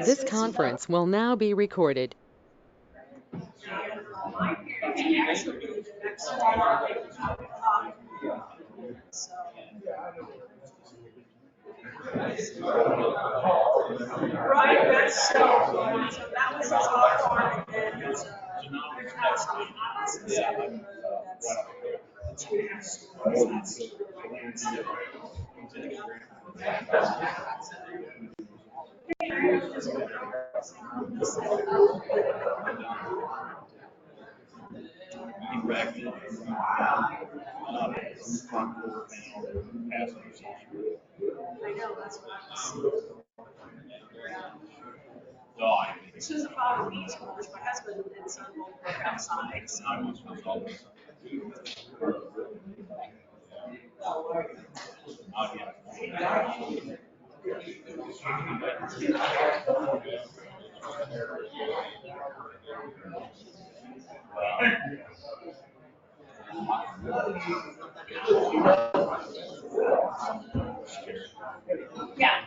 This conference will now be recorded. Right, that's so that was his offer, and then there's not some options. As soon as the father leaves, of course, my husband and son will work outside. So. Yeah.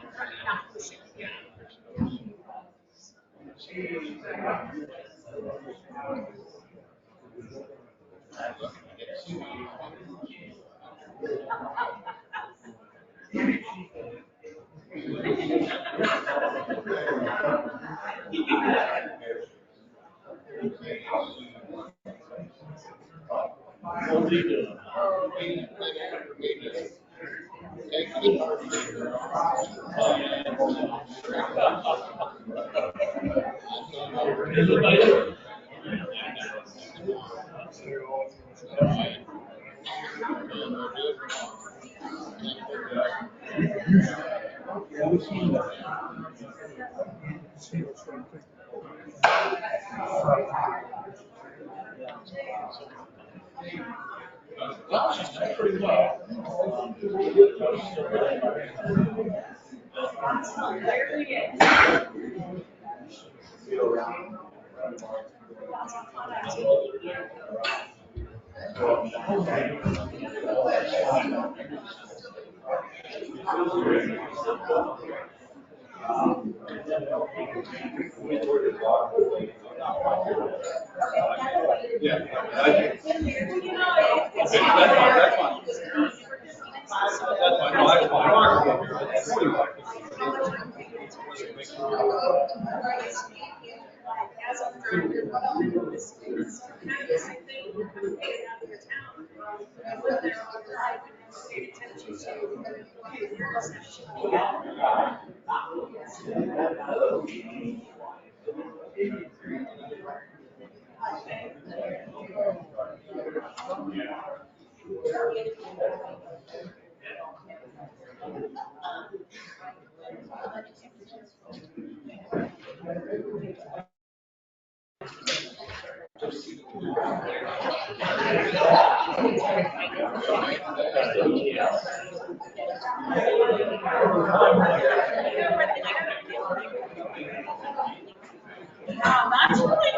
That's really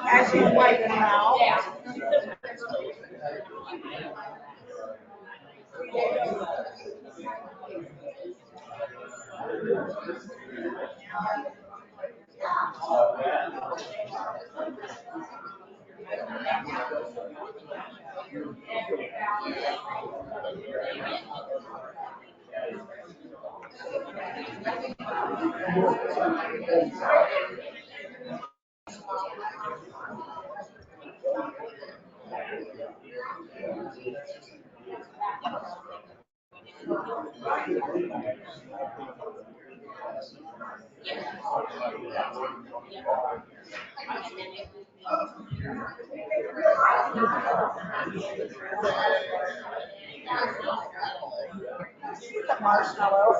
as you wipe it out. The marshmallow.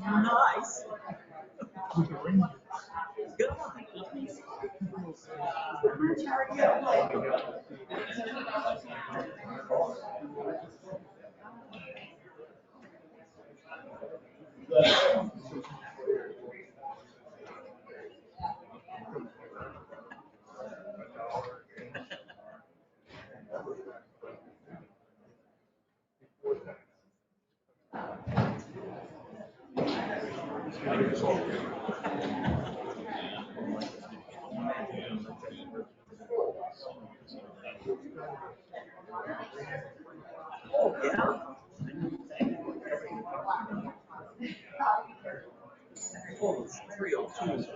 Nice. Oh, yeah. Oh, it's 302.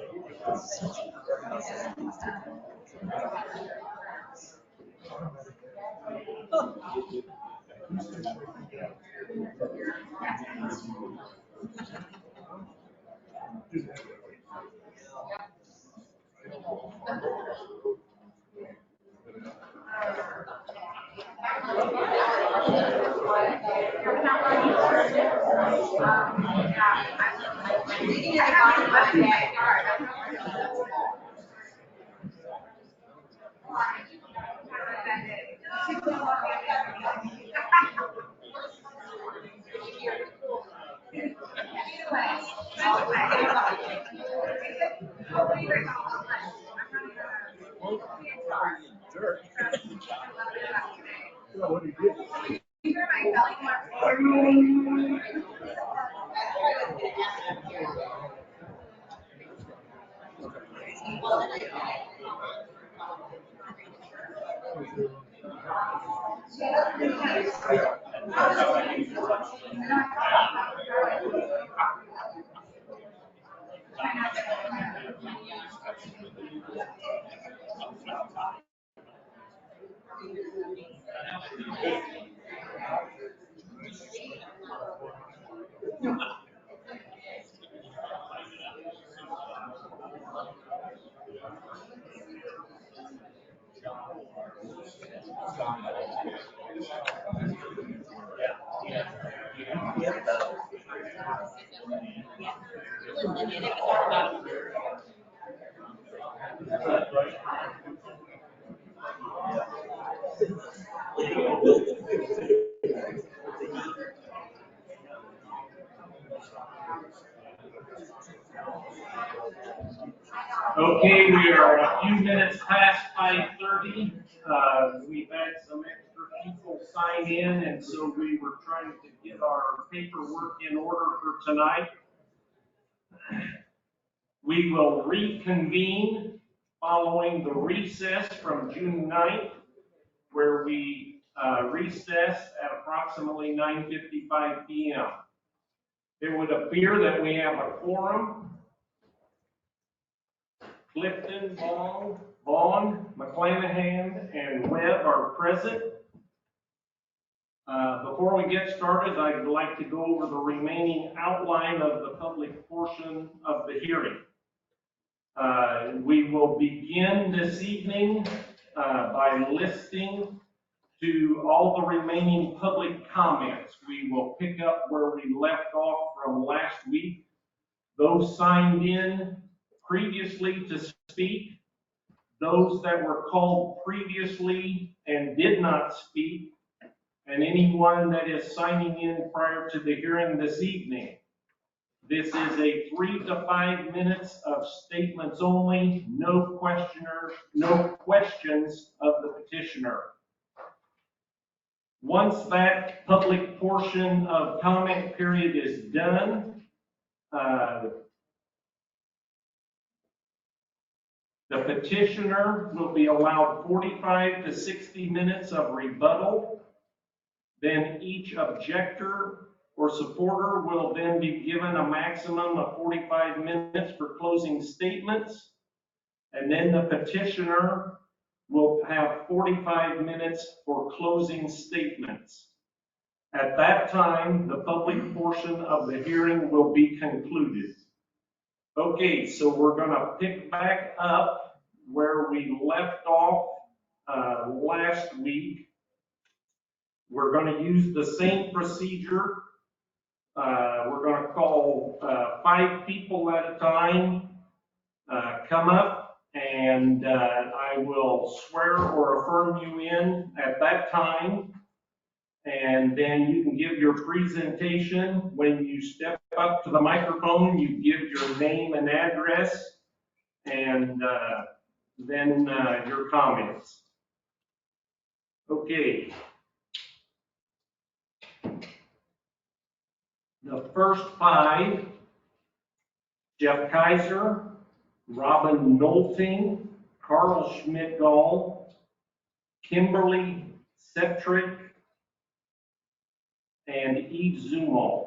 Okay, we are a few minutes past 5:30. We've had some extra people sign in, and so we were trying to get our paperwork in order for tonight. We will reconvene following the recess from June 9th, where we recess at approximately 9:55 p.m. It would appear that we have a quorum. Clifton, Vaughn, McClanahan, and Webb are present. Before we get started, I'd like to go over the remaining outline of the public portion of the hearing. We will begin this evening by listing to all the remaining public comments. We will pick up where we left off from last week. Those signed in previously to speak, those that were called previously and did not speak, and anyone that is signing in prior to the hearing this evening. This is a 3 to 5 minutes of statements only, no questions of the petitioner. Once that public portion of comment period is done, the petitioner will be allowed 45 to 60 minutes of rebuttal. Then each objector or supporter will then be given a maximum of 45 minutes for closing statements. And then the petitioner will have 45 minutes for closing statements. At that time, the public portion of the hearing will be concluded. Okay, so we're going to pick back up where we left off last week. We're going to use the same procedure. We're going to call 5 people at a time come up, and I will swear or affirm you in at that time. And then you can give your presentation. When you step up to the microphone, you give your name and address, and then your comments. Okay. The first 5 Jeff Kaiser, Robin Nolting, Carl Schmidt-Gall, Kimberly Septrick, and Eve Zumal.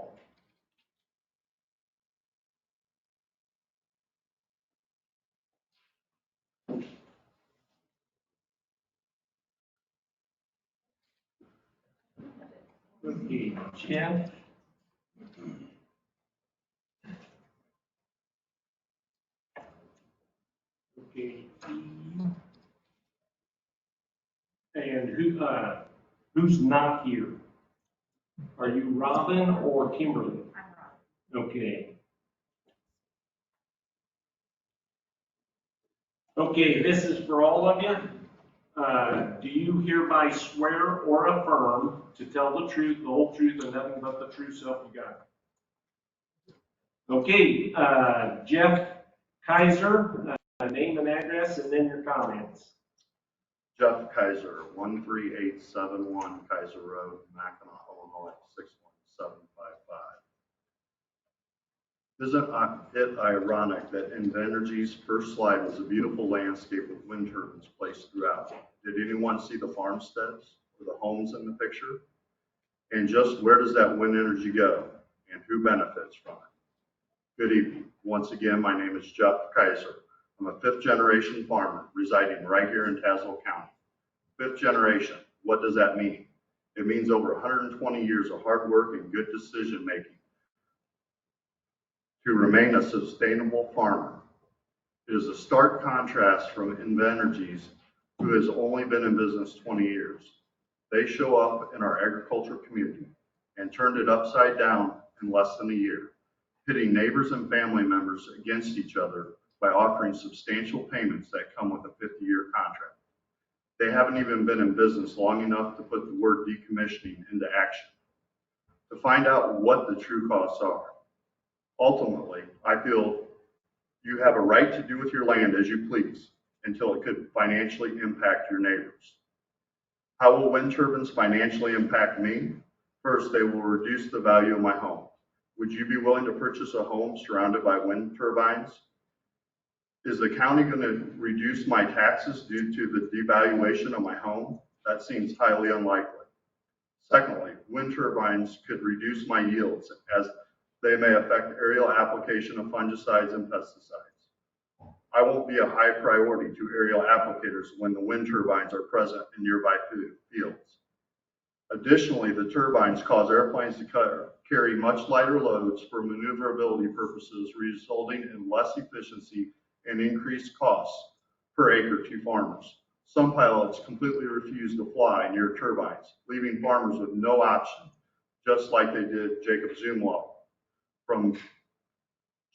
Okay, Jeff. Okay. And who's not here? Are you Robin or Kimberly? I'm Robin. Okay. Okay, this is for all of you. Do you hereby swear or affirm to tell the truth, the whole truth, and nothing but the true self you got? Okay, Jeff Kaiser, name and address, and then your comments. Jeff Kaiser, 13871 Kaiser Road, Mackinac, Illinois, 61755. Isn't it ironic that Invenergy's first slide was a beautiful landscape with wind turbines placed throughout? Did anyone see the farmsteads or the homes in the picture? And just where does that wind energy go, and who benefits from it? Good evening. Once again, my name is Jeff Kaiser. I'm a fifth-generation farmer residing right here in Tazewell County. Fifth generation, what does that mean? It means over 120 years of hard work and good decision-making to remain a sustainable farmer. It is a stark contrast from Invenergy's, who has only been in business 20 years. They show up in our agriculture community and turned it upside down in less than a year, pitting neighbors and family members against each other by offering substantial payments that come with a 50-year contract. They haven't even been in business long enough to put the word decommissioning into action. To find out what the true costs are. Ultimately, I feel you have a right to do with your land as you please until it could financially impact your neighbors. How will wind turbines financially impact me? First, they will reduce the value of my home. Would you be willing to purchase a home surrounded by wind turbines? Is the county going to reduce my taxes due to the devaluation of my home? That seems highly unlikely. Secondly, wind turbines could reduce my yields as they may affect aerial application of fungicides and pesticides. I won't be a high priority to aerial applicators when the wind turbines are present in nearby fields. Additionally, the turbines cause airplanes to carry much lighter loads for maneuverability purposes, resulting in less efficiency and increased costs per acre to farmers. Some pilots completely refuse to fly near turbines, leaving farmers with no option, just like they did Jacob Zumwalt from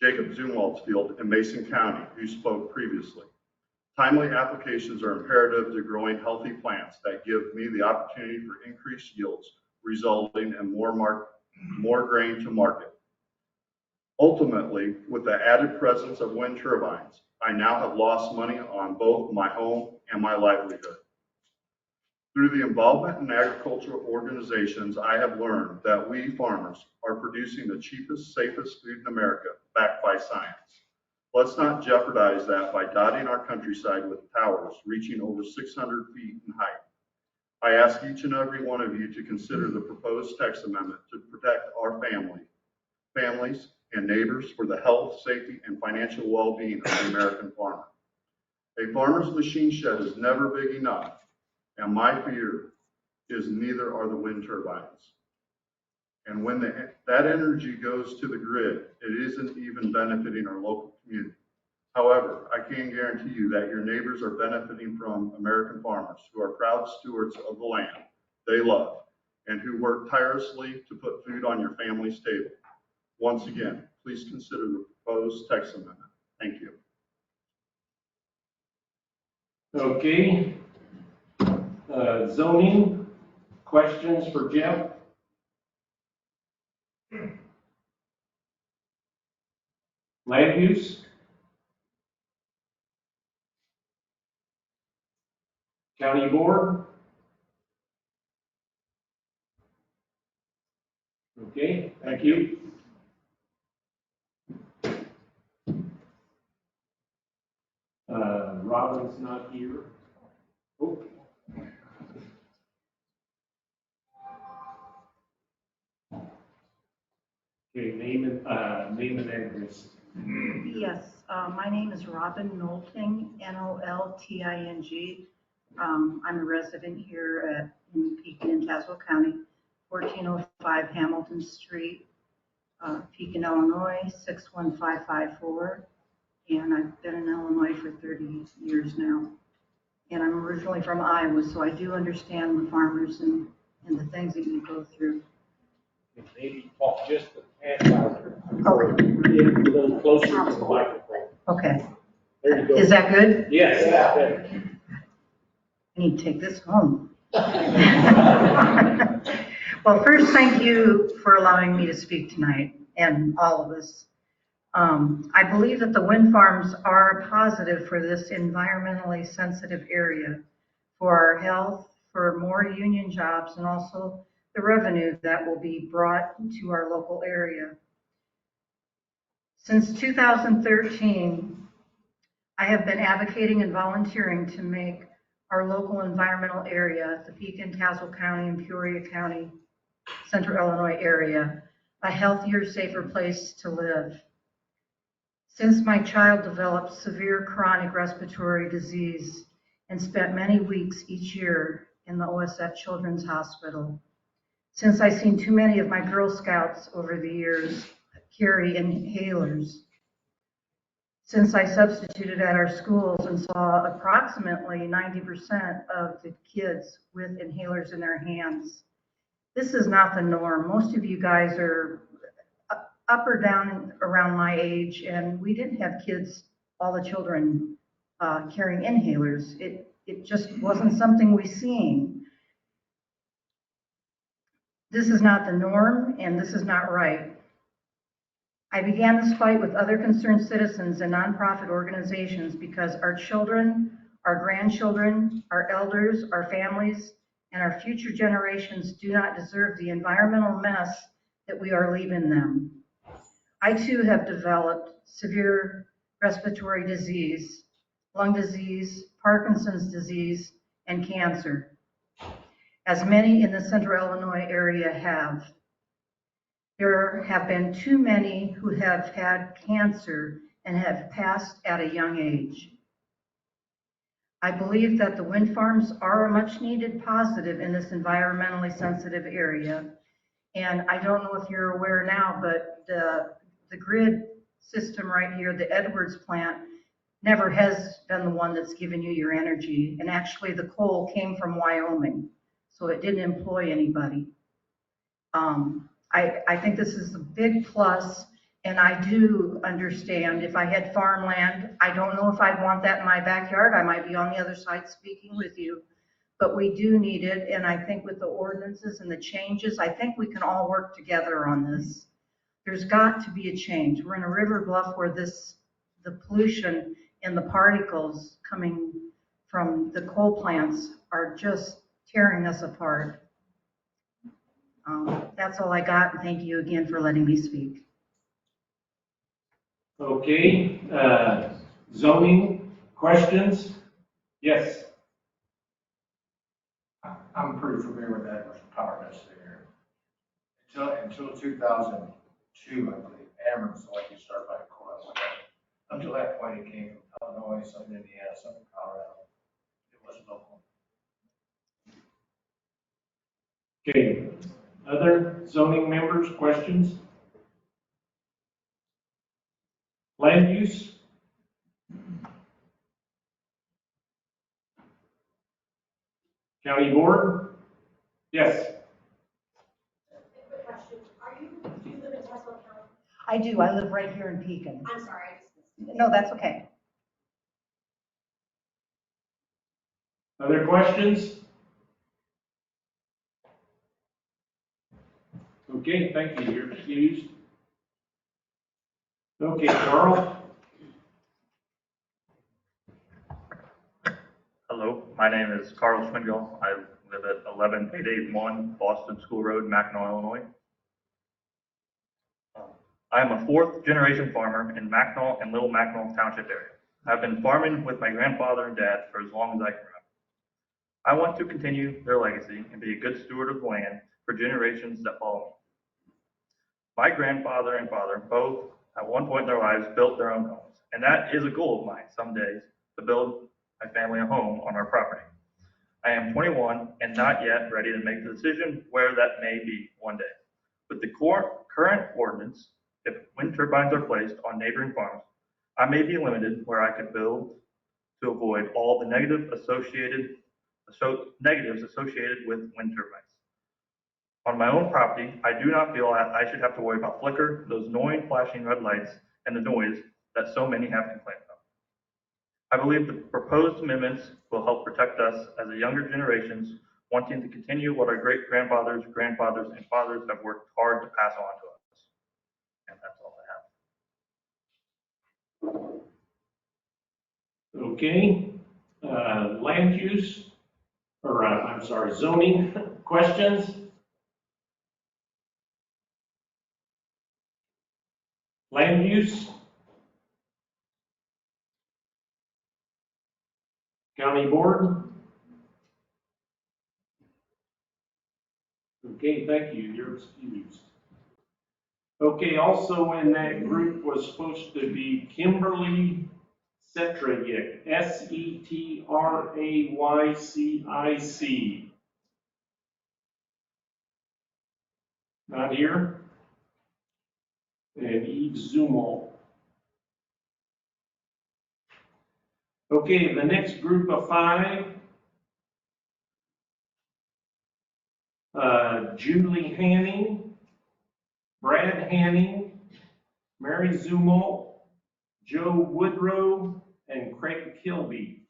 Jacob Zumwalt's field in Mason County, who spoke previously. Timely applications are imperative to growing healthy plants that give me the opportunity for increased yields, resulting in more grain to market. Ultimately, with the added presence of wind turbines, I now have lost money on both my home and my livelihood. Through the involvement in agricultural organizations, I have learned that we farmers are producing the cheapest, safest food in America, backed by science. Let's not jeopardize that by dotting our countryside with towers reaching over 600 feet in height. I ask each and every one of you to consider the proposed text amendment to protect our families, and neighbors for the health, safety, and financial well-being of the American farmer. A farmer's machine shed is never big enough, and my fear is neither are the wind turbines. And when that energy goes to the grid, it isn't even benefiting our local community. However, I can guarantee you that your neighbors are benefiting from American farmers who are proud stewards of the land they love and who work tirelessly to put food on your family's table. Once again, please consider the proposed text amendment. Thank you. Okay. Zoning, questions for Jeff? Land use? County board? Okay, thank you. Robin's not here. Oh. Okay, name and address. Yes, my name is Robin Nolting, Nolting. I'm a resident here in Pekin in Tazewell County, 1405 Hamilton Street, Pekin, Illinois, 61554. And I've been in Illinois for 30 years now. And I'm originally from Iowa, so I do understand the farmers and the things that you go through. Maybe talk just a tad louder. Okay. A little closer to the microphone. Okay. There you go. Is that good? Yes, that's better. I need to take this home. Well, first, thank you for allowing me to speak tonight, and all of us. I believe that the wind farms are a positive for this environmentally sensitive area, for our health, for more union jobs, and also the revenue that will be brought to our local area. Since 2013, I have been advocating and volunteering to make our local environmental area, the Pekin, Tazewell County, and Peoria County, Central Illinois area, a healthier, safer place to live. Since my child developed severe chronic respiratory disease and spent many weeks each year in the OSF Children's Hospital, since I've seen too many of my Girl Scouts over the years carry inhalers, since I substituted at our schools and saw approximately 90% of the kids with inhalers in their hands. This is not the norm. Most of you guys are up or down around my age, and we didn't have kids, all the children, carrying inhalers. It just wasn't something we seen. This is not the norm, and this is not right. I began this fight with other concerned citizens and nonprofit organizations because our children, our grandchildren, our elders, our families, and our future generations do not deserve the environmental mess that we are leaving them. I too have developed severe respiratory disease, lung disease, Parkinson's disease, and cancer, as many in the Central Illinois area have. There have been too many who have had cancer and have passed at a young age. I believe that the wind farms are a much needed positive in this environmentally sensitive area. And I don't know if you're aware now, but the grid system right here, the Edwards plant, never has been the one that's given you your energy. And actually the coal came from Wyoming, so it didn't employ anybody. I think this is a big plus, and I do understand if I had farmland, I don't know if I'd want that in my backyard. I might be on the other side speaking with you, but we do need it. And I think with the ordinances and the changes, I think we can all work together on this. There's got to be a change. We're in a river bluff where the pollution and the particles coming from the coal plants are just tearing us apart. That's all I got, and thank you again for letting me speak. Okay, zoning questions? Yes. I'm pretty familiar with Edwards Power Distributor. Until 2002, I believe, Ameren was the way you start by coil. Until that point, it came from Illinois, some in Indiana, some in Colorado. It was local. Okay, other zoning members, questions? Land use? County board? Yes. Quick question, do you live in Tazewell County? I do. I live right here in Pekin. I'm sorry, I just missed it. No, that's okay. Other questions? Okay, thank you. You're excused. Okay, Carl? Hello, my name is Carl Schwindel. I live at 11881 Boston School Road, Mackinac, Illinois. I am a fourth generation farmer in Mackinac and Little Mackinac Township area. I've been farming with my grandfather and dad for as long as I can remember. I want to continue their legacy and be a good steward of the land for generations that follow me. My grandfather and father both, at one point in their lives, built their own homes, and that is a goal of mine some days, to build my family a home on our property. I am 21 and not yet ready to make the decision where that may be one day. With the current ordinance, if wind turbines are placed on neighboring farms, I may be limited where I could build to avoid all the negatives associated with wind turbines. On my own property, I do not feel I should have to worry about flicker, those annoying flashing red lights, and the noise that so many have complained about. I believe the proposed amendments will help protect us as a younger generations wanting to continue what our great-grandfathers, grandfathers, and fathers have worked hard to pass on to us. And that's all I have. Okay, land use, or I'm sorry, zoning questions? Land use? County board? Okay, thank you, you're excused. Okay, also in that group was supposed to be Kimberly Setrayik, Setraycic. Not here. And Eve Zumo. Okay, the next group of 5. Julie Hanning, Brad Hanning, Mary Zumo, Joe Woodrow, and Craig Kilby.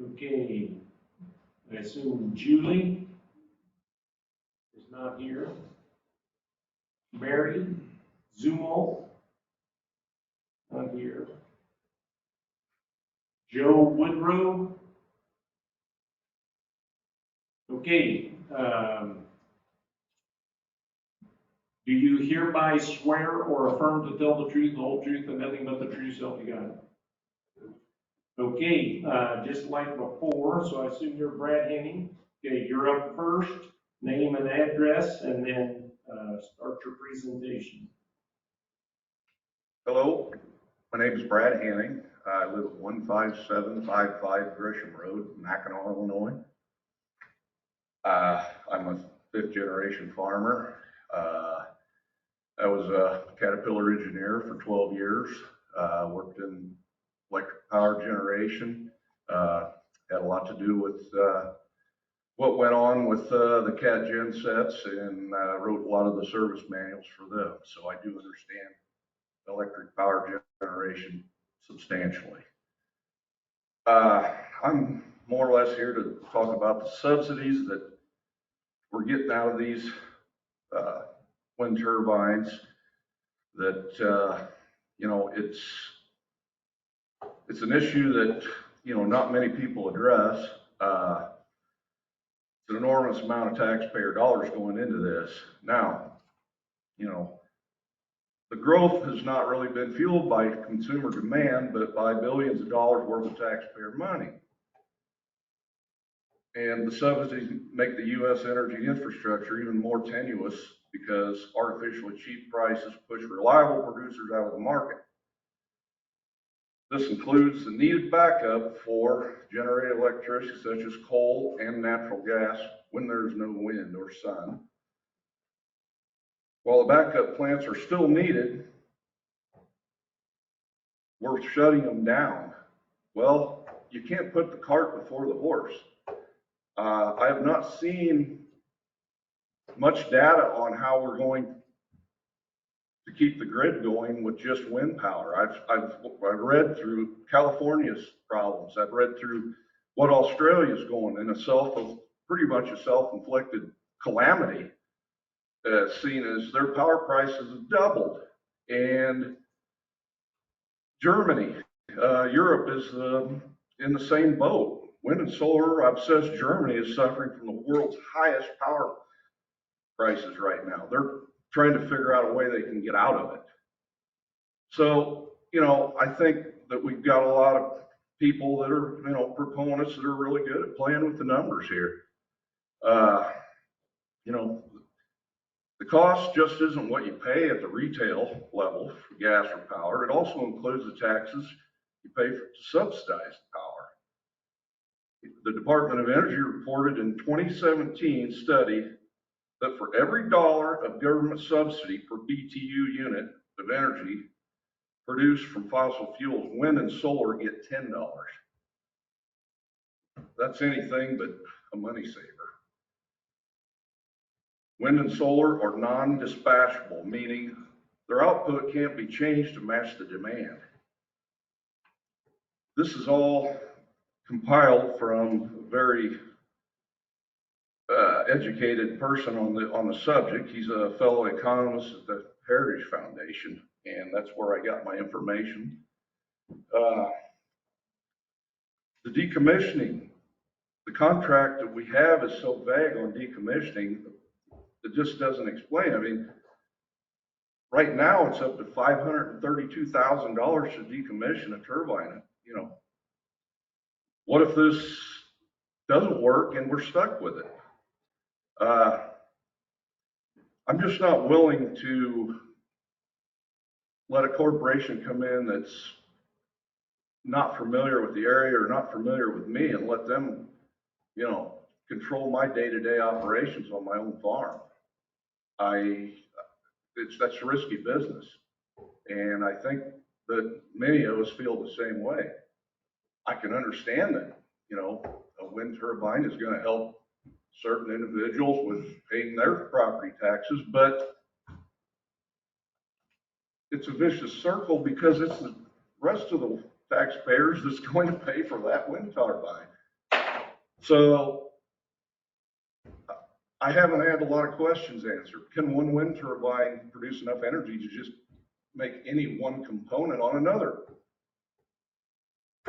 Okay, I assume Julie is not here. Mary Zumo, not here. Joe Woodrow. Okay, do you hereby swear or affirm to tell the truth, the whole truth, and nothing but the truth, so help you God? Okay, just like before, so I assume you're Brad Henning. Okay, you're up first, name and address, and then start your presentation. Hello, my name is Brad Hanning. I live at 15755 Gresham Road, Mackinac, Illinois. I'm a 5th generation farmer. I was a Caterpillar engineer for 12 years. Worked in electric power generation. Had a lot to do with what went on with the Cat gen sets, and wrote a lot of the service manuals for them. So I do understand electric power generation substantially. I'm more or less here to talk about the subsidies that we're getting out of these wind turbines. That you know, it's an issue that, you know, not many people address. It's an enormous amount of taxpayer dollars going into this. Now, you know, the growth has not really been fueled by consumer demand, but by billions of dollars worth of taxpayer money. And the subsidies make the U.S. energy infrastructure even more tenuous because artificially cheap prices push reliable producers out of the market. This includes the needed backup for generated electricity such as coal and natural gas when there's no wind or sun. While the backup plants are still needed, we're shutting them down. Well, you can't put the cart before the horse. I have not seen much data on how we're going to keep the grid going with just wind power. I've read through California's problems. I've read through what Australia's going in a self pretty much a self-inflicted calamity, seeing as their power prices have doubled. And Germany, Europe is in the same boat. Wind and solar, I've said Germany is suffering from the world's highest power prices right now. They're trying to figure out a way they can get out of it. So, you know, I think that we've got a lot of people that are, you know, proponents that are really good at playing with the numbers here. You know, the cost just isn't what you pay at the retail level for gas or power. It also includes the taxes you pay to subsidize the power. The Department of Energy reported in 2017 study that for every dollar of government subsidy per BTU unit of energy produced from fossil fuels, wind and solar get $10. That's anything but a money saver. Wind and solar are non-dispatchable, meaning their output can't be changed to match the demand. This is all compiled from a very educated person on the subject. He's a fellow economist at the Heritage Foundation, and that's where I got my information. The decommissioning, the contract that we have is so vague on decommissioning, it just doesn't explain. I mean, right now it's up to $532,000 to decommission a turbine. You know, what if this doesn't work and we're stuck with it? I'm just not willing to let a corporation come in that's not familiar with the area or not familiar with me and let them, you know, control my day-to-day operations on my own farm. That's risky business. And I think that many of us feel the same way. I can understand that, you know, a wind turbine is going to help certain individuals with paying their property taxes, but it's a vicious circle because it's the rest of the taxpayers that's going to pay for that wind turbine. So I haven't had a lot of questions answered. Can one wind turbine produce enough energy to just make any one component on another?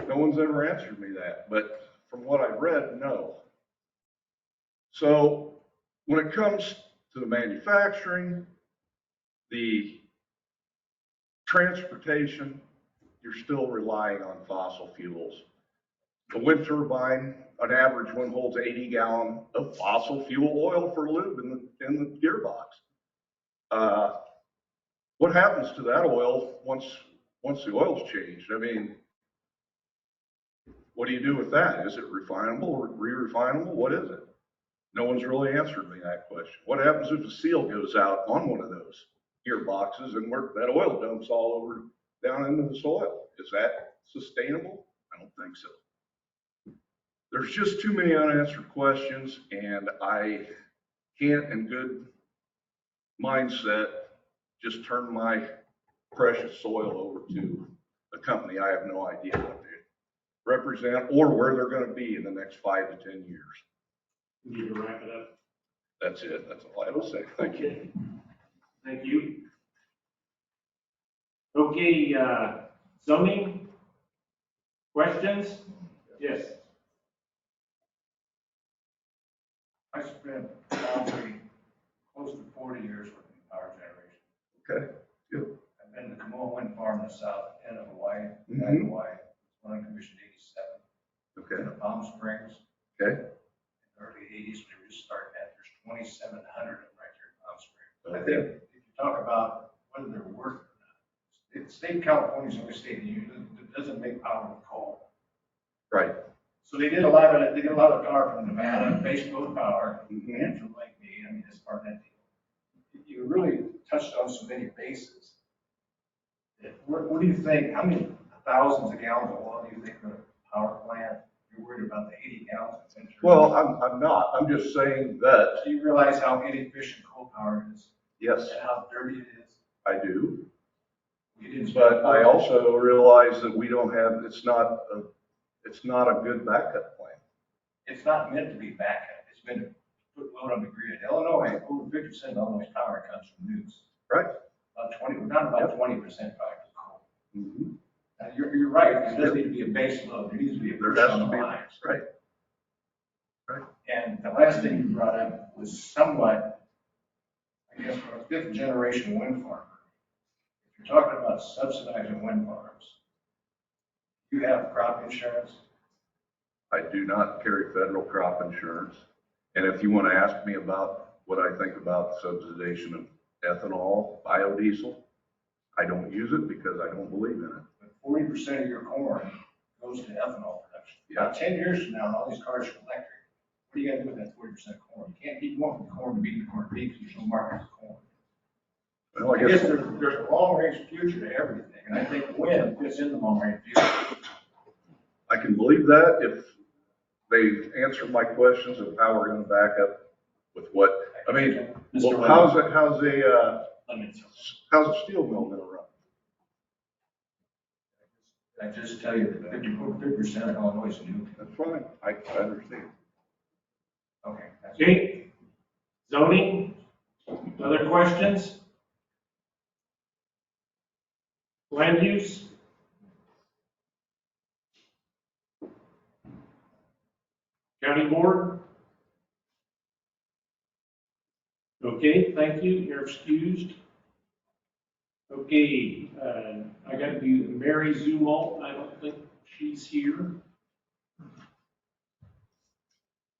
No one's ever answered me that, but from what I've read, no. So when it comes to the manufacturing, the transportation, you're still relying on fossil fuels. The wind turbine, an average one holds 80 gallons of fossil fuel oil for lube in the gearbox. What happens to that oil once the oil's changed? I mean, what do you do with that? Is it refinable or re-refinable? What is it? No one's really answered me that question. What happens if the seal goes out on one of those gearboxes and that oil dumps all over down into the soil? Is that sustainable? I don't think so. There's just too many unanswered questions, and I can't in good mindset just turn my precious soil over to a company I have no idea what they represent or where they're going to be in the next 5 to 10 years. We need to wrap it up. That's it. That's all I have to say. Thank you. Thank you. Okay, zoning questions? Yes. I spent probably close to 40 years working in power generation. Okay, good. I've been to Kamoa Wind Farm in the south end of Hawaii, Hawaii. One in Commission 87. Okay. In the Palm Springs. Okay. In the early 80s, when we were just starting that, there's 2,700 of them right here in Palm Springs. Okay. I think if you talk about whether they're worth it or not, the state of California is the only state in the union that doesn't make power with coal. Right. So they did a lot of power from Nevada, base load power, and from Lake Mead. I mean, that's part of that deal. You really touched on so many bases. What do you think? How many thousands of gallons of oil do you think for a power plant? You're worried about the 80 gallons. Well, I'm not. I'm just saying that. Do you realize how inefficient coal power is? Yes. And how dirty it is? I do. You didn't. But I also realize that we don't have, it's not a good backup plan. It's not meant to be backup. It's it's been put load on the grid. Illinois, over 50% of Illinois power comes from nukes. Right. About 20, we're not about 20% probably coal. Mhm. You're right, there does need to be a base load, there needs to be a There push has on to the be, lines. right. Right. And the last thing you brought up was somewhat, I guess, for a fifth generation wind farmer. If you're talking about subsidizing wind farms, you have crop insurance. I do not carry federal crop insurance. And if you want to ask me about what I think about subsidization of ethanol, biodiesel, I don't use it because I don't believe in it. But 40% of your corn goes to ethanol production. About 10 years from now, and all these cars are electric, what are you gonna do with that 40% corn? You can't keep going from corn to beet to corn to beet because there's no market for corn. Well, I guess there's a long-range future to everything, and I think wind fits in the long-range future. I can believe that if they answer my questions of how we're going to back up with what, I mean, well, how's a steel mill going to run? I just tell you that 50% of Illinois is new. That's fine. I understand. Okay. Okay, zoning, other questions? Land use? County board? Okay, thank you, you're excused. Okay, I got to do Mary Zumalt, I don't think she's here.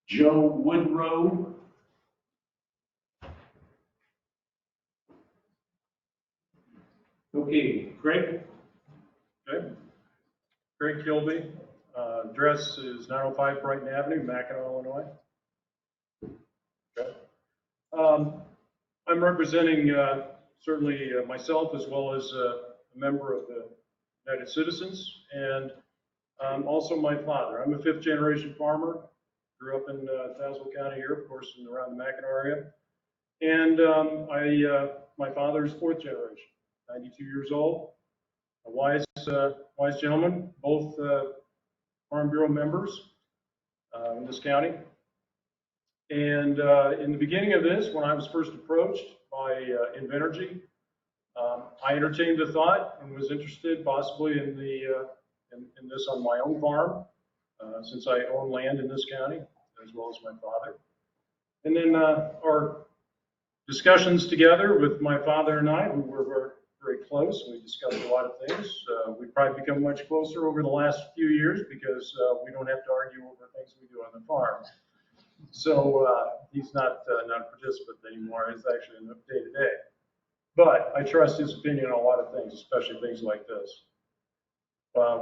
Joe Woodrow. Okay, Greg? Okay. Greg Kilby, address is 905 Brighton Avenue, Mackinac, Illinois. Okay. I'm representing certainly myself as well as a member of the United Citizens and also my father. I'm a fifth generation farmer, grew up in Tazewell County here, of course, and around the Mackinac area. And my father is fourth generation, 92 years old, a wise gentleman, both Farm Bureau members in this county. And in the beginning of this, when I was first approached by Invenergy, I entertained the thought and was interested possibly in this on my own farm, since I own land in this county as well as my father. And then our discussions together with my father and I, who were very close, we discussed a lot of things. We've probably become much closer over the last few years because we don't have to argue over things we do on the farm. So he's not a participant anymore. He's actually in the day-to-day. But I trust his opinion on a lot of things, especially things like this.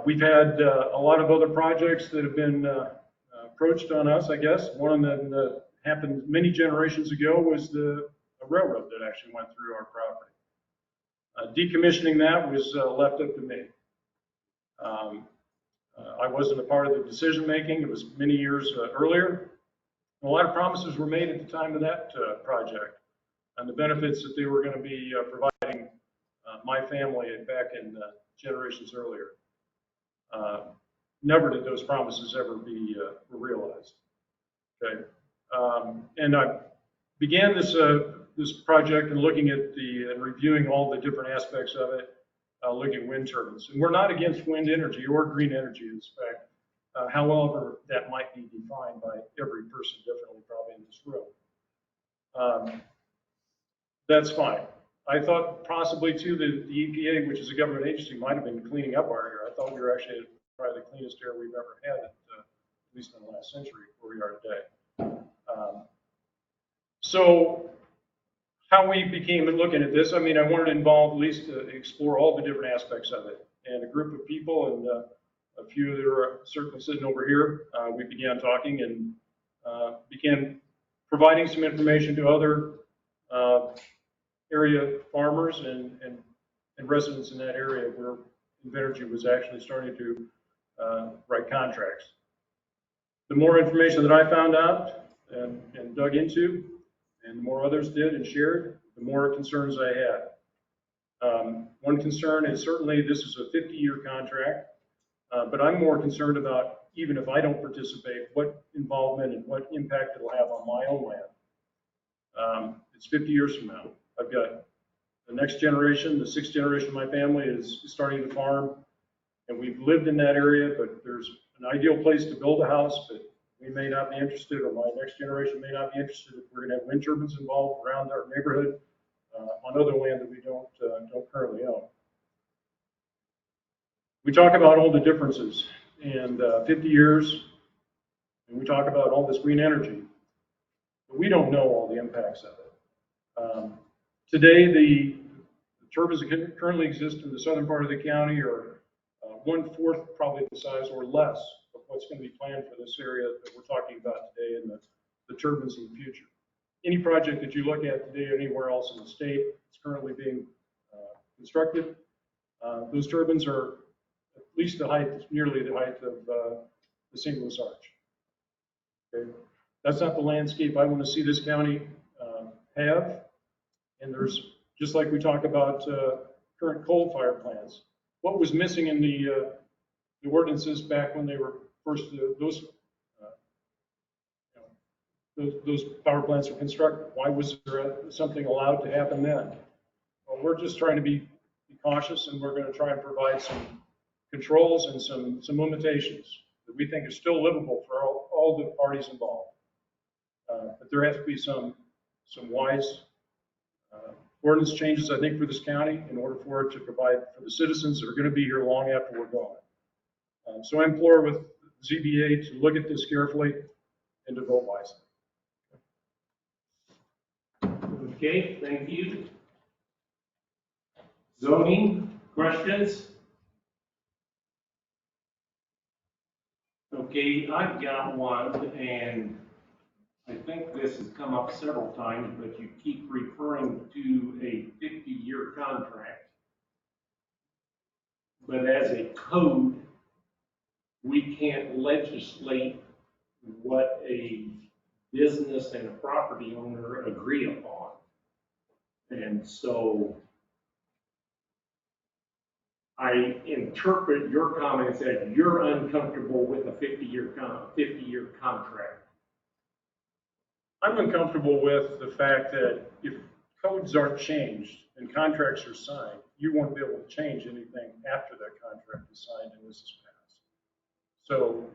We've had a lot of other projects that have been approached on us, I guess. One of them that happened many generations ago was a railroad that actually went through our property. Decommissioning that was left up to me. I wasn't a part of the decision making. It was many years earlier. A lot of promises were made at the time of that project and the benefits that they were going to be providing my family back in generations earlier. Never did those promises ever be realized. Okay, and I began this project and looking at and reviewing all the different aspects of it, looking at wind turbines. And we're not against wind energy or green energy in fact. However, that might be defined by every person differently, probably in this room. That's fine. I thought possibly too that the EPA, which is a government agency, might have been cleaning up our air. I thought we were actually probably the cleanest air we've ever had, at least in the last century, where we are today. So how we became looking at this, I mean, I wanted to involve, at least explore all the different aspects of it. And a group of people, and a few that are certainly sitting over here, we began talking and began providing some information to other area farmers and residents in that area where Invenergy was actually starting to write contracts. The more information that I found out and dug into, and the more others did and shared, the more concerns I had. One concern is certainly this is a 50-year contract. But I'm more concerned about, even if I don't participate, what involvement and what impact it'll have on my own land. It's 50 years from now. I've got the next generation, the sixth generation of my family is starting to farm, and we've lived in that area, but there's an ideal place to build a house, but we may not be interested, or my next generation may not be interested if we're gonna have wind turbines involved around our neighborhood on other land that we don't currently own. We talk about all the differences and 50 years, and we talk about all this green energy, but we don't know all the impacts of it. Today, the turbines that currently exist in the southern part of the county are 1/4 probably the size or less of what's going to be planned for this area that we're talking about today and the turbines in the future. Any project that you look at today or anywhere else in the state that's currently being constructed, those turbines are at least the height, nearly the height of the St. Louis Arch. Okay? That's not the landscape I want to see this county have. And there's, just like we talk about current coal-fired plants, what was missing in the ordinances back when they were first, those power plants were constructed? Why was there something allowed to happen then? Well, we're just trying to be cautious, and we're going to try and provide some controls and some limitations that we think are still livable for all the parties involved. But there has to be some wise ordinance changes, I think, for this county in order for it to provide for the citizens that are going to be here long after we're gone. So I implore with ZBA to look at this carefully and to vote wisely. Okay, thank you. Zoning, questions? Okay, I've got one, and I think this has come up several times, but you keep referring to a 50-year contract. But as a code, we can't legislate what a business and a property owner agree upon. And so I interpret your comments as you're uncomfortable with a 50-year contract. I'm uncomfortable with the fact that if codes aren't changed and contracts are signed, you won't be able to change anything after that contract is signed and this is passed. So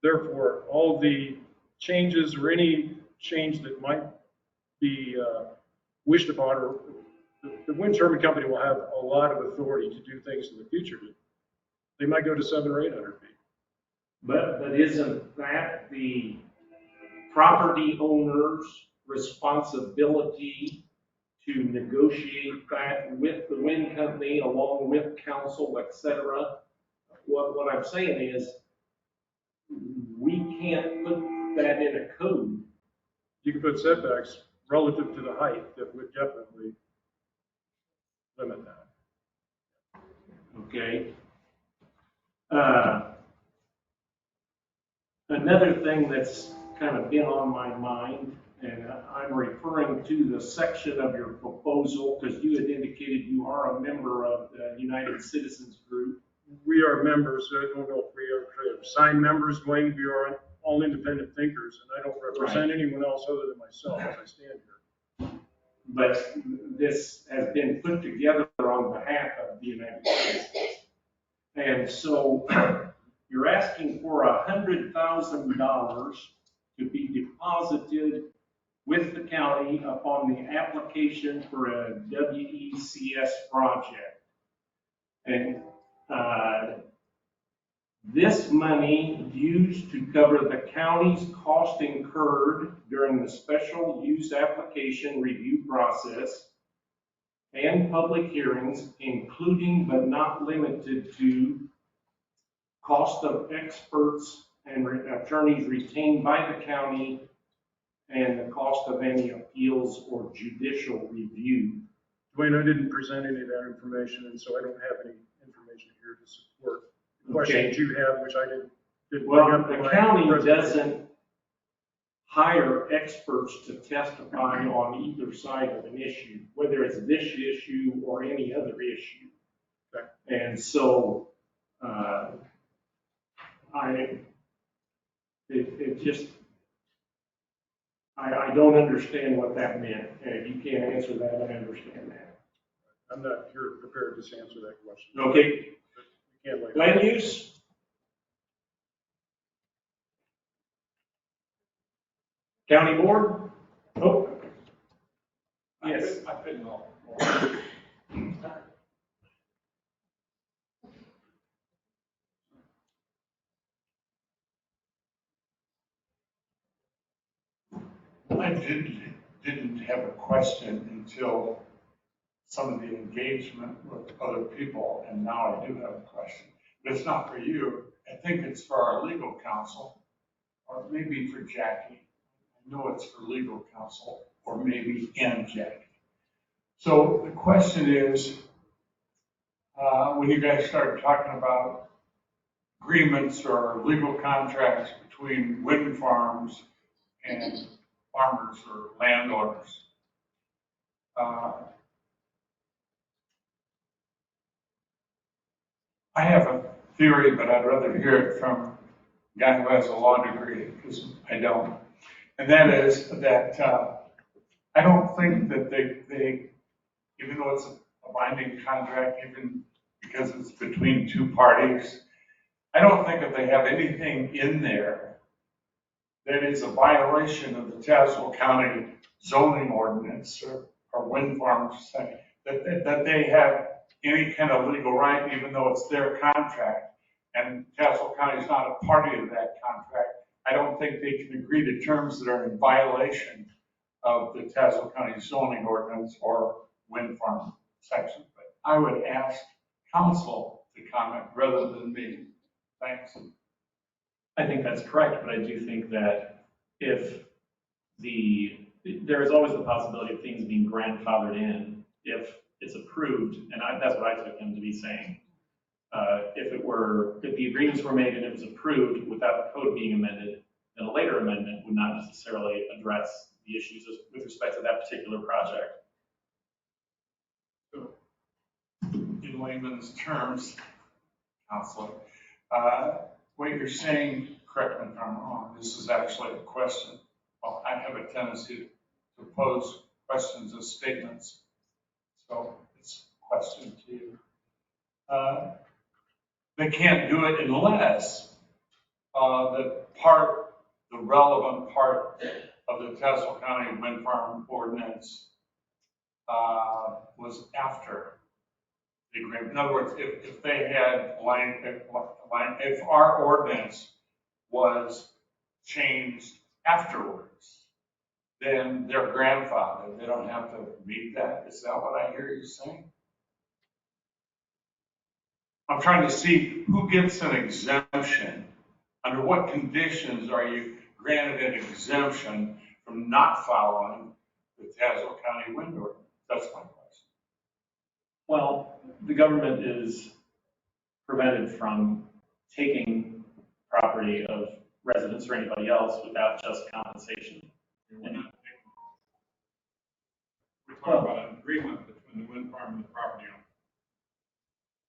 therefore, all the changes or any change that might be wished upon, or the wind turbine company will have a lot of authority to do things in the future. They might go to 700 or 800 feet. But isn't that the property owner's responsibility to negotiate that with the wind company along with council, et cetera? What I'm saying is we can't put that in a code. You can put setbacks relative to the height that would definitely limit that. Okay. Another thing that's kind of been on my mind, and I'm referring to the section of your proposal, because you had indicated you are a member of the United Citizens Group. We are members. I don't know if we are assigned members, Dwayne. We are all independent thinkers, and I don't represent anyone else other than myself as I stand here. But this has been put together on behalf of the United States. And so you're asking for $100,000 to be deposited with the county upon the application for a WECS project. And this money used to cover the county's cost incurred during the special use application review process and public hearings, including but not limited to cost of experts and attorneys retained by the county and the cost of any appeals or judicial review. Dwayne, I didn't present any of that information, and so I don't have any information here to support the questions you have, which I didn't Well, bring up. the county doesn't hire experts to testify on either side of an issue, whether it's this issue or any other issue. Okay. And so It's just, I don't understand what that meant, and if you can't answer that, I understand that. I'm not here prepared to answer that question. Okay, We can't wait. land use? County board? Oh. Yes. I couldn't know. I didn't have a question until some of the engagement with other people, and now I do have a question. But it's not for you. I think it's for our legal counsel, or maybe for Jackie. I know it's for legal counsel, or maybe and Jackie. So the question is, when you guys started talking about agreements or legal contracts between wind farms and farmers or landowners, I have a theory, but I'd rather hear it from a guy who has a law degree, because I don't. And that is that I don't think that they, even though it's a binding contract, even because it's between two parties, I don't think that they have anything in there that is a violation of the Tazewell County zoning ordinance or wind farms saying that they have any kind of legal right, even though it's their contract, and Tazewell County is not a party to that contract. I don't think they can agree to terms that are in violation of the Tazewell County zoning ordinance or wind farm section. But I would ask council to comment rather than me. Thanks. I think that's correct, but I do think that if there is always the possibility of things being grandfathered in if it's approved, and that's what I took him to be saying. If the agreements were made and it was approved without the code being amended, then a later amendment would not necessarily address the issues with respect to that particular project. So, in layman's terms, Counselor, what you're saying, correct me if I'm wrong, this is actually a question. Well, I have a tendency to pose questions as statements, so it's a question to you. They can't do it unless the relevant part of the Tazewell County wind farm ordinance was after the agreement. In other words, if they had if our ordinance was changed afterwards, then they're grandfathered. They don't have to meet that. Is that what I hear you saying? I'm trying to see who gets an exemption. Under what conditions are you granted an exemption from not following the Tazewell County wind ordinance? That's my question. Well, the government is prevented from taking property of residents or anybody else without just compensation. We're talking about an agreement between the wind farm and the property owner.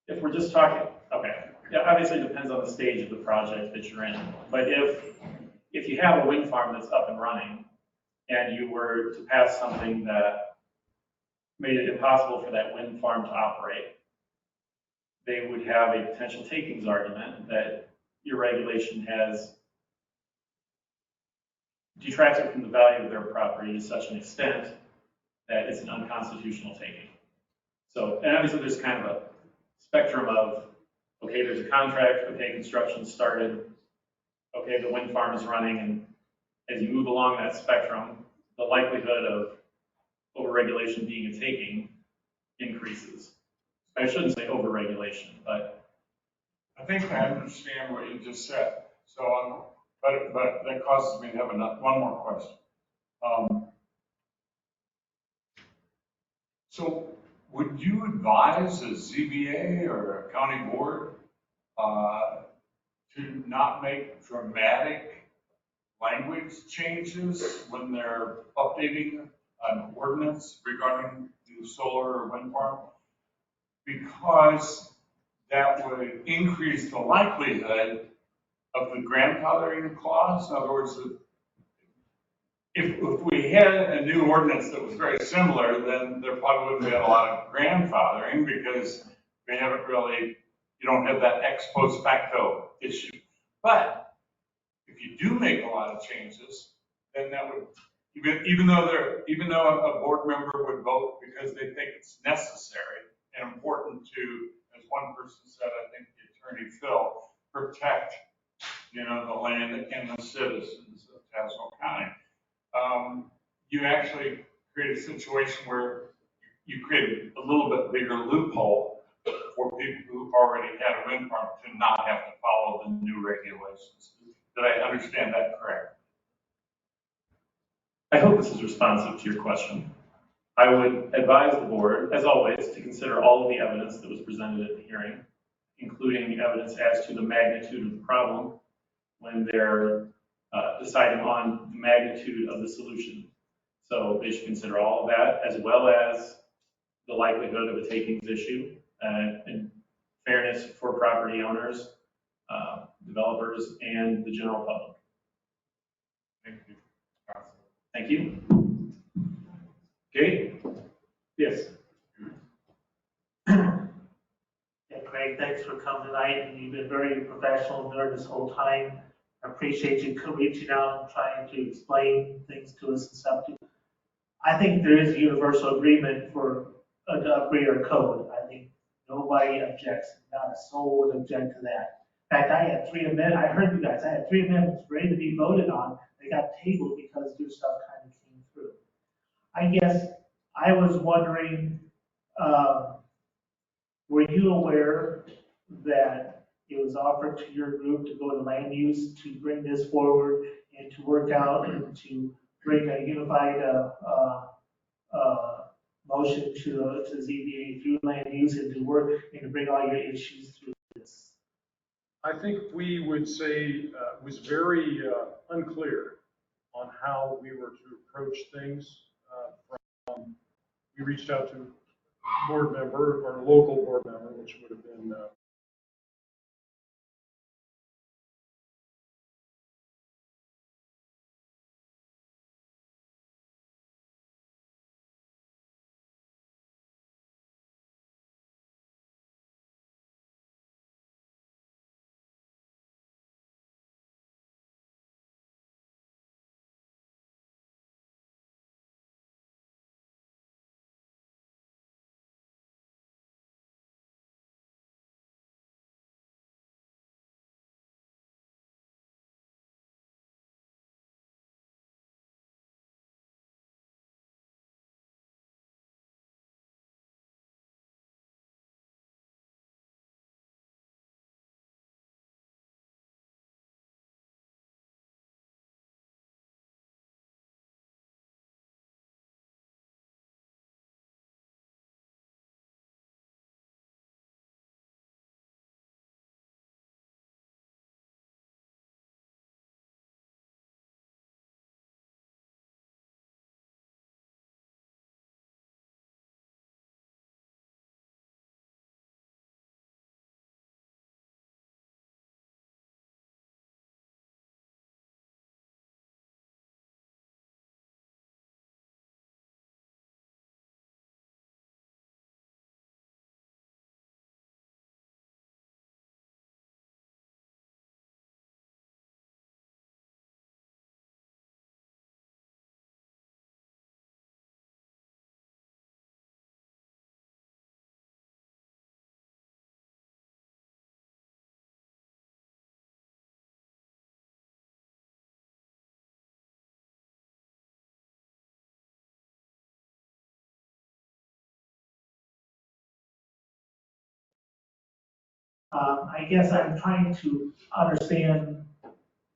If we're just talking, okay, yeah, obviously it depends on the stage of the project that you're in. But if you have a wind farm that's up and running and you were to pass something that made it impossible for that wind farm to operate, they would have a potential takings argument that your regulation has detracted from the value of their property to such an extent that it's an unconstitutional taking. So, and obviously there's kind of a spectrum of, okay, there's a contract, okay, construction started, okay, the wind farm is running, and as you move along that spectrum, the likelihood of overregulation being a taking increases. I shouldn't say overregulation, but I think I understand what you just said. So, but that causes me to have one more question. So, would you advise a ZBA or a county board to not make dramatic language changes when they're updating an ordinance regarding the solar or wind farm? Because that would increase the likelihood of the grandfathering clause? In other words, if we had a new ordinance that was very similar, then there probably wouldn't be a lot of grandfathering because we haven't really, you don't have that ex post facto issue. But if you do make a lot of changes, then that would, even though a board member would vote because they think it's necessary and important to, as one person said, I think the attorney Phil, protect, the land and the citizens of Tazewell County. You actually create a situation where you create a little bit bigger loophole for people who already had a wind farm to not have to follow the new regulations. Did I understand that correct? I hope this is responsive to your question. I would advise the board, as always, to consider all of the evidence that was presented at the hearing, including evidence as to the magnitude of the problem when they're deciding on the magnitude of the solution. So they should consider all of that, as well as the likelihood of a takings issue and fairness for property owners, developers, and the general public. Thank you. Thank you. Okay. Yes. Yeah, Craig, thanks for coming tonight. You've been very professional during this whole time. I appreciate you reaching out and trying to explain things to us and stuff. I think there is a universal agreement for an upgrade or code. I think nobody objects. Not a soul would object to that. In fact, I had 3 amendments. I heard you guys. I had 3 amendments ready to be voted on. They got tabled because your stuff kind of came through. I guess I was wondering, were you aware that it was offered to your group to go to land use to bring this forward and to work out and to bring a unified motion to ZBA through land use and to work and to bring all your issues through this? I think we would say it was very unclear on how we were to approach things. We reached out to a board member, or a local board member, which would have been I guess I'm trying to understand,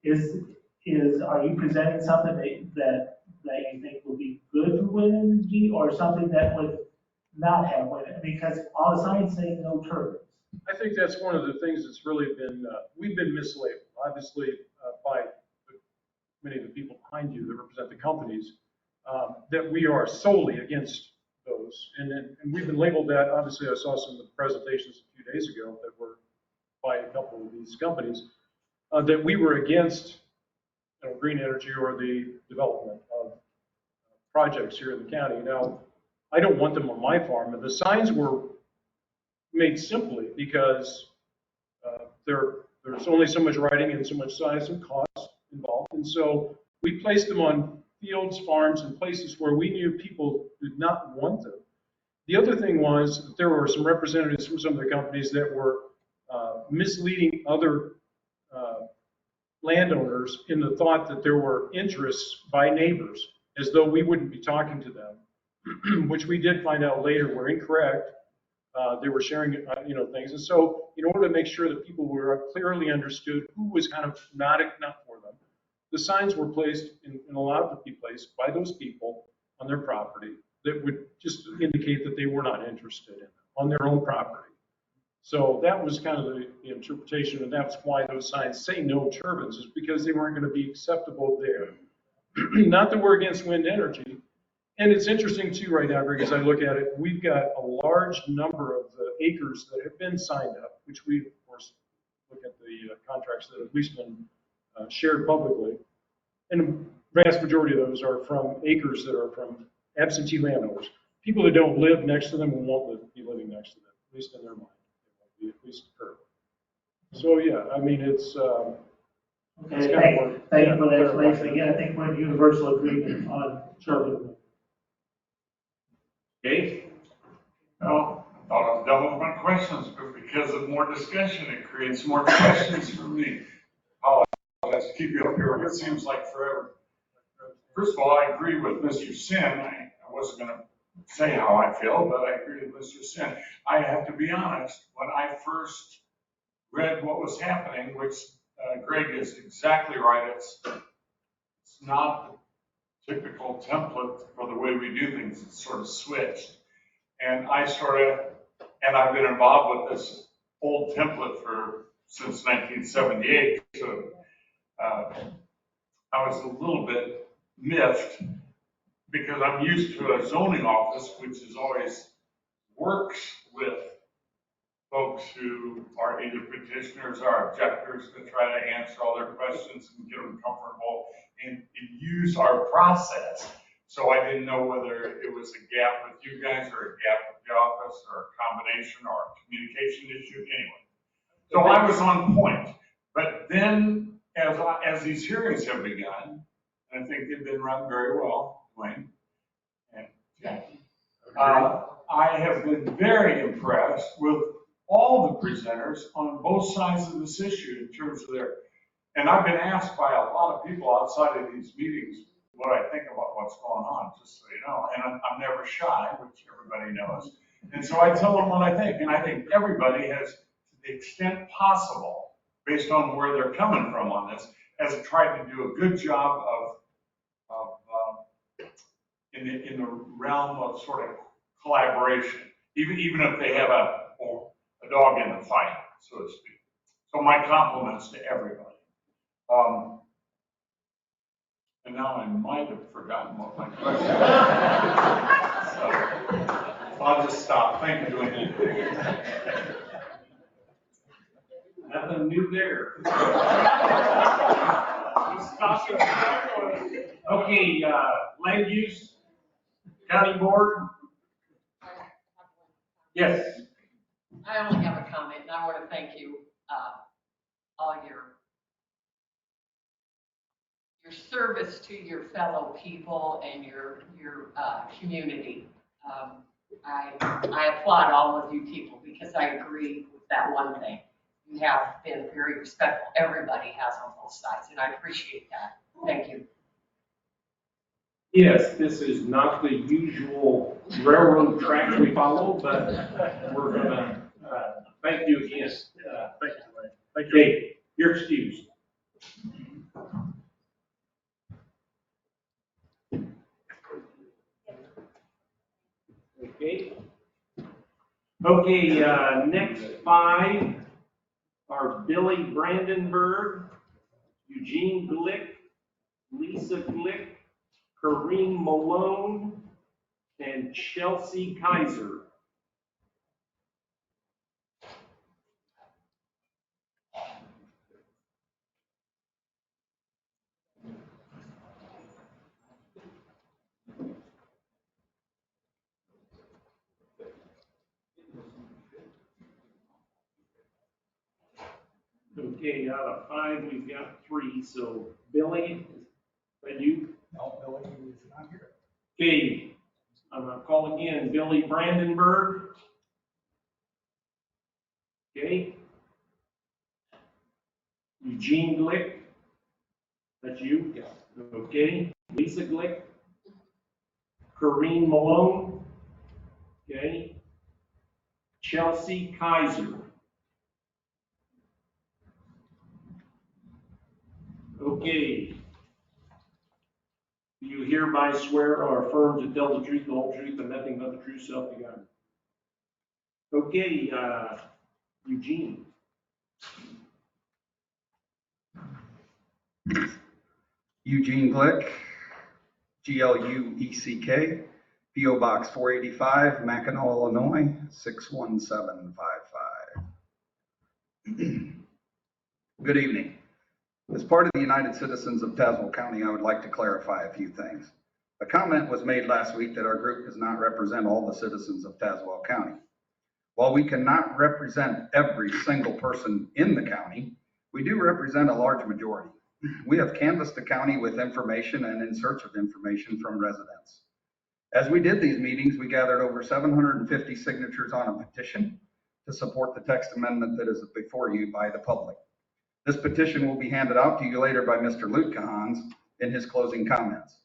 are you presenting something that you think will be good for wind energy or something that would not have wind? Because all the signs say no turbines. I think that's one of the things that's really been, we've been mislabeled, obviously, by many of the people behind you that represent the companies, that we are solely against those. And we've been labeled that. Obviously, I saw some of the presentations a few days ago that were by a couple of these companies. that we were against green energy or the development of projects here in the county. Now, I don't want them on my farm, and the signs were made simply because there's only so much writing and so much size and cost involved. And so we placed them on fields, farms, and places where we knew people did not want them. The other thing was that there were some representatives from some of the companies that were misleading other landowners in the thought that there were interests by neighbors, as though we wouldn't be talking to them, which we did find out later were incorrect. They were sharing, things. And so in order to make sure that people were clearly understood who was kind of not for them, the signs were placed and allowed to be placed by those people on their property that would just indicate that they were not interested in it on their own property. So that was kind of the interpretation, and that's why those signs say no turbines, is because they weren't going to be acceptable there. Not that we're against wind energy. And it's interesting too right now, Greg, as I look at it, we've got a large number of the acres that have been signed up, which we, of course, look at the contracts that have at least been shared publicly. And the vast majority of those are from acres that are from absentee landowners. People that don't live next to them and won't be living next to them, at least in their mind. They won't be at least occur. So yeah, I mean, it's okay, thank you for that explanation. Again, I think we're in universal agreement on turbine. Okay? Well, I thought I was done with my questions, but because of more discussion, it creates more questions for me. I'll to keep you up here. It seems like forever. First of all, I agree with Mr. Sin. I wasn't going to say how I feel, but I agree with Mr. Sin. I have to be honest, when I first read what was happening, which Greg is exactly right, it's not the typical template for the way we do things. It's sort of switched. And I've been involved with this old template since 1978. So I was a little bit miffed because I'm used to a zoning office, which is always works with folks who are either petitioners or objectors to try to answer all their questions and get them comfortable and use our process. So I didn't know whether it was a gap with you guys or a gap with the office or a combination or a communication issue anyway. So I was on point. But then as these hearings have begun, and I think they've been run very well, Dwayne and Jackie, I have been very impressed with all the presenters on both sides of this issue in terms of and I've been asked by a lot of people outside of these meetings what I think about what's going on, just so you know, and I'm never shy, which everybody knows. And so I tell them what I think, and I think everybody has, to the extent possible, based on where they're coming from on this, has tried to do a good job in the realm of sort of collaboration, even if they have a dog in the fight, so to speak. So my compliments to everybody. And now I might have forgotten what my question was. So I'll just stop. Thank you, Dwayne. Nothing new there. Okay, land use, county board. Yes. I only have a comment, and I want to thank you, all your service to your fellow people and your community. I applaud all of you people because I agree with that one thing. You have been very respectful. Everybody has on both sides, and I appreciate that. Thank you. Yes, this is not the usual railroad track we follow, but we're gonna thank you again. Thank you, Dwayne. Thank you. Okay, you're excused. Okay, next 5 are Billy Brandenburg, Eugene Glick, Lisa Glick, Kareem Malone, and Chelsea Kaiser. Okay, out of 5, we've got 3, so Billy, is that you? No, Billy is not here. Okay, I'm gonna call again, Billy Brandenburg. Okay. Eugene Glick. That's you? Yes. Okay. Lisa Glick. Corrine Malone. Okay. Chelsea Kaiser. Okay. Do you hereby swear or affirm to tell the truth, the whole truth, and nothing but the true self you got? Okay, Eugene. Eugene Glick, Glueck, P.O. Box 485, Mackinac, Illinois, 61755. Good evening. As part of the United Citizens of Tazewell County, I would like to clarify a few things. A comment was made last week that our group does not represent all the citizens of Tazewell County. While we cannot represent every single person in the county, we do represent a large majority. We have canvassed the county with information and in search of information from residents. As we did these meetings, we gathered over 750 signatures on a petition to support the text amendment that is before you by the public. This petition will be handed out to you later by Mr. Lutkehans in his closing comments.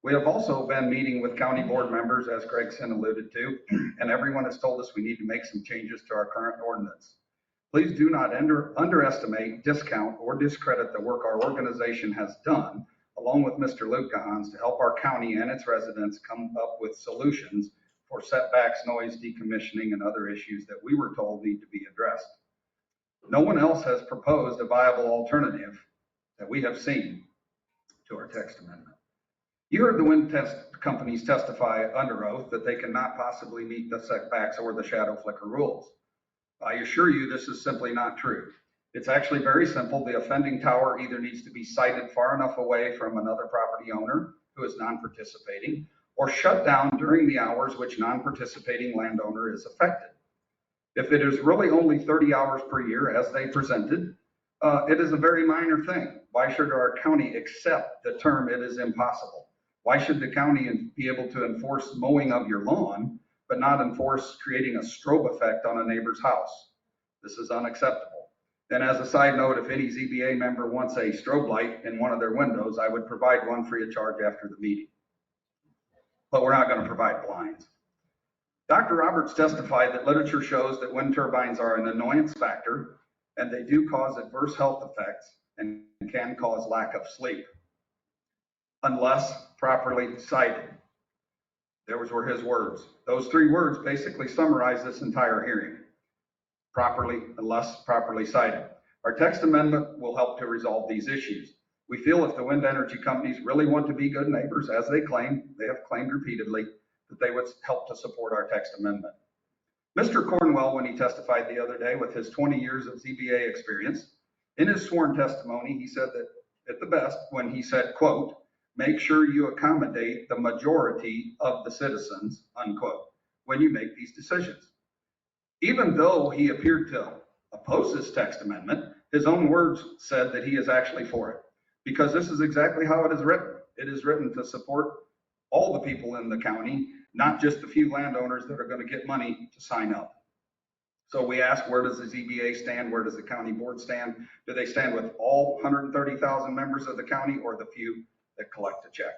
We have also been meeting with county board members, as Gregson alluded to, and everyone has told us we need to make some changes to our current ordinance. Please do not underestimate, discount, or discredit the work our organization has done, along with Mr. Lutkehans, to help our county and its residents come up with solutions for setbacks, noise, decommissioning, and other issues that we were told need to be addressed. No one else has proposed a viable alternative that we have seen to our text amendment. You heard the wind test companies testify under oath that they cannot possibly meet the setbacks or the shadow flicker rules. I assure you this is simply not true. It's actually very simple. The offending tower either needs to be sited far enough away from another property owner who is non-participating, or shut down during the hours which non-participating landowner is affected. If it is really only 30 hours per year as they presented, it is a very minor thing. Why should our county accept the term "it is impossible"? Why should the county be able to enforce mowing of your lawn, but not enforce creating a strobe effect on a neighbor's house? This is unacceptable. And as a side note, if any ZBA member wants a strobe light in one of their windows, I would provide one free of charge after the meeting. But we're not going to provide blinds. Dr. Roberts testified that literature shows that wind turbines are an annoyance factor, and they do cause adverse health effects and can cause lack of sleep, unless properly sited. Those were his words. Those 3 words basically summarize this entire hearing. Properly, unless properly cited. Our text amendment will help to resolve these issues. We feel if the wind energy companies really want to be good neighbors, as they have claimed repeatedly, that they would help to support our text amendment. Mr. Cornwell, when he testified the other day with his 20 years of ZBA experience, in his sworn testimony, he said that at the best, when he said, quote, "make sure you accommodate the majority of the citizens," unquote, when you make these decisions. Even though he appeared to oppose this text amendment, his own words said that he is actually for it, because this is exactly how it is written. It is written to support all the people in the county, not just a few landowners that are going to get money to sign up. So we ask, where does the ZBA stand? Where does the county board stand? Do they stand with all 130,000 members of the county, or the few that collect a check?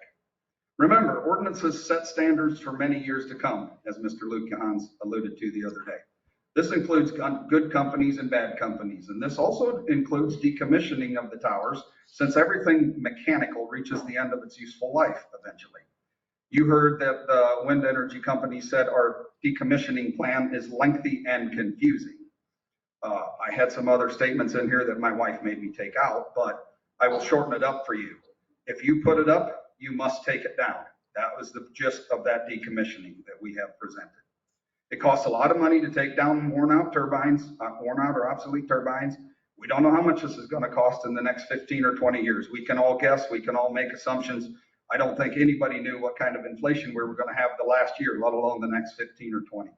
Remember, ordinances set standards for many years to come, as Mr. Lutkehans alluded to the other day. This includes good companies and bad companies, and this also includes decommissioning of the towers, since everything mechanical reaches the end of its useful life eventually. You heard that the wind energy company said our decommissioning plan is lengthy and confusing. I had some other statements in here that my wife made me take out, but I will shorten it up for you. If you put it up, you must take it down. That was the gist of that decommissioning that we have presented. It costs a lot of money to take down worn out or obsolete turbines. We don't know how much this is going to cost in the next 15 or 20 years. We can all guess, we can all make assumptions. I don't think anybody knew what kind of inflation we were going to have the last year, let alone the next 15 or 20.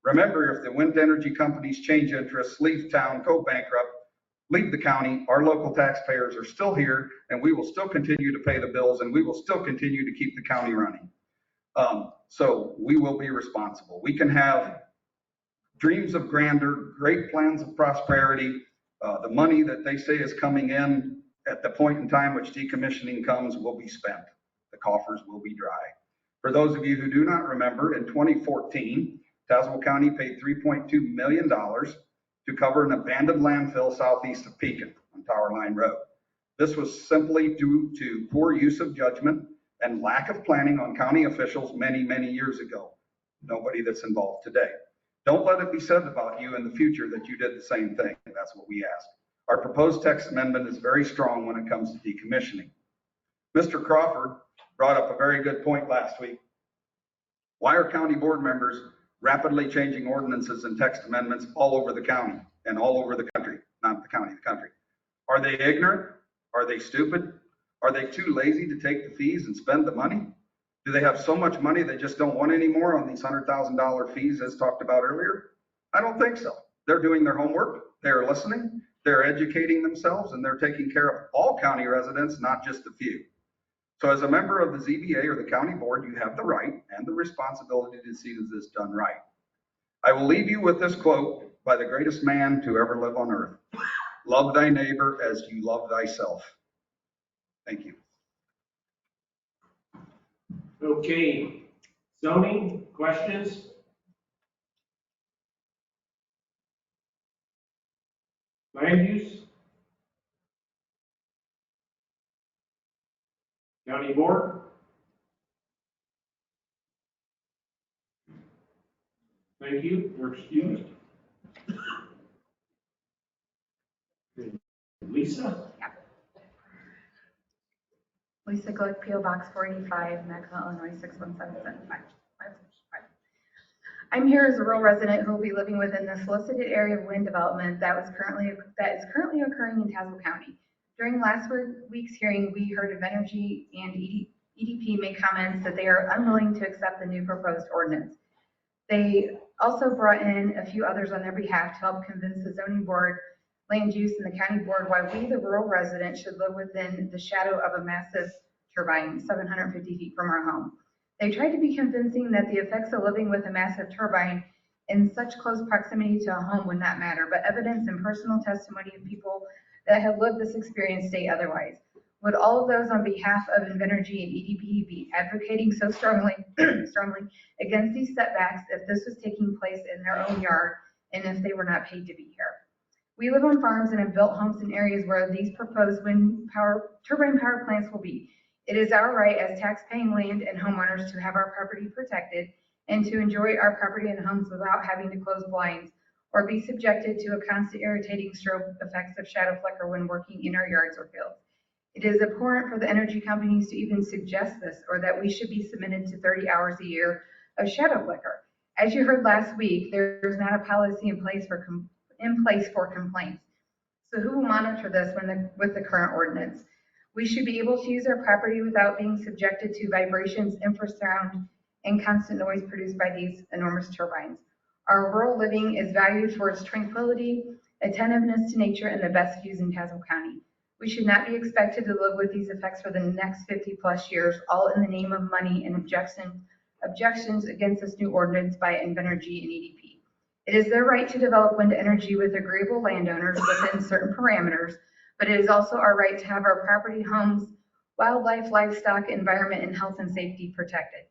Remember, if the wind energy companies change interests, leave town, go bankrupt, leave the county. Our local taxpayers are still here, and we will still continue to pay the bills, and we will still continue to keep the county running. So we will be responsible. We can have dreams of grandeur, great plans of prosperity. The money that they say is coming in at the point in time which decommissioning comes will be spent. The coffers will be dry. For those of you who do not remember, in 2014, Tazewell County paid $3.2 million to cover an abandoned landfill southeast of Pekin on Tower Line Road. This was simply due to poor use of judgment and lack of planning on county officials many, many years ago. Nobody that's involved today. Don't let it be said about you in the future that you did the same thing. That's what we ask. Our proposed text amendment is very strong when it comes to decommissioning. Mr. Crawford brought up a very good point last week. Why are county board members rapidly changing ordinances and text amendments all over the county and all over the country? Not the county, the country. Are they ignorant? Are they stupid? Are they too lazy to take the fees and spend the money? Do they have so much money they just don't want any more on these $100,000 fees as talked about earlier? I don't think so. They're doing their homework. They're listening. They're educating themselves, and they're taking care of all county residents, not just a few. So as a member of the ZBA or the county board, you have the right and the responsibility to see this done right. I will leave you with this quote by the greatest man to ever live on earth. Love thy neighbor as you love thyself. Thank you. Okay, zoning, questions? Land use? County board? Thank you, you're excused. Lisa? Lisa Glick, P.O. Box 485, Maxwell, Illinois 61775. I'm here as a rural resident who will be living within the solicited area of wind development that is currently occurring in Tazewell County. During last week's hearing, we heard of Energy and EDP make comments that they are unwilling to accept the new proposed ordinance. They also brought in a few others on their behalf to help convince the zoning board, land use, and the county board why we, the rural residents, should live within the shadow of a massive turbine 750 feet from our home. They tried to be convincing that the effects of living with a massive turbine in such close proximity to a home would not matter, but evidence and personal testimony of people that have lived this experience state otherwise. Would all of those on behalf of Invenergy and EDP be advocating so strongly against these setbacks if this was taking place in their own yard and if they were not paid to be here? We live on farms and have built homes in areas where these proposed turbine power plants will be. It is our right as tax-paying land and homeowners to have our property protected and to enjoy our property and homes without having to close blinds or be subjected to a constant irritating strobe effects of shadow flicker when working in our yards or fields. It is abhorrent for the energy companies to even suggest this or that we should be submitted to 30 hours a year of shadow flicker. As you heard last week, there is not a policy in place for complaints. So who will monitor this with the current ordinance? We should be able to use our property without being subjected to vibrations, infrasound, and constant noise produced by these enormous turbines. Our rural living is valued for its tranquility, attentiveness to nature, and the best views in Tazewell County. We should not be expected to live with these effects for the next 50 plus years, all in the name of money and objections against this new ordinance by Invenergy and EDP. It is their right to develop wind energy with agreeable landowners within certain parameters, but it is also our right to have our property, homes, wildlife, livestock, environment, and health and safety protected.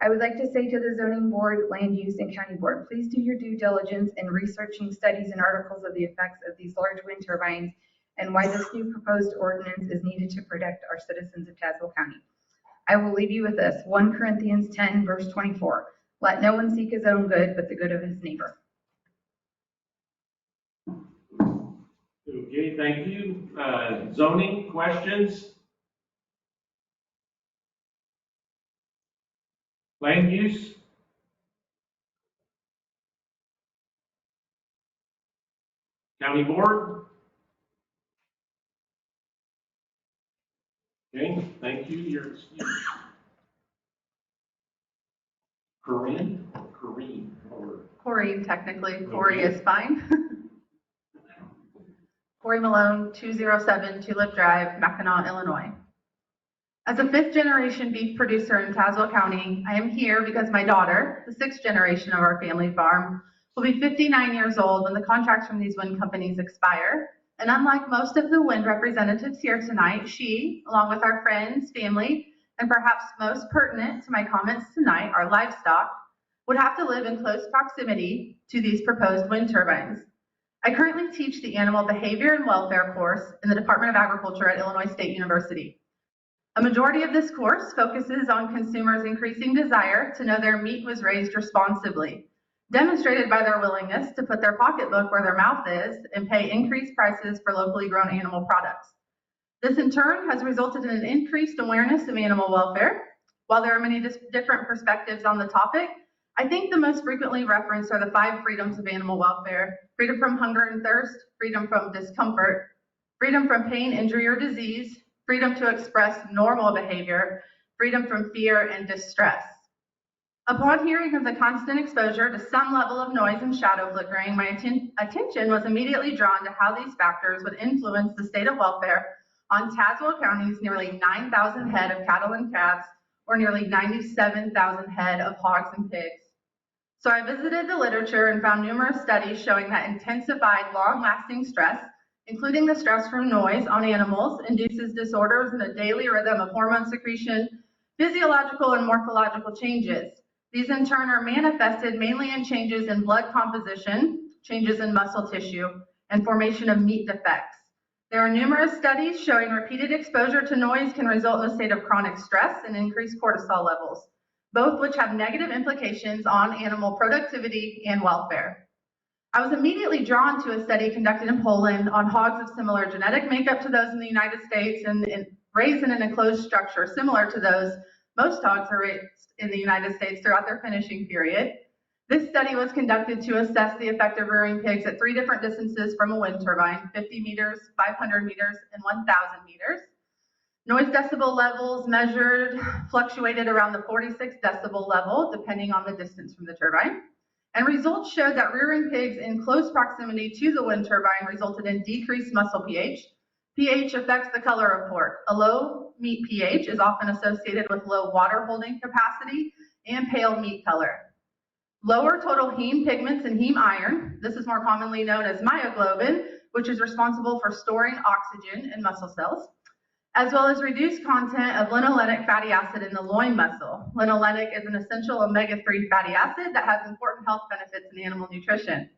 I would like to say to the zoning board, land use, and county board, please do your due diligence in researching studies and articles of the effects of these large wind turbines and why this new proposed ordinance is needed to protect our citizens of Tazewell County. I will leave you with this, 1 Corinthians 10, verse 24. Let no one seek his own good, but the good of his neighbor. Okay, thank you. Zoning, questions? Land use? County board? Okay, thank you. You're excused. Corinne? Corrine? Corey, technically, Corey is fine. Corey Malone, 207 Tulip Drive, Mackinac, Illinois. As a fifth-generation beef producer in Tazewell County, I am here because my daughter, the sixth generation of our family farm, will be 59 years old when the contracts from these wind companies expire. And unlike most of the wind representatives here tonight, she, along with our friends, family, and perhaps most pertinent to my comments tonight, our livestock, would have to live in close proximity to these proposed wind turbines. I currently teach the Animal Behavior and Welfare course in the Department of Agriculture at Illinois State University. A majority of this course focuses on consumers' increasing desire to know their meat was raised responsibly, demonstrated by their willingness to put their pocketbook where their mouth is and pay increased prices for locally grown animal products. This in turn has resulted in an increased awareness of animal welfare. While there are many different perspectives on the topic, I think the most frequently referenced are the 5 freedoms of animal welfare: freedom from hunger and thirst, freedom from discomfort, freedom from pain, injury, or disease, freedom to express normal behavior, freedom from fear and distress. Upon hearing of the constant exposure to some level of noise and shadow flickering, my attention was immediately drawn to how these factors would influence the state of welfare on Tazewell County's nearly 9,000 head of cattle and calves, or nearly 97,000 head of hogs and pigs. So I visited the literature and found numerous studies showing that intensified, long-lasting stress, including the stress from noise on animals, induces disorders in the daily rhythm of hormone secretion, physiological and morphological changes. These in turn are manifested mainly in changes in blood composition, changes in muscle tissue, and formation of meat defects. There are numerous studies showing repeated exposure to noise can result in a state of chronic stress and increased cortisol levels, both which have negative implications on animal productivity and welfare. I was immediately drawn to a study conducted in Poland on hogs of similar genetic makeup to those in the United States and raised in an enclosed structure similar to those most hogs are raised in the United States throughout their finishing period. This study was conducted to assess the effect of rearing pigs at 3 different distances from a wind turbine: 50 meters, 500 meters, and 1,000 meters. Noise decibel levels measured fluctuated around the 46 decibel level, depending on the distance from the turbine. And results showed that rearing pigs in close proximity to the wind turbine resulted in decreased muscle pH. pH affects the color of pork. A low meat pH is often associated with low water holding capacity and pale meat color. Lower total heme pigments and heme iron, this is more commonly known as myoglobin, which is responsible for storing oxygen in muscle cells, as well as reduced content of linolenic fatty acid in the loin muscle. Linolenic is an essential omega-3 fatty acid that has important health benefits in animal nutrition.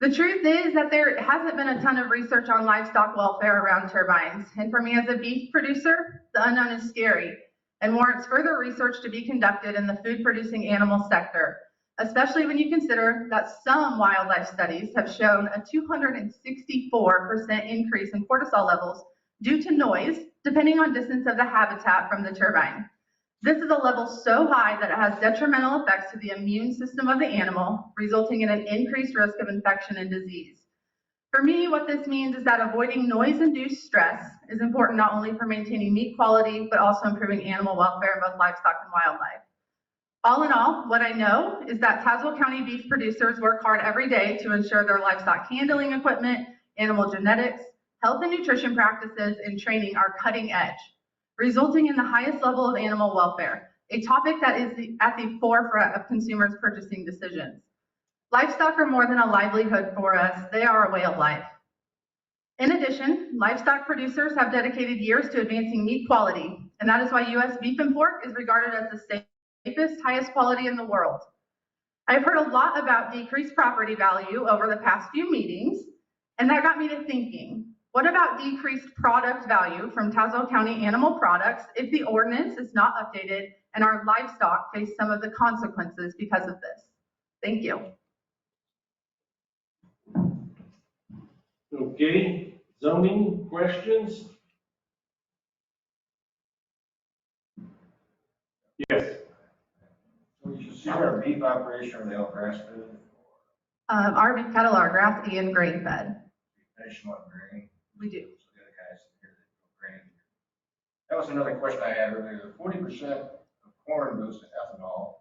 The truth is that there hasn't been a ton of research on livestock welfare around turbines, and for me as a beef producer, the unknown is scary and warrants further research to be conducted in the food-producing animal sector, especially when you consider that some wildlife studies have shown a 264% increase in cortisol levels due to noise, depending on distance of the habitat from the turbine. This is a level so high that it has detrimental effects to the immune system of the animal, resulting in an increased risk of infection and disease. For me, what this means is that avoiding noise-induced stress is important not only for maintaining meat quality, but also improving animal welfare in both livestock and wildlife. All in all, what I know is that Tazewell County beef producers work hard every day to ensure their livestock handling equipment, animal genetics, health and nutrition practices, and training are cutting edge, resulting in the highest level of animal welfare, a topic that is at the forefront of consumers' purchasing decisions. Livestock are more than a livelihood for us, they are a way of life. In addition, livestock producers have dedicated years to advancing meat quality, and that is why U.S. beef and pork is regarded as the safest, highest quality in the world. I've heard a lot about decreased property value over the past few meetings, and that got me to thinking, what about decreased product value from Tazewell County animal products if the ordinance is not updated and our livestock face some of the consequences because of this? Thank you. Okay, zoning questions? Yes. So you should see our beef operation, are they all grass fed? Our beef cattle are grass and grain fed. Finish them on grain? We do. So the other guys here that go grain. That was another question I had earlier. 40% of corn goes to ethanol.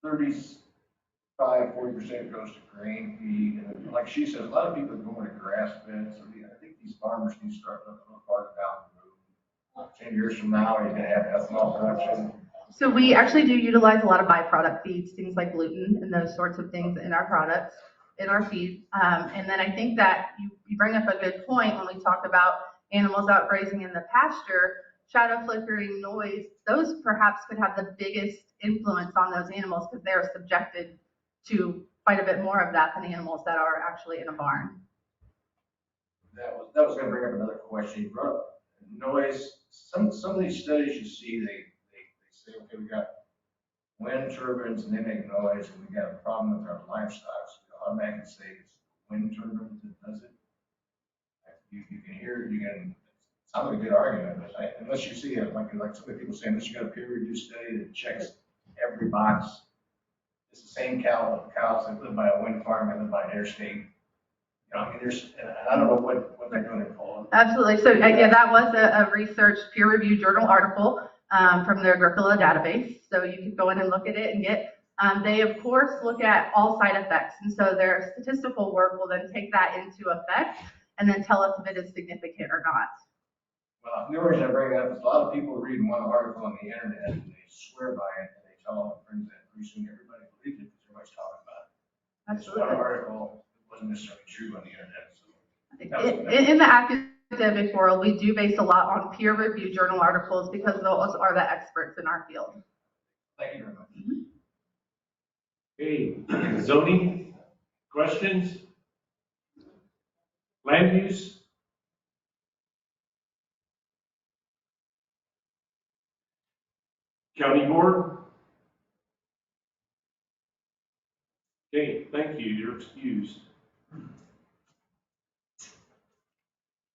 30 40% goes to grain feed, and like she said, a lot of people are going to grass fed, so I think these farmers need to start looking a little farther down the road. 10 years from now, you're gonna have ethanol production. So we actually do utilize a lot of byproduct feeds, things like gluten and those sorts of things in our products, in our feed. And then I think that you bring up a good point when we talk about animals out grazing in the pasture, shadow flickering, noise, those perhaps could have the biggest influence on those animals because they're subjected to quite a bit more of that than animals that are actually in a barn. That was gonna bring up another question. You brought up noise. Some of these studies you see, they say, okay, we got wind turbines and they make noise, and we got a problem with our livestock. So we automatically say it's wind turbines that does it. You can hear, it's not a good argument, but unless you see it, like some of the people say, unless you got a peer-reviewed study that checks every box. It's the same cows that live by a wind farm and live by an interstate. You know, I mean, I don't know what they're doing in Poland. Absolutely. So yeah, that was a research peer-reviewed journal article from their Griffilla database. So you can go in and look at it and get, they of course look at all side effects. And so their statistical work will then take that into effect and then tell us if it is significant or not. Well, the reason I bring that up is a lot of people read one article on the internet and they swear by it and they tell all their friends that pretty soon everybody believes it because everybody's talking about it. Absolutely. This one article wasn't necessarily true on the internet. So In the academic world, we do base a lot on peer-reviewed journal articles because those are the experts in our field. Thank you very much. Okay, zoning, questions? Land use? County board? Okay, thank you, you're excused.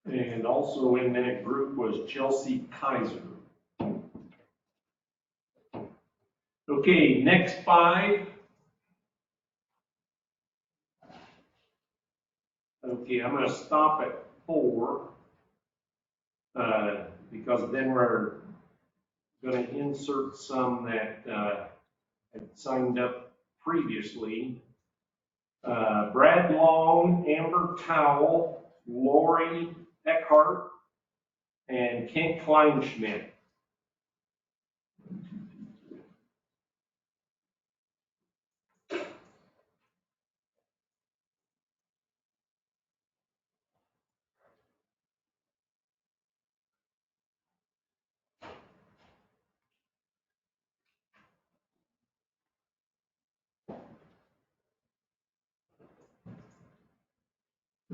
And also in that group was Chelsea Kaiser. Okay, next 5. Okay, I'm going to stop at 4 because then we're going to insert some that had signed up previously. Brad Long, Amber Towell, Lori Eckhart, and Kent Kleinschmidt.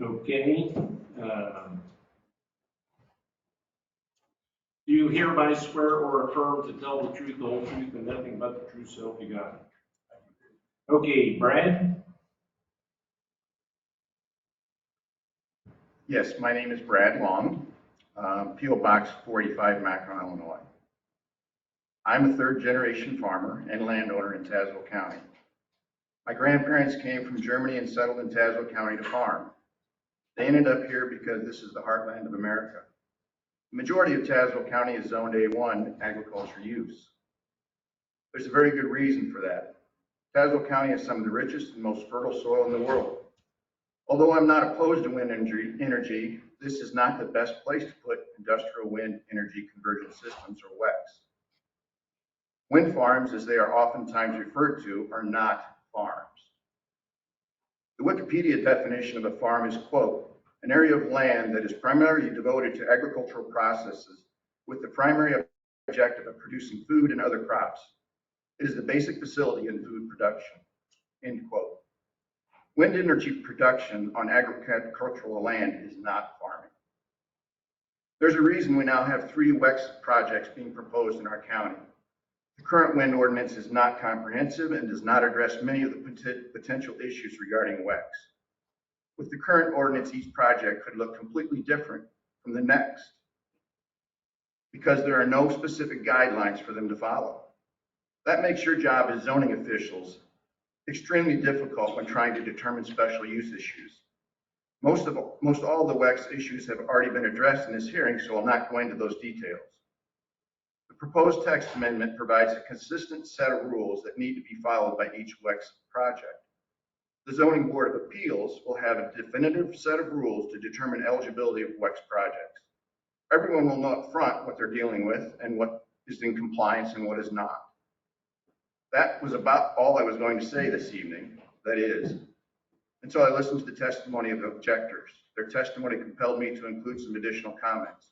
Okay. Do you hereby swear or affirm to tell the truth, the whole truth, and nothing but the truth, so help you God? Okay, Brad? Yes, my name is Brad Long, P.O. Box 485, Mackinac, Illinois. I'm a third-generation farmer and landowner in Tazewell County. My grandparents came from Germany and settled in Tazewell County to farm. They ended up here because this is the heartland of America. The majority of Tazewell County is zoned A1 agriculture use. There's a very good reason for that. Tazewell County has some of the richest and most fertile soil in the world. Although I'm not opposed to wind energy, this is not the best place to put industrial wind energy conversion systems, or WECs. Wind farms, as they are oftentimes referred to, are not farms. The Wikipedia definition of a farm is, quote, an area of land that is primarily devoted to agricultural processes with the primary objective of producing food and other crops. It is the basic facility in food production, end quote. Wind energy production on agricultural land is not farming. There's a reason we now have 3 WECs projects being proposed in our county. The current wind ordinance is not comprehensive and does not address many of the potential issues regarding WECs. With the current ordinance, each project could look completely different from the next because there are no specific guidelines for them to follow. That makes your job as zoning officials extremely difficult when trying to determine special use issues. Most all the WEC's issues have already been addressed in this hearing, so I'll not go into those details. The proposed text amendment provides a consistent set of rules that need to be followed by each WEX project. The Zoning Board of Appeals will have a definitive set of rules to determine eligibility of WEX projects. Everyone will know up front what they're dealing with and what is in compliance and what is not. That was about all I was going to say this evening, that is, until I listened to the testimony of objectors. Their testimony compelled me to include some additional comments.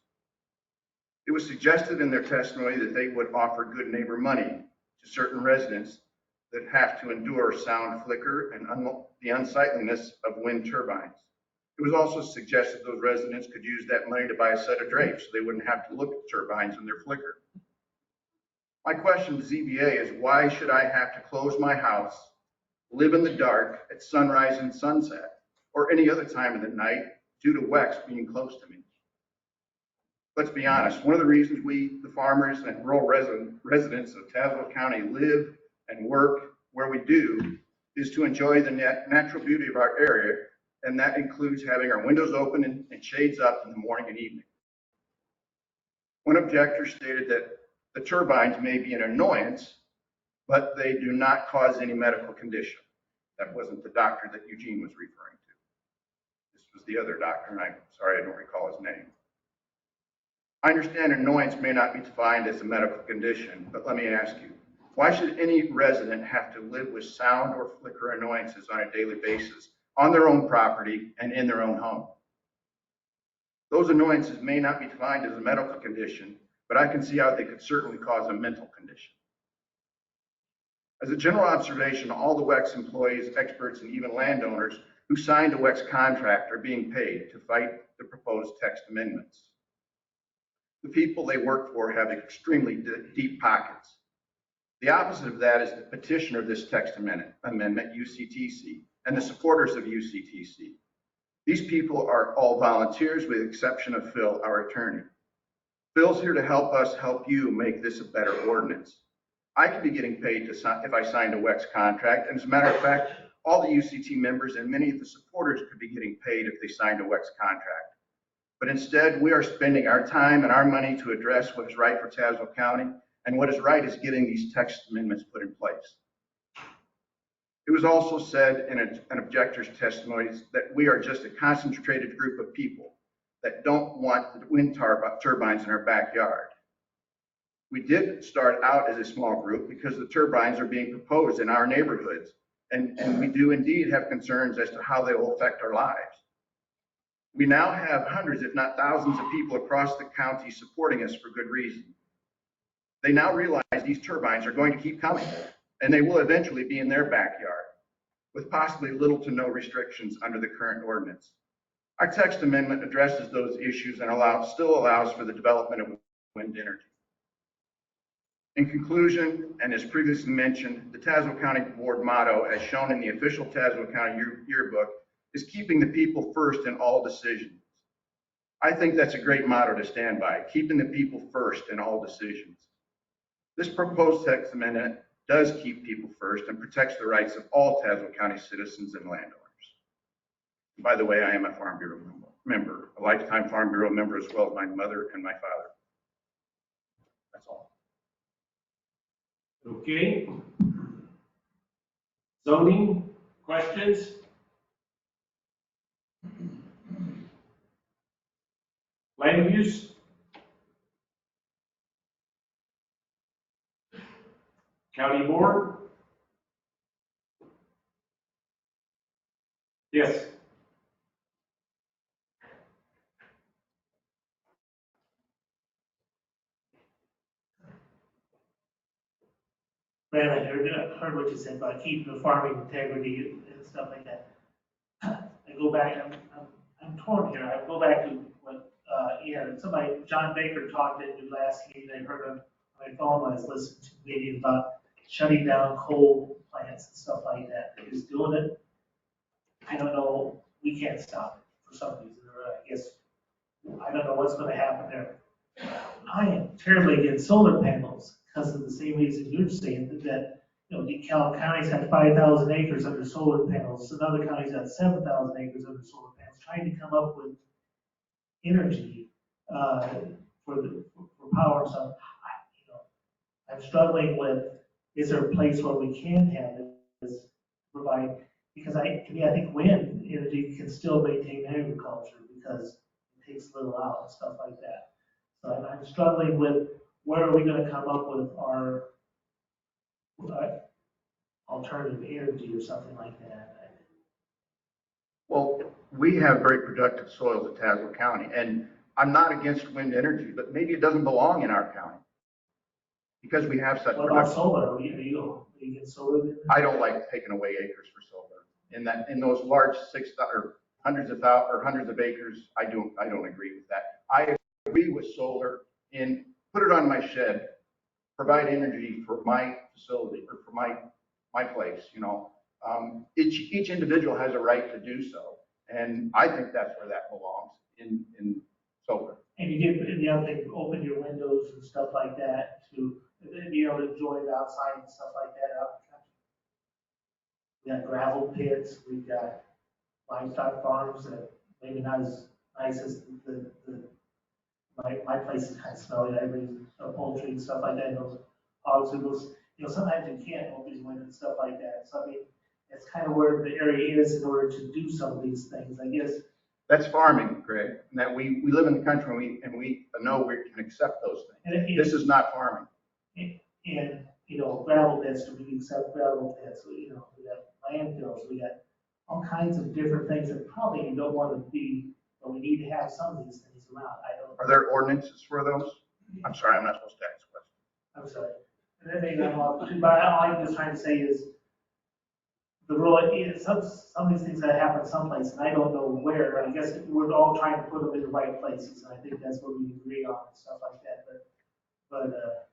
It was suggested in their testimony that they would offer good neighbor money to certain residents that have to endure sound flicker and the unsightliness of wind turbines. It was also suggested those residents could use that money to buy a set of drapes so they wouldn't have to look at turbines and their flicker. My question to ZBA is, why should I have to close my house, live in the dark at sunrise and sunset, or any other time of the night due to WEX being close to me? Let's be honest, one of the reasons we, the farmers and rural residents of Tazewell County, live and work where we do is to enjoy the natural beauty of our area, and that includes having our windows open and shades up in the morning and evening. One objector stated that the turbines may be an annoyance, but they do not cause any medical condition. That wasn't the doctor that Eugene was referring to. This was the other doctor, and I'm sorry I don't recall his name. I understand annoyance may not be defined as a medical condition, but let me ask you, why should any resident have to live with sound or flicker annoyances on a daily basis on their own property and in their own home? Those annoyances may not be defined as a medical condition, but I can see how they could certainly cause a mental condition. As a general observation, all the WEX employees, experts, and even landowners who signed a WEX contract are being paid to fight the proposed text amendments. The people they work for have extremely deep pockets. The opposite of that is the petitioner of this text amendment, UCTC, and the supporters of UCTC. These people are all volunteers with the exception of Phil, our attorney. Phil's here to help us help you make this a better ordinance. I could be getting paid if I signed a WEX contract, and as a matter of fact, all the UCT members and many of the supporters could be getting paid if they signed a WEX contract. But instead, we are spending our time and our money to address what is right for Tazewell County, and what is right is getting these text amendments put in place. It was also said in an objector's testimony that we are just a concentrated group of people that don't want the wind turbines in our backyard. We did start out as a small group because the turbines are being proposed in our neighborhoods, and we do indeed have concerns as to how they will affect our lives. We now have hundreds, if not thousands, of people across the county supporting us for good reason. They now realize these turbines are going to keep coming, and they will eventually be in their backyard, with possibly little to no restrictions under the current ordinance. Our text amendment addresses those issues and still allows for the development of wind energy. In conclusion, and as previously mentioned, the Tazewell County Board motto, as shown in the official Tazewell County yearbook, is keeping the people first in all decisions. I think that's a great motto to stand by, keeping the people first in all decisions. This proposed text amendment does keep people first and protects the rights of all Tazewell County citizens and landowners. And by the way, I am a Farm Bureau member, a lifetime Farm Bureau member, as well as my mother and my father. That's all. Okay. Zoning, questions? Land use? County board? Yes. Brad, I heard what you said about keeping the farming integrity and stuff like that. I go back, I'm torn here. I go back to what, John Baker talked at the last meeting. I heard on my phone when I was listening to the meeting about shutting down coal plants and stuff like that. They're just doing it. I don't know. We can't stop it for some reason. I guess, I don't know what's going to happen there. I am terribly against solar panels because of the same reason you're saying that DeKalb County's got 5,000 acres under solar panels. Another county's got 7,000 acres under solar panels. Trying to come up with energy for power and stuff. I'm struggling with, is there a place where we can have this provide, because to me, I think wind energy can still maintain agriculture because it takes little out and stuff like that. So I'm struggling with where are we gonna come up with our alternative energy or something like that. Well, we have very productive soils at Tazewell County, and I'm not against wind energy, but maybe it doesn't belong in our county because we have such. What about solar? Are you get solar? I don't like taking away acres for solar. In those large hundreds of acres, I don't agree with that. I agree with solar in put it on my shed, provide energy for my facility or for my place, you know. Each individual has a right to do so, and I think that's where that belongs in solar. And you get the other thing, open your windows and stuff like that to be able to enjoy it outside and stuff like that out in the country. We got gravel pits, we've got livestock farms that maybe not as nice as my place is kind of smelly. I raise poultry and stuff like that. And those hogs and those, you know, sometimes you can't open your windows and stuff like that. So I mean, it's kind of where the area is in order to do some of these things, I guess. That's farming, Greg. And that we live in the country and we know we can accept those things. This is not farming. And you know, gravel pits, we can accept gravel pits. You know, we got landfills, we got all kinds of different things that probably you don't want to be, but we need to have some of these things around. Are there ordinances for those? I'm sorry, I'm not supposed to ask questions. I'm sorry. And that may not help, but all I'm just trying to say is the rule, some of these things that happen someplace, and I don't know where. I guess we're all trying to put them in the right places, and I think that's what we agree on and stuff like that. But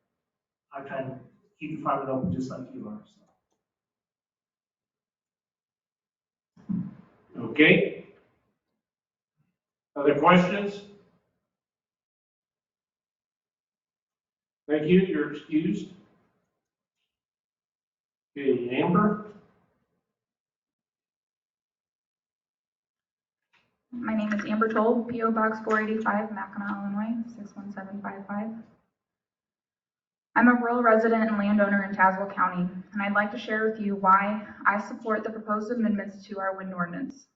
I'm trying to keep the farming open just like you are. So. Okay. Other questions? Thank you, you're excused. Okay, Amber? My name is Amber Toll, P.O. Box 485, Mackinac, Illinois, 61755. I'm a rural resident and landowner in Tazewell County, and I'd like to share with you why I support the proposed amendments to our wind ordinance.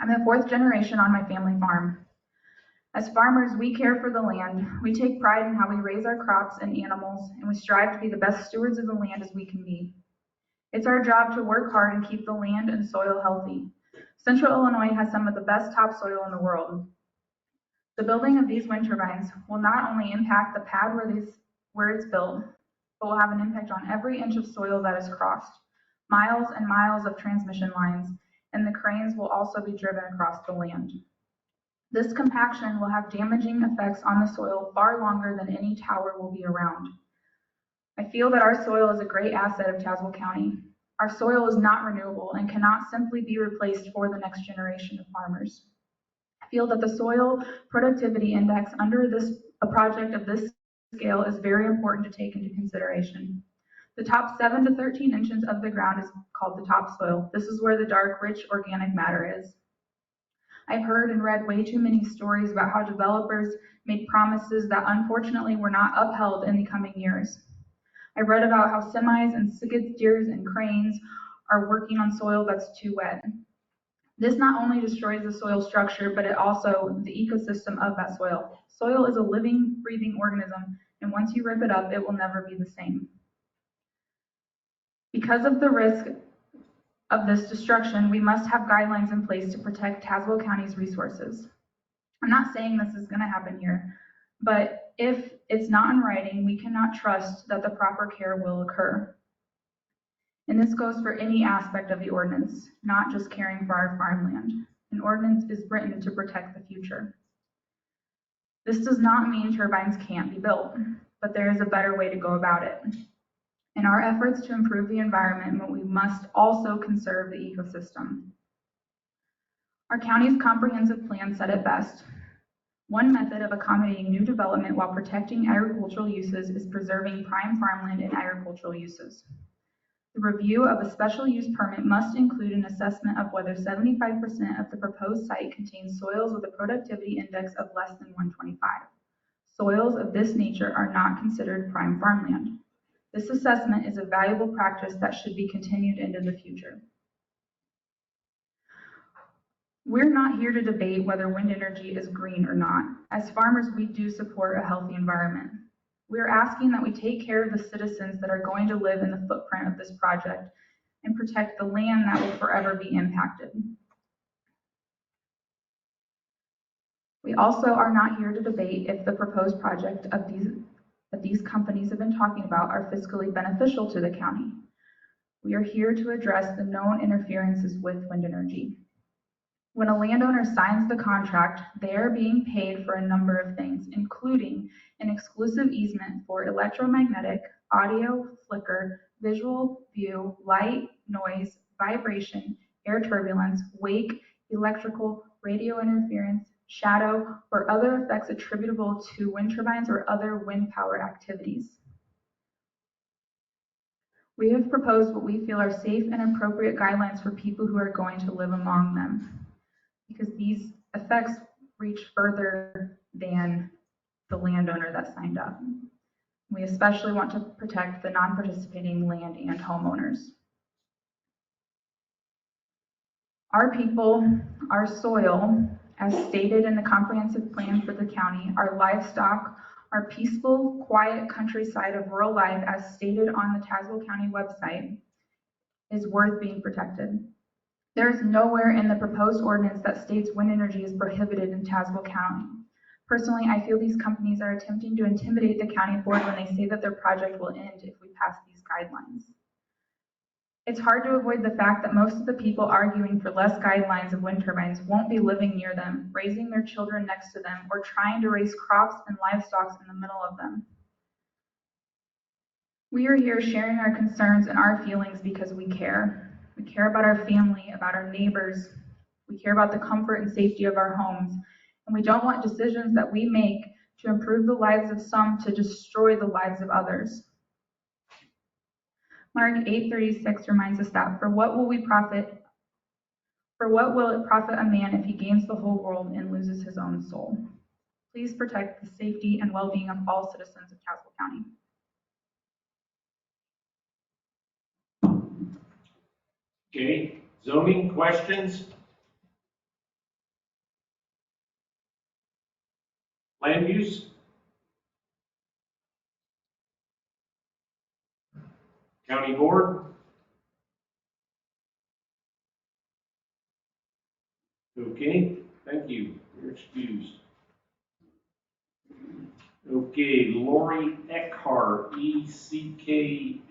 I'm the fourth generation on my family farm. As farmers, we care for the land. We take pride in how we raise our crops and animals, and we strive to be the best stewards of the land as we can be. It's our job to work hard and keep the land and soil healthy. Central Illinois has some of the best topsoil in the world. The building of these wind turbines will not only impact the pad where it's built, but will have an impact on every inch of soil that is crossed, miles and miles of transmission lines, and the cranes will also be driven across the land. This compaction will have damaging effects on the soil far longer than any tower will be around. I feel that our soil is a great asset of Tazewell County. Our soil is not renewable and cannot simply be replaced for the next generation of farmers. I feel that the soil productivity index under a project of this scale is very important to take into consideration. The top 7 to 13 inches of the ground is called the topsoil. This is where the dark, rich organic matter is. I've heard and read way too many stories about how developers made promises that unfortunately were not upheld in the coming years. I read about how semis and skid steers and cranes are working on soil that's too wet. This not only destroys the soil structure, but it also the ecosystem of that soil. Soil is a living, breathing organism, and once you rip it up, it will never be the same. Because of the risk of this destruction, we must have guidelines in place to protect Tazewell County's resources. I'm not saying this is going to happen here, but if it's not in writing, we cannot trust that the proper care will occur. And this goes for any aspect of the ordinance, not just caring for our farmland. An ordinance is written to protect the future. This does not mean turbines can't be built, but there is a better way to go about it. In our efforts to improve the environment, we must also conserve the ecosystem. Our county's comprehensive plan said it best. One method of accommodating new development while protecting agricultural uses is preserving prime farmland and agricultural uses. The review of a special use permit must include an assessment of whether 75% of the proposed site contains soils with a productivity index of less than 125. Soils of this nature are not considered prime farmland. This assessment is a valuable practice that should be continued into the future. We're not here to debate whether wind energy is green or not. As farmers, we do support a healthy environment. We're asking that we take care of the citizens that are going to live in the footprint of this project and protect the land that will forever be impacted. We also are not here to debate if the proposed project that these companies have been talking about are fiscally beneficial to the county. We are here to address the known interferences with wind energy. When a landowner signs the contract, they are being paid for a number of things, including an exclusive easement for electromagnetic, audio, flicker, visual, view, light, noise, vibration, air turbulence, wake, electrical, radio interference, shadow, or other effects attributable to wind turbines or other wind power activities. We have proposed what we feel are safe and appropriate guidelines for people who are going to live among them, because these effects reach further than the landowner that signed up. We especially want to protect the non-participating land and homeowners. Our people, our soil, as stated in the comprehensive plan for the county, our livestock, our peaceful, quiet countryside of rural life, as stated on the Tazewell County website, is worth being protected. There is nowhere in the proposed ordinance that states wind energy is prohibited in Tazewell County. Personally, I feel these companies are attempting to intimidate the county board when they say that their project will end if we pass these guidelines. It's hard to avoid the fact that most of the people arguing for less guidelines of wind turbines won't be living near them, raising their children next to them, or trying to raise crops and livestock in the middle of them. We are here sharing our concerns and our feelings because we care. We care about our family, about our neighbors. We care about the comfort and safety of our homes. And we don't want decisions that we make to improve the lives of some to destroy the lives of others. Mark 8:36 reminds us that for what will it profit a man if he gains the whole world and loses his own soul? Please protect the safety and well-being of all citizens of Tazewell County. Okay, zoning questions? Land use? County board? Okay, thank you. You're excused. Okay, Lori Eckhart, ECKHARDT.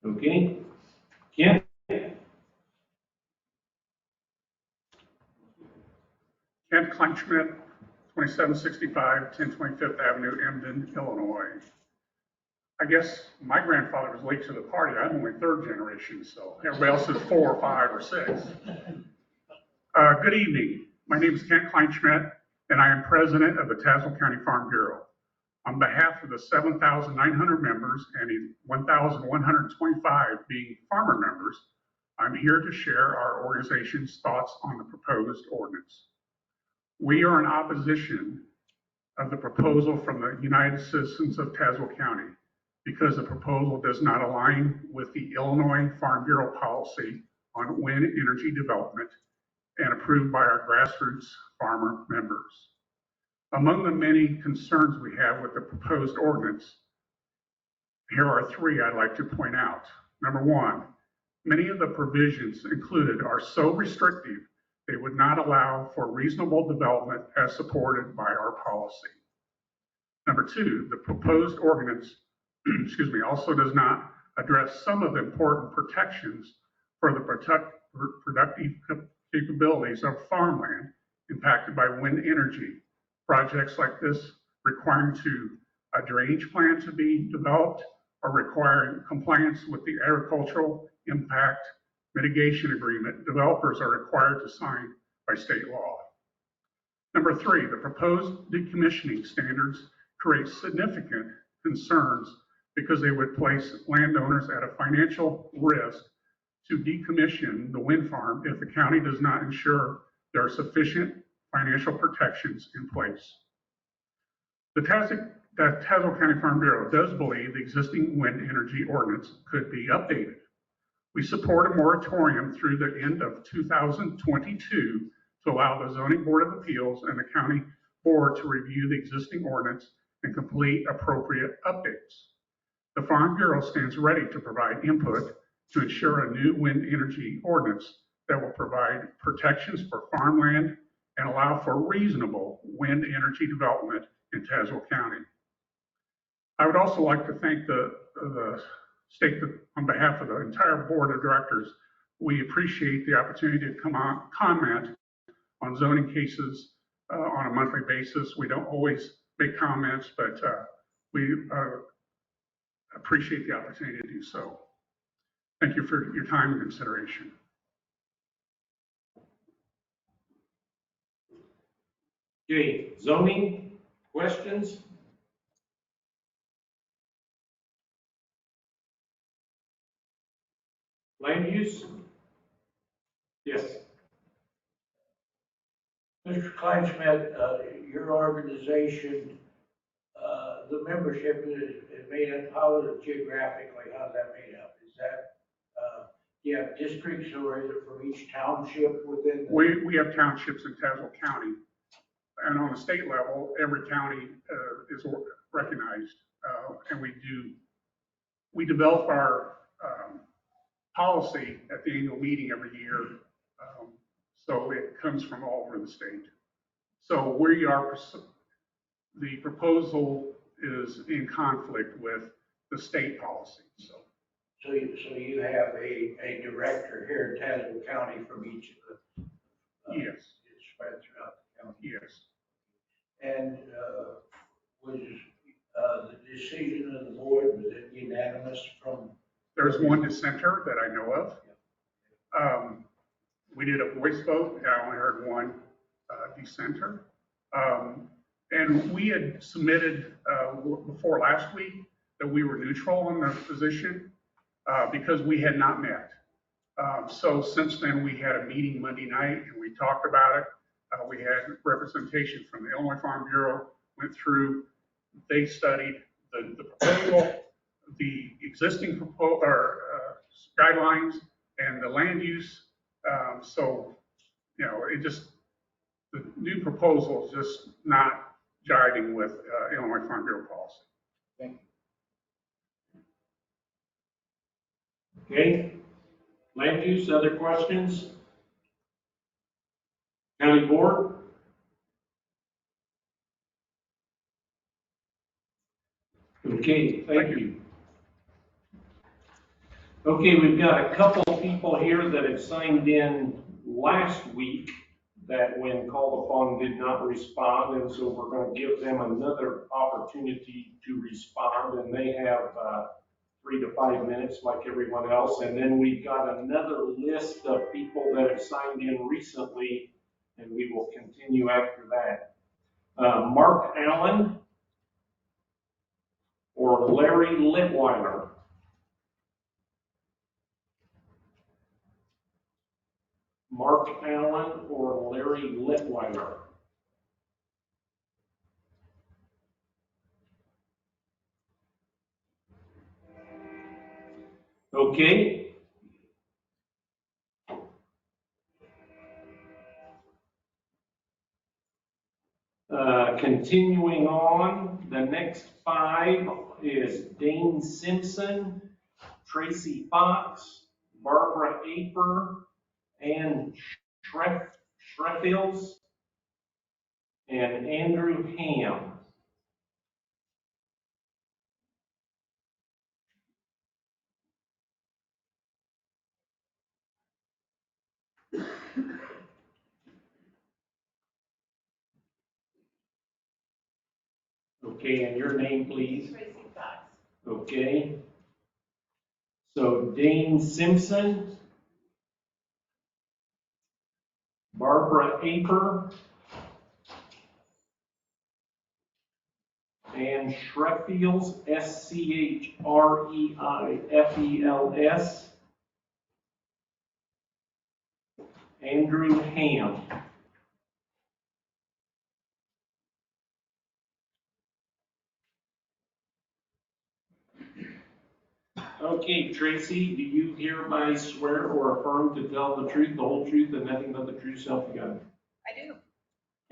Okay, Ken? Kent Kleinschmidt, 2765 1025th Avenue, Emden, Illinois. I guess my grandfather was late to the party. I'm only third generation, so everybody else is 4 or 5 or 6. Good evening. My name is Kent Kleinschmidt, and I am president of the Tazewell County Farm Bureau. On behalf of the 7,900 members and 1,125 being farmer members, I'm here to share our organization's thoughts on the proposed ordinance. We are in opposition of the proposal from the United Citizens of Tazewell County because the proposal does not align with the Illinois Farm Bureau policy on wind energy development and approved by our grassroots farmer members. Among the many concerns we have with the proposed ordinance, here are 3 I'd like to point out. Number 1, many of the provisions included are so restrictive they would not allow for reasonable development as supported by our policy. Number 2, the proposed ordinance also does not address some of the important protections for the productive capabilities of farmland impacted by wind energy. Projects like this requiring a drainage plan to be developed or requiring compliance with the agricultural impact mitigation agreement developers are required to sign by state law. Number 3, the proposed decommissioning standards create significant concerns because they would place landowners at a financial risk to decommission the wind farm if the county does not ensure there are sufficient financial protections in place. The Tazewell County Farm Bureau does believe the existing wind energy ordinance could be updated. We support a moratorium through the end of 2022 to allow the Zoning Board of Appeals and the County Board to review the existing ordinance and complete appropriate updates. The Farm Bureau stands ready to provide input to ensure a new wind energy ordinance that will provide protections for farmland and allow for reasonable wind energy development in Tazewell County. I would also like to thank the state on behalf of the entire board of directors. We appreciate the opportunity to come on, comment on zoning cases on a monthly basis. We don't always make comments, but we appreciate the opportunity to do so. Thank you for your time and consideration. Okay, zoning questions? Land use? Yes. Mr. Kleinschmidt, your organization, the membership is made up, how is it geographically, how's that made up? Is that, do you have districts or is it from each township within? We have townships in Tazewell County, and on the state level, every county is recognized, and we develop our policy at the annual meeting every year, so it comes from all over the state. So the proposal is in conflict with the state policy. So you have a director here in Tazewell County from each of the. Yes. It's spread throughout the county. Yes. And was the decision of the board, was it unanimous from? There's one dissenter that I know of. We did a voice vote, and I only heard one dissenter. And we had submitted before last week that we were neutral on the position because we had not met. So since then, we had a meeting Monday night and we talked about it. We had representation from the Illinois Farm Bureau, went through, they studied the proposal, the existing guidelines, and the land use. So, you know, the new proposal is just not jiving with Illinois Farm Bureau policy. Thank you. Okay, land use, other questions? County board? Okay, thank you. Okay, we've got a couple of people here that have signed in last week that when called upon did not respond, and so we're going to give them another opportunity to respond, and they have 3 to 5 minutes like everyone else. And then we've got another list of people that have signed in recently, and we will continue after that. Mark Allen or Larry Litweiler. Mark Allen or Larry Litweiler. Okay. Continuing on, the next 5 is Dane Simpson, Tracy Fox, Barbara Aper, Ann Shreffields, and Andrew Ham. Okay, and your name, please? Tracy Fox. Okay. So Dane Simpson, Barbara Aper, and Shreffields, Schreifiels, Andrew Ham. Okay, Tracy, do you hereby swear or affirm to tell the truth, the whole truth, and nothing but the truth, self you got? I do.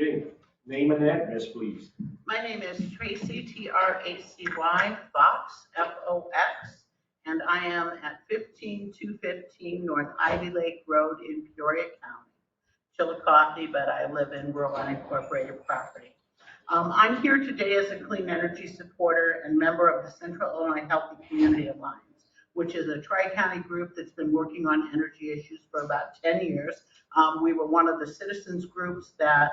Okay, name and address, please. My name is Tracy, Tracy, Fox, Fox, and I am at 15215 North Ivy Lake Road in Peoria County. Chillicothe, but I live in rural unincorporated property. I'm here today as a clean energy supporter and member of the Central Illinois Healthy Community Alliance, which is a tri-county group that's been working on energy issues for about 10 years. We were one of the citizens groups that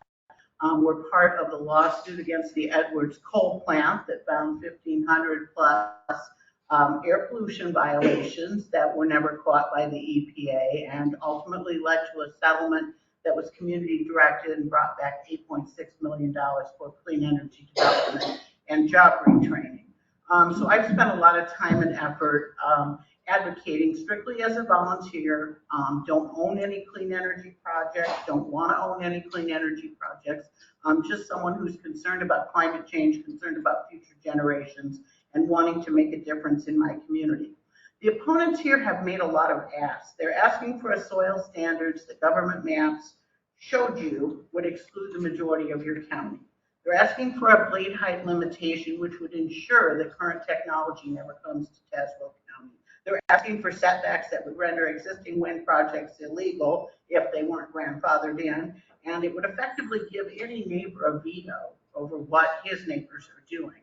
were part of the lawsuit against the Edwards coal plant that found 1,500 plus air pollution violations that were never caught by the EPA, and ultimately led to a settlement that was community directed and brought back $8.6 million for clean energy development and job retraining. So I've spent a lot of time and effort advocating strictly as a volunteer, don't own any clean energy projects, don't want to own any clean energy projects. I'm just someone who's concerned about climate change, concerned about future generations, and wanting to make a difference in my community. The opponents here have made a lot of asks. They're asking for a soil standards that government maps showed you would exclude the majority of your county. They're asking for a blade height limitation, which would ensure that current technology never comes to Tazewell County. They're asking for setbacks that would render existing wind projects illegal if they weren't grandfathered in, and it would effectively give any neighbor a veto over what his neighbors are doing.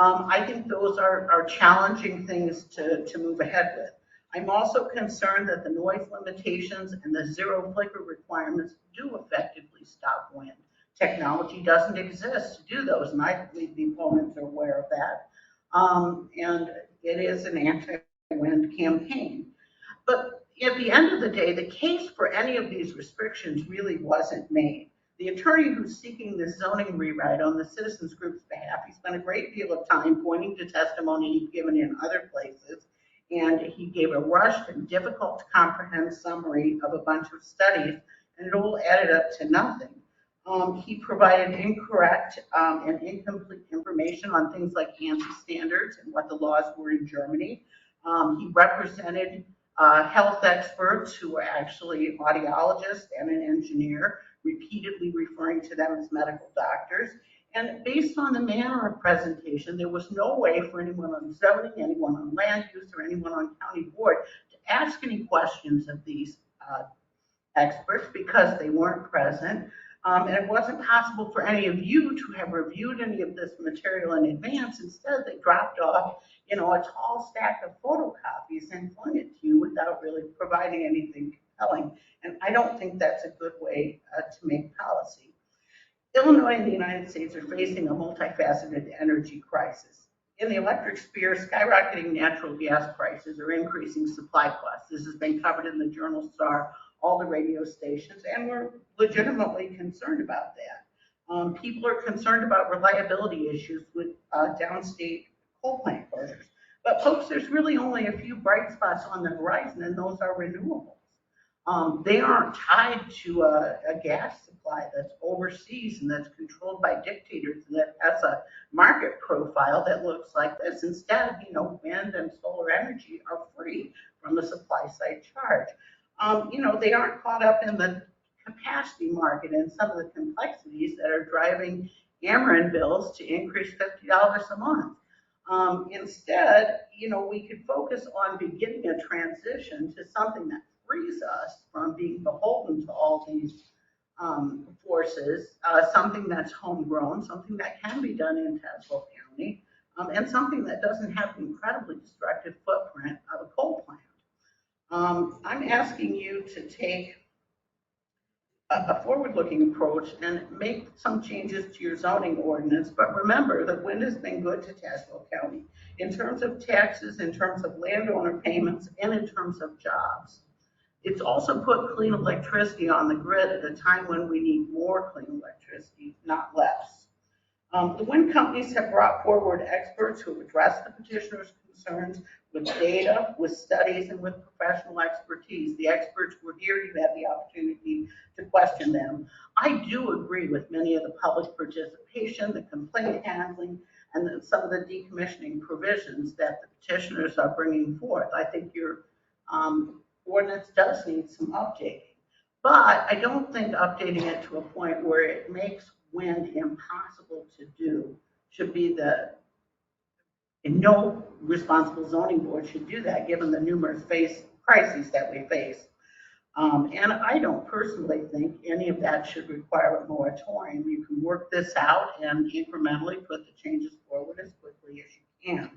I think those are challenging things to move ahead with. I'm also concerned that the noise limitations and the zero flicker requirements do effectively stop wind. Technology doesn't exist to do those, and I believe the opponents are aware of that. And it is an anti-wind campaign. But at the end of the day, the case for any of these restrictions really wasn't made. The attorney who's seeking this zoning rewrite on the citizens group's behalf, he spent a great deal of time pointing to testimony he'd given in other places, and he gave a rushed and difficult to comprehend summary of a bunch of studies, and it all added up to nothing. He provided incorrect and incomplete information on things like ANSI standards and what the laws were in Germany. He represented health experts who were actually audiologists and an engineer, repeatedly referring to them as medical doctors. And based on the manner of presentation, there was no way for anyone on zoning, anyone on land use, or anyone on county board to ask any questions of these experts because they weren't present. And it wasn't possible for any of you to have reviewed any of this material in advance. Instead, they dropped off, a tall stack of photocopies and flung it to you without really providing anything compelling. And I don't think that's a good way to make policy. Illinois and the United States are facing a multifaceted energy crisis. In the electric sphere, skyrocketing natural gas prices are increasing supply costs. This has been covered in the Journal Star, all the radio stations, and we're legitimately concerned about that. People are concerned about reliability issues with downstate coal plant closures. But folks, there's really only a few bright spots on the horizon, and those are renewables. They aren't tied to a gas supply that's overseas and that's controlled by dictators and that has a market profile that looks like this. Instead, wind and solar energy are free from the supply side charge. They aren't caught up in the capacity market and some of the complexities that are driving Ameren bills to increase $50 a month. Instead, we could focus on beginning a transition to something that frees us from being beholden to all these forces, something that's homegrown, something that can be done in Tazewell County, and something that doesn't have the incredibly destructive footprint of a coal plant. I'm asking you to take a forward-looking approach and make some changes to your zoning ordinance, but remember that wind has been good to Tazewell County in terms of taxes, in terms of landowner payments, and in terms of jobs. It's also put clean electricity on the grid at a time when we need more clean electricity, not less. The wind companies have brought forward experts who have addressed the petitioner's concerns with data, with studies, and with professional expertise. The experts were here. You had the opportunity to question them. I do agree with many of the public participation, the complaint handling, and then some of the decommissioning provisions that the petitioners are bringing forth. I think your ordinance does need some updating. But I don't think updating it to a point where it makes wind impossible to do should be and no responsible zoning board should do that, given the numerous crises that we face. And I don't personally think any of that should require a moratorium. You can work this out and incrementally put the changes forward as quickly as you can.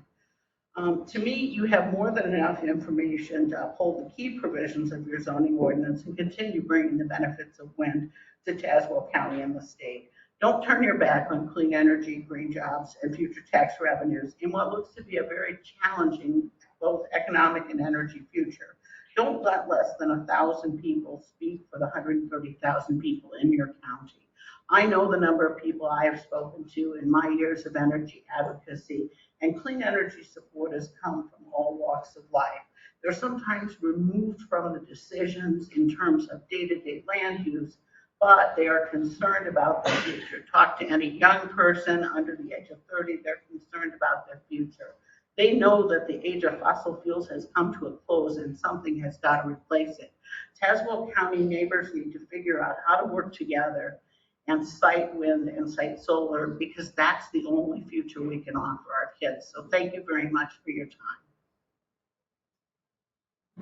To me, you have more than enough information to uphold the key provisions of your zoning ordinance and continue bringing the benefits of wind to Tazewell County and the state. Don't turn your back on clean energy, green jobs, and future tax revenues in what looks to be a very challenging both economic and energy future. Don't let less than 1,000 people speak for the 130,000 people in your county. I know the number of people I have spoken to in my years of energy advocacy, and clean energy supporters come from all walks of life. They're sometimes removed from the decisions in terms of day-to-day land use, but they are concerned about their future. Talk to any young person under the age of 30, they're concerned about their future. They know that the age of fossil fuels has come to a close and something has got to replace it. Tazewell County neighbors need to figure out how to work together and cite wind and cite solar, because that's the only future we can offer our kids. So thank you very much for your time.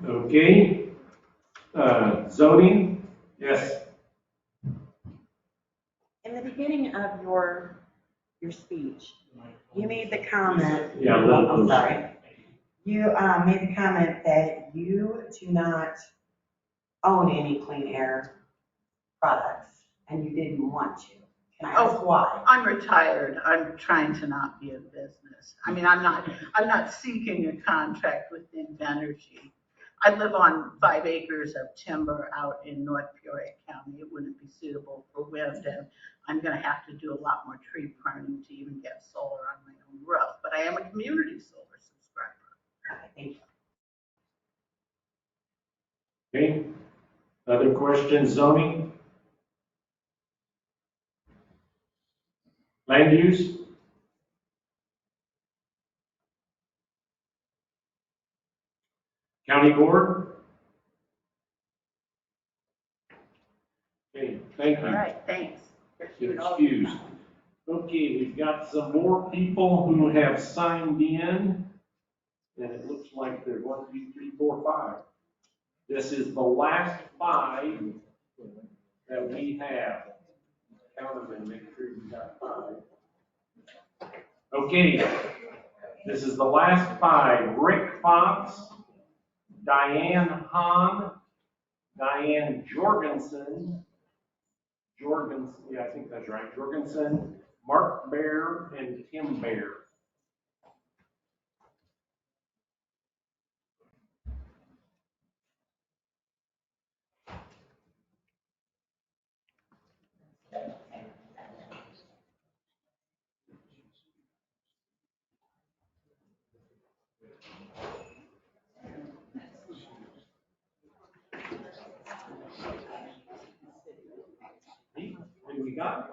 Okay. Zoning? Yes. In the beginning of your speech, you made the comment. Yeah, I'm sorry. You made the comment that you do not own any clean air products, and you didn't want to. Can I ask why? I'm retired. I'm trying to not be in business. I mean, I'm not seeking a contract with Invenergy. I live on 5 acres of timber out in North Peoria County. It wouldn't be suitable for wind, and I'm going to have to do a lot more tree pruning to even get solar on my own roof. But I am a community solar subscriber. Okay, thank you. Okay. Other questions, zoning? Land use? County board? Okay, thank you. All right, thanks. You're excused. Okay, we've got some more people who have signed in, and it looks like there's 1, 2, 3, 4, 5. This is the last 5 that we have. Count them and make sure you got 5. Okay, this is the last 5. Rick Fox, Diane Hahn, Diane Jorgensen, yeah, I think that's right, Jorgensen, Mark Bear, and Tim Bear. And we got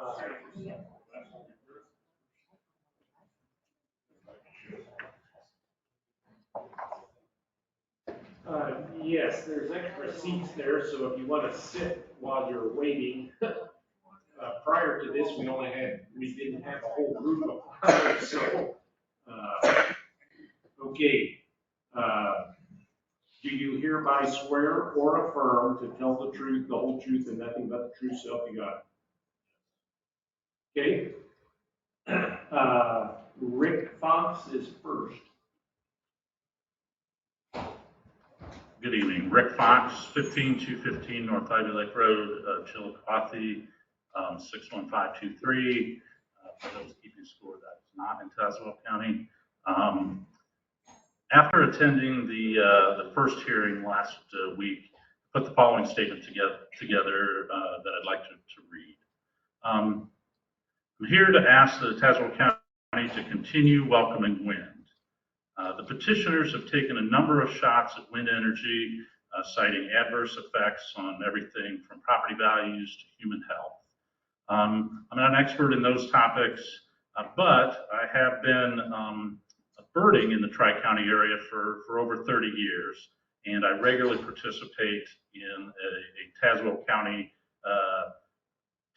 yes, there's extra seats there, so if you want to sit while you're waiting. Prior to this, we didn't have a whole group of others, so, okay. Do you hereby swear or affirm to tell the truth, the whole truth, and nothing but the true self you got? Okay. Rick Fox is first. Good evening. Rick Fox, 15215 North Ivy Lake Road, Chillicothe, 61523. For those keeping score, that is not in Tazewell County. After attending the first hearing last week, put the following statement together that I'd like to read. I'm here to ask the Tazewell County to continue welcoming wind. The petitioners have taken a number of shots at wind energy, citing adverse effects on everything from property values to human health. I'm not an expert in those topics, But I have been birding in the Tri-County area for over 30 years, and I regularly participate in a Tazewell County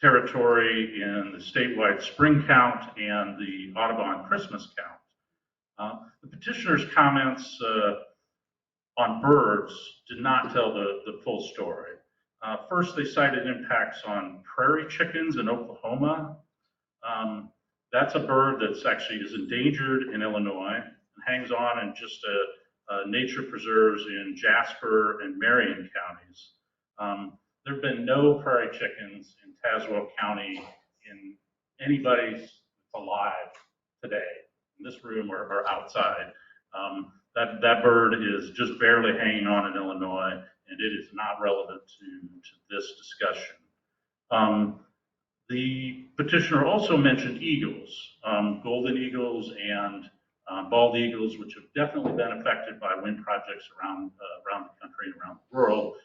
territory in the statewide spring count and the Audubon Christmas count. The petitioner's comments on birds did not tell the full story. First, they cited impacts on prairie chickens in Oklahoma. That's a bird that's actually is endangered in Illinois and hangs on in just nature preserves in Jasper and Marion counties. There have been no prairie chickens in Tazewell County in anybody's alive today, in this room or outside. That bird is just barely hanging on in Illinois, and it is not relevant to this discussion. The petitioner also mentioned eagles, golden eagles and bald eagles, which have definitely been affected by wind projects around the country and around the world.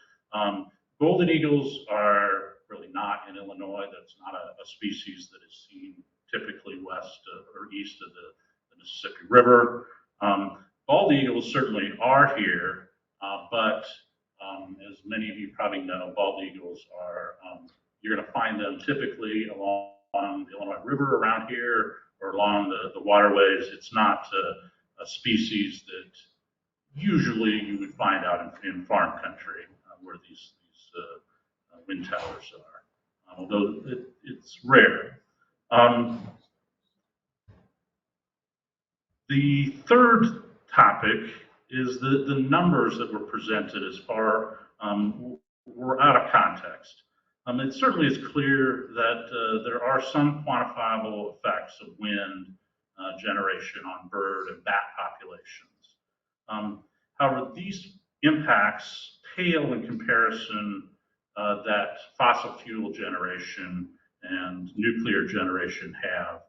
Golden eagles are really not in Illinois. That's not a species that is seen typically west or east of the Mississippi River. Bald eagles certainly are here, but as many of you probably know, bald eagles are, you're going to find them typically along the Illinois River around here or along the waterways. It's not a species that usually you would find out in farm country where these wind towers are, although it's rare. The third topic is the numbers that were presented as far were out of context. It certainly is clear that there are some quantifiable effects of wind generation on bird and bat populations. However, these impacts pale in comparison that fossil fuel generation and nuclear generation have.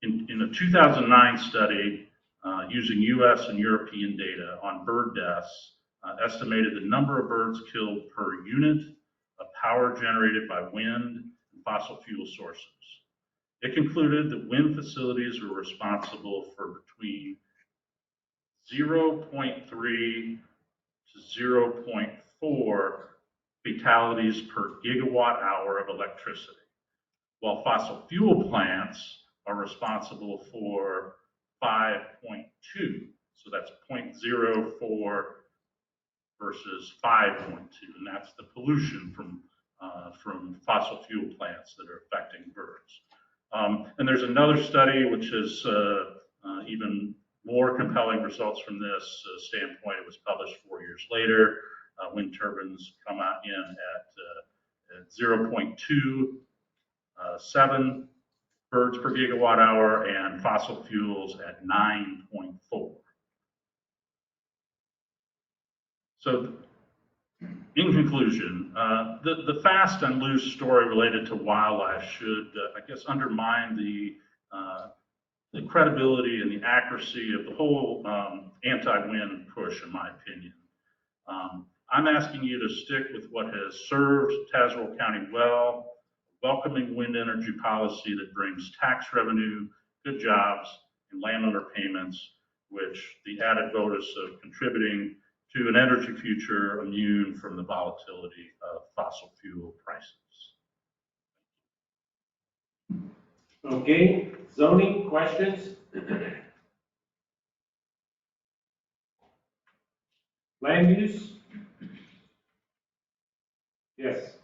In a 2009 study using US and European data on bird deaths, estimated the number of birds killed per unit of power generated by wind and fossil fuel sources. It concluded that wind facilities were responsible for between 0.3 to 0.4 fatalities per gigawatt hour of electricity, while fossil fuel plants are responsible for 5.2. So that's 0.04 versus 5.2, and that's the pollution from fossil fuel plants that are affecting birds. And there's another study which has even more compelling results from this standpoint. It was published 4 years later. Wind turbines come out at 0.27 birds per gigawatt hour and fossil fuels at 9.4. So in conclusion, the fast and loose story related to wildlife should, I guess, undermine the credibility and the accuracy of the whole anti-wind push, in my opinion. I'm asking you to stick with what has served Tazewell County well, welcoming wind energy policy that brings tax revenue, good jobs, and landowner payments, which the added bonus of contributing to an energy future immune from the volatility of fossil fuel prices. Okay, zoning questions? Land use? Yes.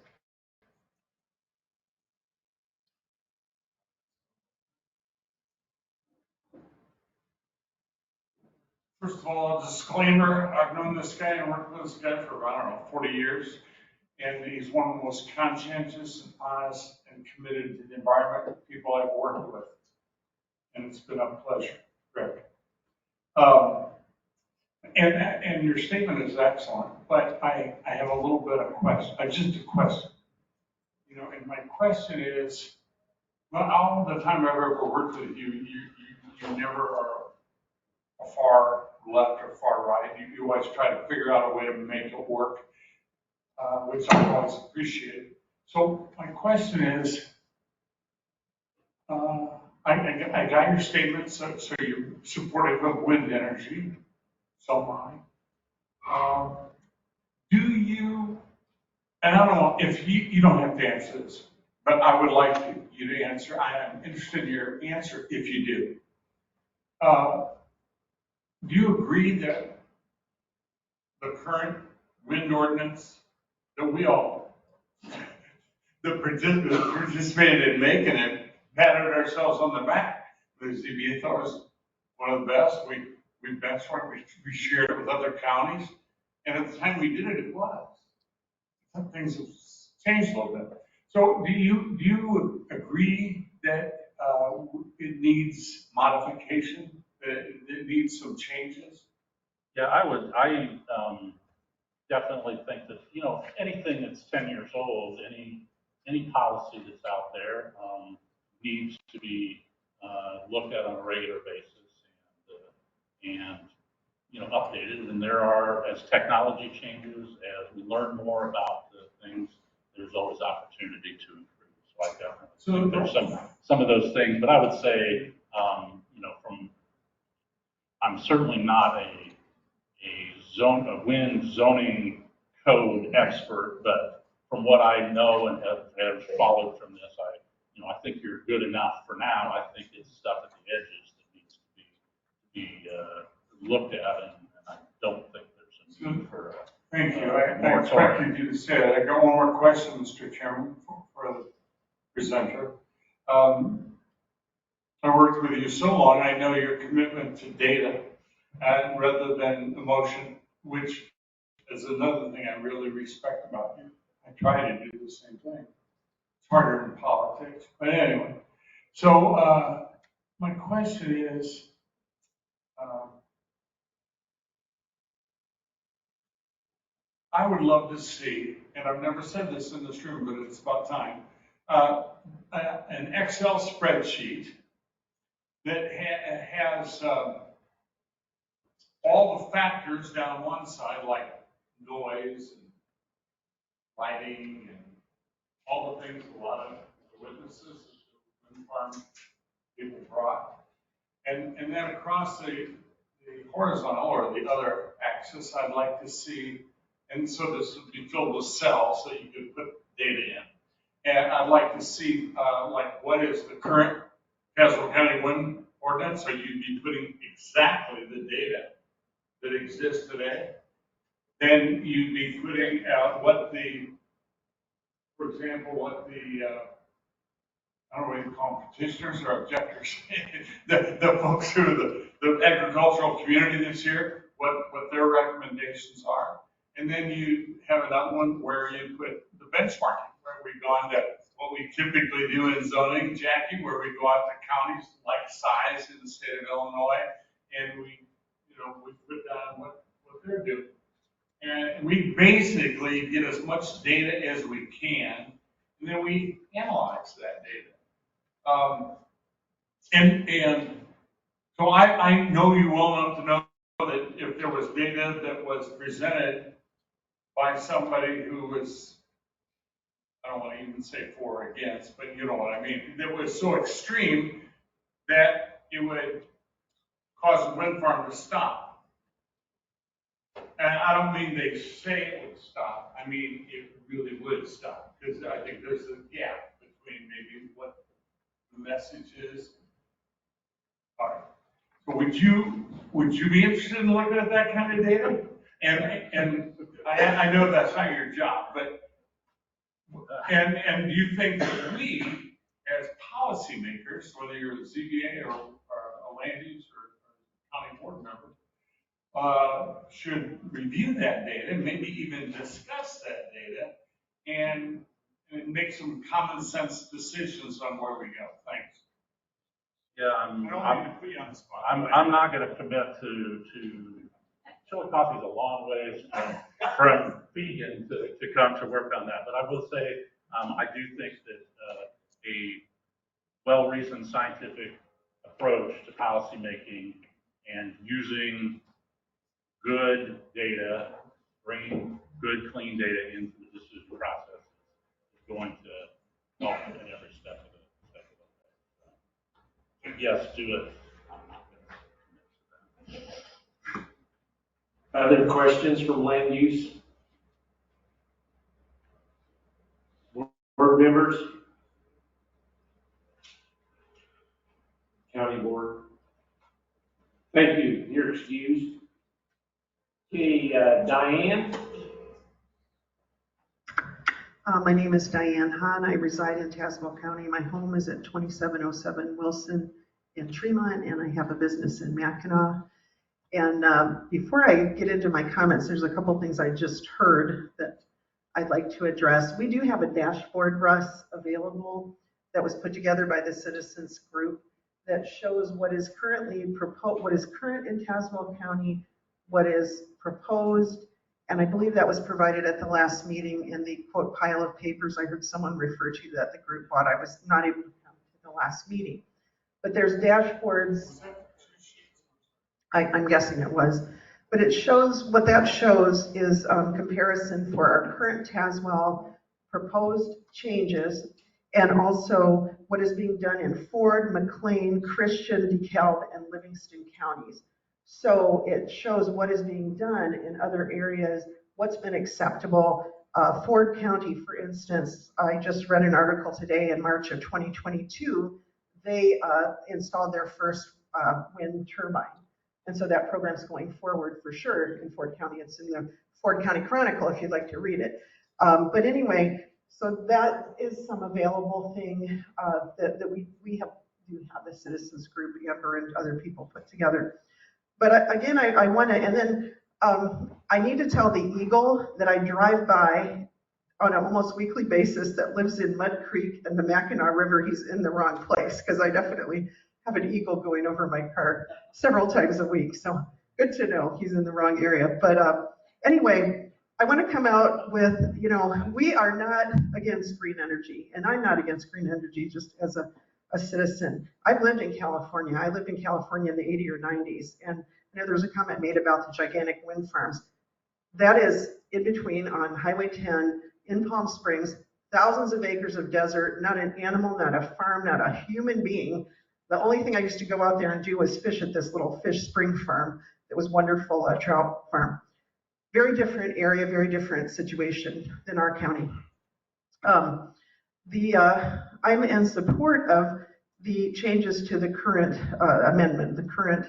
First of all, a disclaimer, I've known this guy and worked with this guy for, I don't know, 40 years. And he's one of the most conscientious and honest and committed to the environment people I've worked with. And it's been a pleasure, Greg. And your statement is excellent, but I have a little bit of question, just a question. You know, and my question is, well, all the time I've ever worked with you, you never are a far left or far right. You always try to figure out a way to make it work, which I always appreciate. So my question is, I got your statement, so you're supportive of wind energy, so am I. Do you, and I don't know, if you don't have to answer this, but I would like you to answer. I am interested in your answer if you do. Do you agree that the current wind ordinance that we all, that participated in making it, patted ourselves on the back? The ZBA thought it was one of the best. We benchmarked, we shared it with other counties. And at the time we did it, it was. Some things have changed a little bit. So do you agree that it needs modification, that it needs some changes? Yeah, I definitely think that, anything that's 10 years old, any policy that's out there, needs to be, looked at on a regular basis and updated. And there are, as technology changes, as we learn more about the things, there's always opportunity to improve. So I definitely think there's some of those things, but I would say, I'm certainly not a wind zoning code expert, but from what I know and have followed from this, I think you're good enough for now. I think it's stuff at the edges that needs to be looked at, and I don't think there's a need for Thank you. I expected you to say that. I got one more question, Mr. Chairman, for the presenter. I worked with you so long, I know your commitment to data rather than emotion, which is another thing I really respect about you. I try to do the same thing. It's harder in politics, but anyway. So my question is, I would love to see, and I've never said this in this room, but it's about time, an Excel spreadsheet that has all the factors down one side, like noise and lighting and all the things a lot of the witnesses and farm people brought. And then across the horizontal or the other axis, I'd like to see, and so this would be filled with cells so you could put data in. And I'd like to see, like, what is the current Tazewell County wind ordinance? So you'd be putting exactly the data that exists today. Then you'd be putting out what the, for example, what the, I don't know what you call them, petitioners or objectors, the folks who are the agricultural community this year, what their recommendations are. And then you have another one where you put the benchmarking, where we've gone to what we typically do in zoning, Jackie, where we go out to counties like size in the state of Illinois, and we put down what they're doing. And we basically get as much data as we can, and then we analyze that data. And so I know you well enough to know that if there was data that was presented by somebody who was, I don't want to even say for or against, but you know what I mean, that was so extreme that it would cause the wind farm to stop. And I don't mean they say it would stop, I mean it really would stop, because I think there's a gap between maybe what the message is. All right. So would you be interested in looking at that kind of data? And I know that's not your job, but and do you think that we, as policymakers, whether you're the ZBA or a land use or county board member, should review that data, maybe even discuss that data, and make some common sense decisions on where we go? Thanks. Yeah, I'm not going to commit to Chillicothe is a long ways from vegan to come to work on that, but I will say I do think that a well-reasoned scientific approach to policymaking and using good data, bringing good, clean data into the decision process is going to help in every step of the way. do it. Other questions from land use? Board members? County board? Thank you. You're excused. Okay, Diane? My name is Diane Hahn. I reside in Tazewell County. My home is at 2707 Wilson in Tremont, and I have a business in Mackinac. And before I get into my comments, there's a couple things I just heard that I'd like to address. We do have a dashboard, Russ, available that was put together by the citizens group that shows what is currently proposed, what is current in Tazewell County, what is proposed, and I believe that was provided at the last meeting in the quote pile of papers I heard someone refer to that the group bought. I was not able to come to the last meeting. But there's dashboards, I'm guessing it was, but it shows, what that shows is comparison for our current Tazewell proposed changes and also what is being done in Ford, McLean, Christian, DeKalb, and Livingston counties. So it shows what is being done in other areas, what's been acceptable. Ford County, for instance, I just read an article today in March of 2022, they installed their first wind turbine. And so that program's going forward for sure in Ford County. It's in the Ford County Chronicle if you'd like to read it. But anyway, so that is some available thing that we do have the citizens group, Amber and other people put together. But again, I want to, and then I need to tell the Eagle that I drive by on an almost weekly basis that lives in Mud Creek and the Mackinac River, he's in the wrong place, because I definitely have an eagle going over my car several times a week. So good to know he's in the wrong area. But anyway, I want to come out with, you know, we are not against green energy, and I'm not against green energy just as a citizen. I've lived in California. I lived in California in the 80s or 90s, and I know there was a comment made about the gigantic wind farms. That is in between on Highway 10 in Palm Springs, thousands of acres of desert, not an animal, not a farm, not a human being. The only thing I used to go out there and do was fish at this little fish spring farm. It was wonderful, a trout farm. Very different area, very different situation than our county. I'm in support of the changes to the current amendment, the current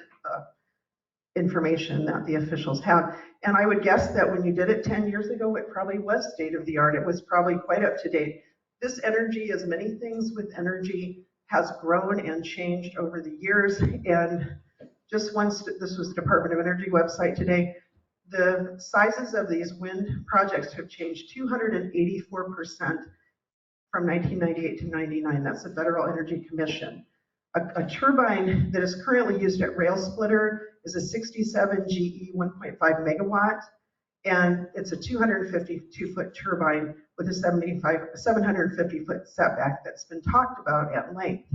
information that the officials have. And I would guess that when you did it 10 years ago, it probably was state of the art. It was probably quite up to date. This energy, as many things with energy, has grown and changed over the years. And just once, this was the Department of Energy website today, the sizes of these wind projects have changed 284% from 1998 to 99. That's the Federal Energy Commission. A turbine that is currently used at Rail Splitter is a 67 GE 1.5 megawatt, and it's a 252-foot turbine with a 750-foot setback that's been talked about at length.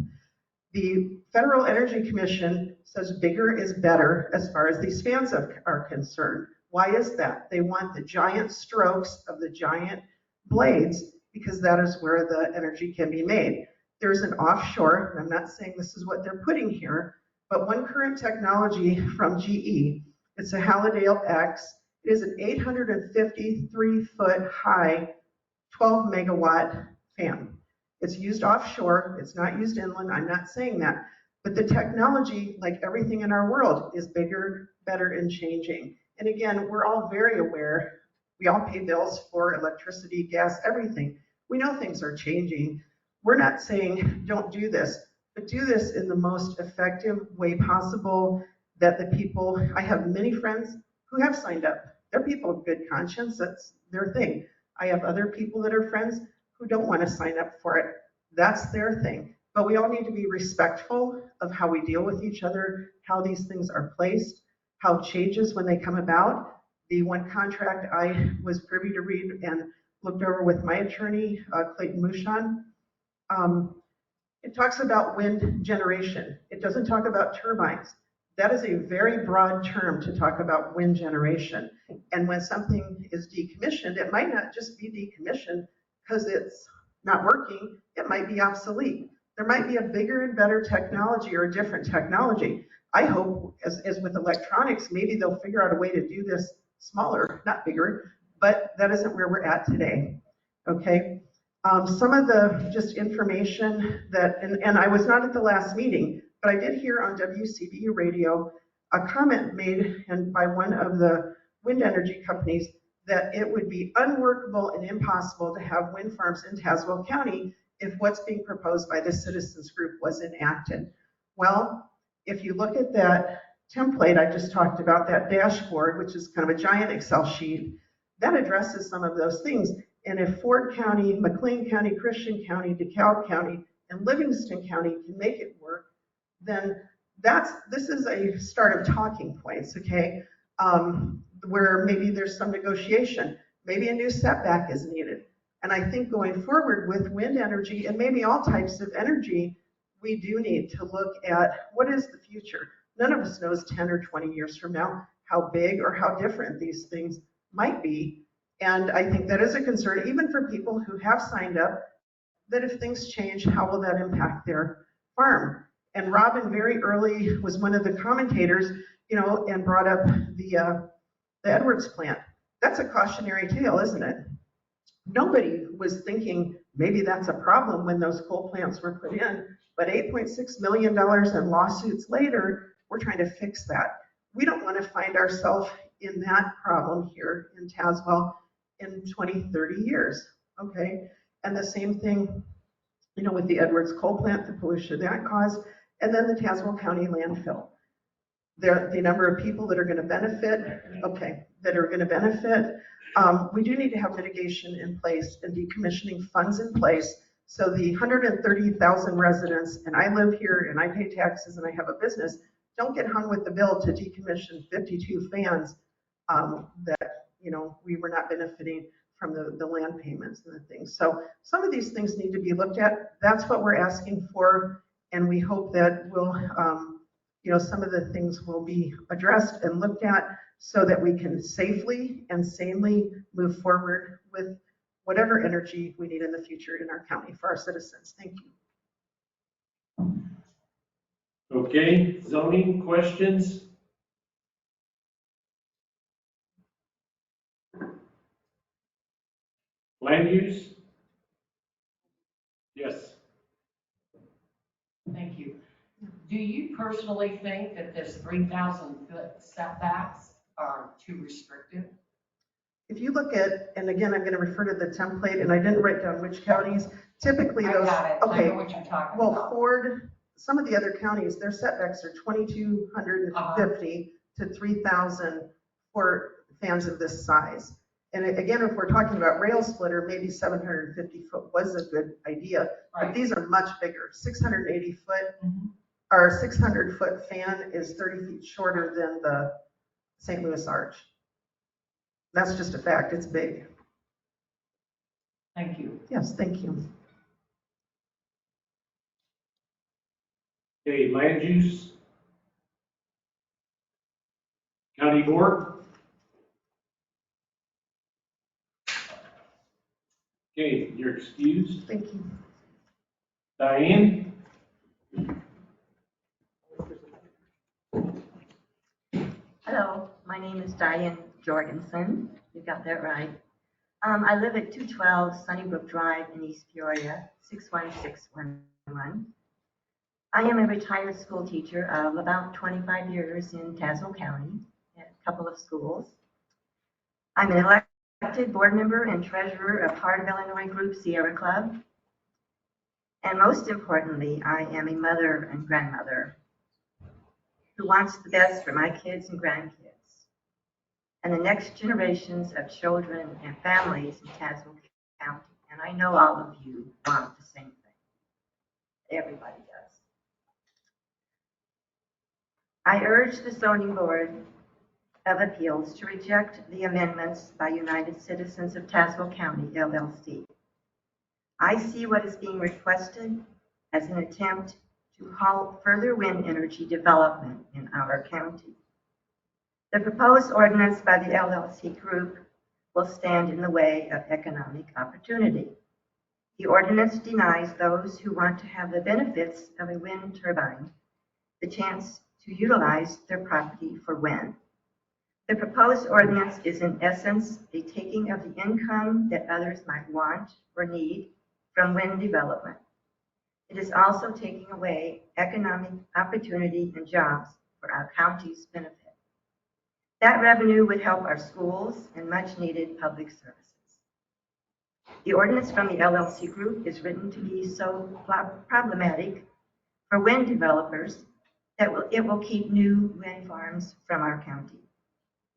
The Federal Energy Commission says bigger is better as far as these fans are concerned. Why is that? They want the giant strokes of the giant blades because that is where the energy can be made. There's an offshore, and I'm not saying this is what they're putting here, but one current technology from GE, it's a Hallidale X. It is an 853-foot high, 12 megawatt fan. It's used offshore, it's not used inland, I'm not saying that, but the technology, like everything in our world, is bigger, better, and changing. And again, we're all very aware, we all pay bills for electricity, gas, everything. We know things are changing. We're not saying don't do this, but do this in the most effective way possible that the people, I have many friends who have signed up. They're people of good conscience, that's their thing. I have other people that are friends who don't want to sign up for it. That's their thing. But we all need to be respectful of how we deal with each other, how these things are placed, how changes when they come about. The one contract I was privy to read and looked over with my attorney, Clayton Mushan, it talks about wind generation. It doesn't talk about turbines. That is a very broad term to talk about wind generation. And when something is decommissioned, it might not just be decommissioned because it's not working. It might be obsolete. There might be a bigger and better technology or a different technology. I hope, as with electronics, maybe they'll figure out a way to do this smaller, not bigger, but that isn't where we're at today, okay? Some of the just information that, and I was not at the last meeting, but I did hear on WCBU radio a comment made by one of the wind energy companies that it would be unworkable and impossible to have wind farms in Tazewell County if what's being proposed by the citizens group was enacted. Well, if you look at that template I just talked about, that dashboard, which is kind of a giant Excel sheet, that addresses some of those things. And if Ford County, McLean County, Christian County, DeKalb County, and Livingston County can make it work, then this is a start of talking points, okay? Where maybe there's some negotiation, maybe a new setback is needed. And I think going forward with wind energy and maybe all types of energy, we do need to look at what is the future. None of us knows 10 or 20 years from now how big or how different these things might be. And I think that is a concern, even for people who have signed up, that if things change, how will that impact their farm? And Robin very early was one of the commentators, and brought up the Edwards plant. That's a cautionary tale, isn't it? Nobody was thinking maybe that's a problem when those coal plants were put in, but $8.6 million in lawsuits later, we're trying to fix that. We don't want to find ourselves in that problem here in Tazewell in 20, 30 years, okay? And the same thing, with the Edwards coal plant, the pollution that caused, and then the Tazewell County landfill. The number of people that are going to benefit, we do need to have mitigation in place and decommissioning funds in place so the 130,000 residents, and I live here and I pay taxes and I have a business, don't get hung with the bill to decommission 52 fans that we were not benefiting from the land payments and the things. So some of these things need to be looked at. That's what we're asking for, and we hope that we'll some of the things will be addressed and looked at so that we can safely and sanely move forward with whatever energy we need in the future in our county for our citizens. Thank you. Okay, zoning questions? Land use? Yes. Thank you. Do you personally think that this 3,000-foot setbacks are too restrictive? If you look at, and again, I'm going to refer to the template, and I didn't write down which counties, typically those. I got it. Okay. I know what you're talking well, about. Ford, some of the other counties, their setbacks are 2,250 to 3,000 for fans of this size. And again, if we're talking about rail splitter, maybe 750 foot was a good idea, Right. but these are much bigger. 680 foot, our 600 foot fan is 30 feet shorter than the St. Louis Arch. That's just a fact, it's big. Thank you. Yes, thank you. Okay, land use? County board? Okay, you're excused. Thank you. Diane? Hello, my name is Diane Jorgensen. You got that right. I live at 212 Sunnybrook Drive in East Peoria, 61611. I am a retired school teacher of about 25 years in Tazewell County at a couple of schools. I'm an elected board member and treasurer of Heart of Illinois Group Sierra Club. And most importantly, I am a mother and grandmother who wants the best for my kids and grandkids and the next generations of children and families in Tazewell County. And I know all of you want the same thing. Everybody does. I urge the Zoning Board of Appeals to reject the amendments by United Citizens of Tazewell County, LLC. I see what is being requested as an attempt to halt further wind energy development in our county. The proposed ordinance by the LLC group will stand in the way of economic opportunity. The ordinance denies those who want to have the benefits of a wind turbine the chance to utilize their property for wind. The proposed ordinance is in essence a taking of the income that others might want or need from wind development. It is also taking away economic opportunity and jobs for our county's benefit. That revenue would help our schools and much needed public services. The ordinance from the LLC group is written to be so problematic for wind developers that it will keep new wind farms from our county.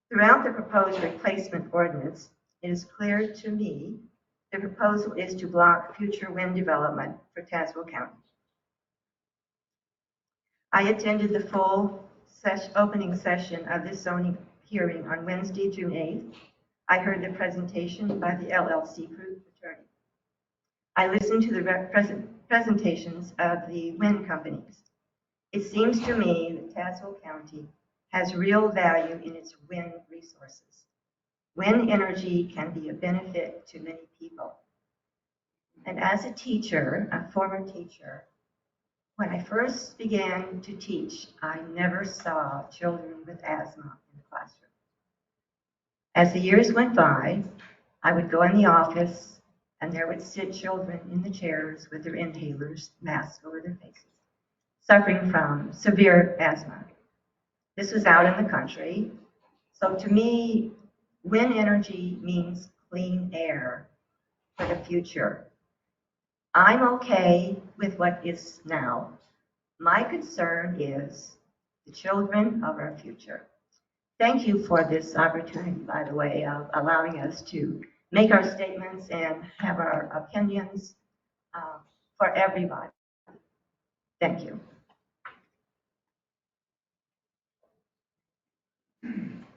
Throughout the proposed replacement ordinance, it is clear to me the proposal is to block future wind development for Tazewell County. I attended the full opening session of this zoning hearing on Wednesday, June 8th. I heard the presentation by the LLC group attorney. I listened to the presentations of the wind companies. It seems to me that Tazewell County has real value in its wind resources. Wind energy can be a benefit to many people. And as a teacher, a former teacher, when I first began to teach, I never saw children with asthma in the classroom. As the years went by, I would go in the office and there would sit children in the chairs with their inhalers, masks over their faces, suffering from severe asthma. This was out in the country. So to me, wind energy means clean air for the future. I'm okay with what is now. My concern is the children of our future. Thank you for this opportunity, by the way, of allowing us to make our statements and have our opinions for everybody. Thank you.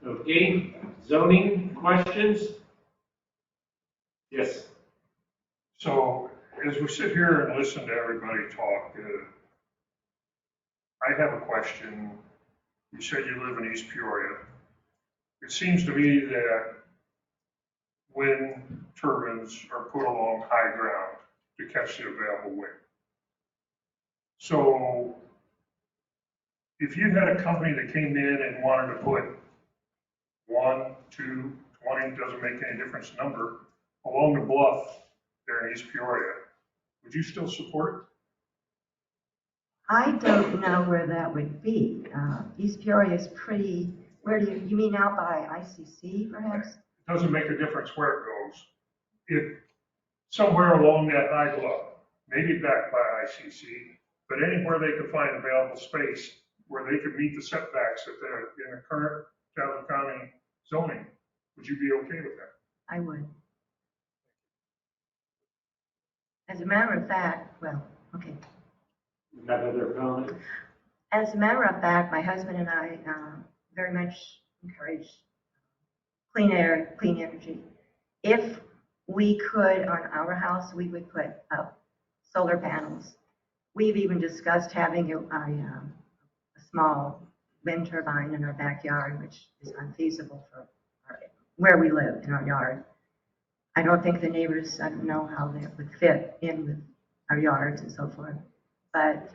Okay, zoning questions? Yes. So as we sit here and listen to everybody talk, I have a question. You said you live in East Peoria. It seems to me that wind turbines are put along high ground to catch the available wind. So if you had a company that came in and wanted to put 1, 2, 20, doesn't make any difference number, along the bluff there in East Peoria, would you still support it? I don't know where that would be. East Peoria is pretty, where do you mean out by ICC perhaps? It doesn't make a difference where it goes. If somewhere along that high bluff, maybe back by ICC, but anywhere they could find available space where they could meet the setbacks that they're in the current Tazewell County zoning, would you be okay with that? I would. As a matter of fact, well, okay. Another comment? As a matter of fact, my husband and I very much encourage clean air, clean energy. If we could, on our house, we would put up solar panels. We've even discussed having a small wind turbine in our backyard, which is unfeasible for where we live in our yard. I don't think the neighbors, I don't know how that would fit in with our yards and so forth. But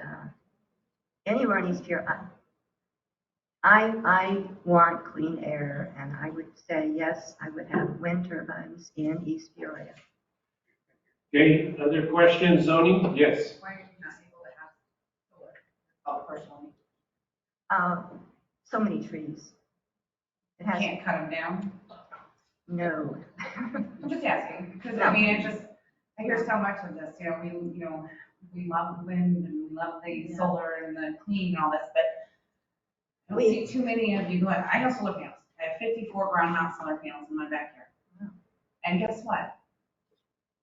anywhere in East Peoria, I want clean air, and I would say, yes, I would have wind turbines in East Peoria. Okay, other questions, zoning? Yes. Why are you not able to have solar? Oh, personally. So many trees. It has, Can't cut them down? no. I'm just asking, because No. I mean, it just, I hear so much of this, we love the wind and we love the solar and the clean and all this, but I don't see too many of you going, I have solar panels. I have 54 ground mount solar panels in my backyard. And guess what?